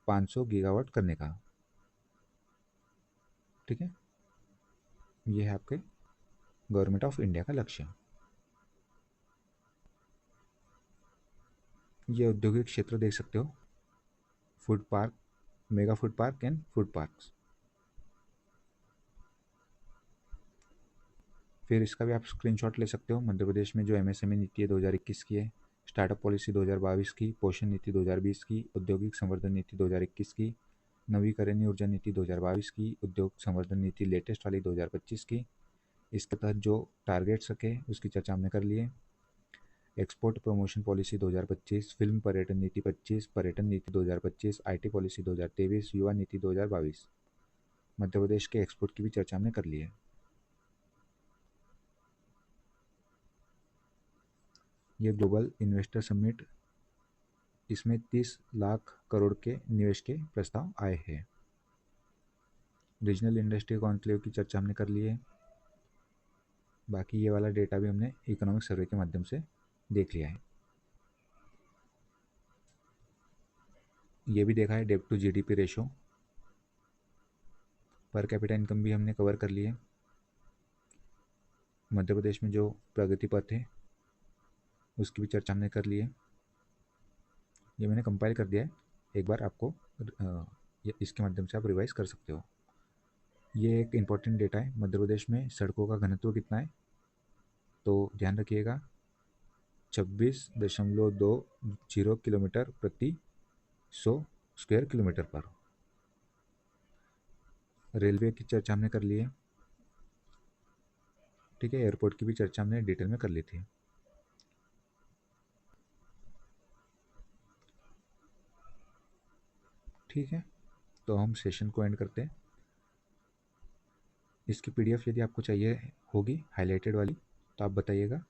500 गीगावाट करने का। ठीक है, ये है आपके गवर्नमेंट ऑफ इंडिया का लक्ष्य। ये औद्योगिक क्षेत्र देख सकते हो, food park, mega food park and food parks. फिर इसका भी आप स्क्रीनशॉट ले सकते हो। मध्य प्रदेश में जो एमएसएमई नीति है 2021 की है, स्टार्टअप पॉलिसी 2022 की, पोषण नीति 2020 की, औद्योगिक संवर्धन नीति 2021 की, नवीकरणीय ऊर्जा नीति 2022 की, उद्योग संवर्धन नीति लेटेस्ट वाली 2025 की। इसके तहत जो टारगेट्स रखे उसकी चर्चा हमने कर ली है। एक्सपोर्ट प्रमोशन पॉलिसी 2025, फिल्म पर्यटन नीति 25, पर्यटन नीति 2025, आईटी पॉलिसी 2023, युवा नीति 2022। मध्य प्रदेश के एक्सपोर्ट की भी चर्चा हमने कर ली है। ये ग्लोबल इन्वेस्टर समिट, इसमें 30 लाख करोड़ के निवेश के प्रस्ताव आए हैं। रीजनल इंडस्ट्री कॉन्क्लेव की चर्चा हमने कर ली है। बाकी ये वाला डेटा भी हमने इकोनॉमिक सर्वे के माध्यम से देख लिया है। ये भी देखा है डेब्ट to GDP ratio. Per capita income भी हमने कवर कर ली है। मध्य प्रदेश में जो प्रगति पथ है उसकी भी चर्चा हमने कर ली है। ये मैंने कंपाइल कर दिया है, एक बार आपको इसके माध्यम से आप रिवाइज कर सकते हो। ये एक इम्पॉर्टेंट डेटा है। मध्य प्रदेश में सड़कों का घनत्व कितना है, तो ध्यान रखिएगा 26.20 किलोमीटर प्रति 100 स्क्वायर किलोमीटर पर। रेलवे की चर्चा हमने कर ली है, ठीक है। एयरपोर्ट की भी चर्चा हमने डिटेल में कर ली थी। ठीक है, तो हम सेशन को एंड करते हैं। इसकी पीडीएफ यदि आपको चाहिए होगी हाईलाइटेड वाली तो आप बताइएगा,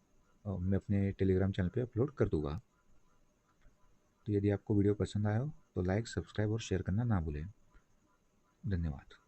मैं अपने टेलीग्राम चैनल पे अपलोड कर दूंगा। तो यदि आपको वीडियो पसंद आया हो तो लाइक, सब्सक्राइब और शेयर करना ना भूलें। धन्यवाद।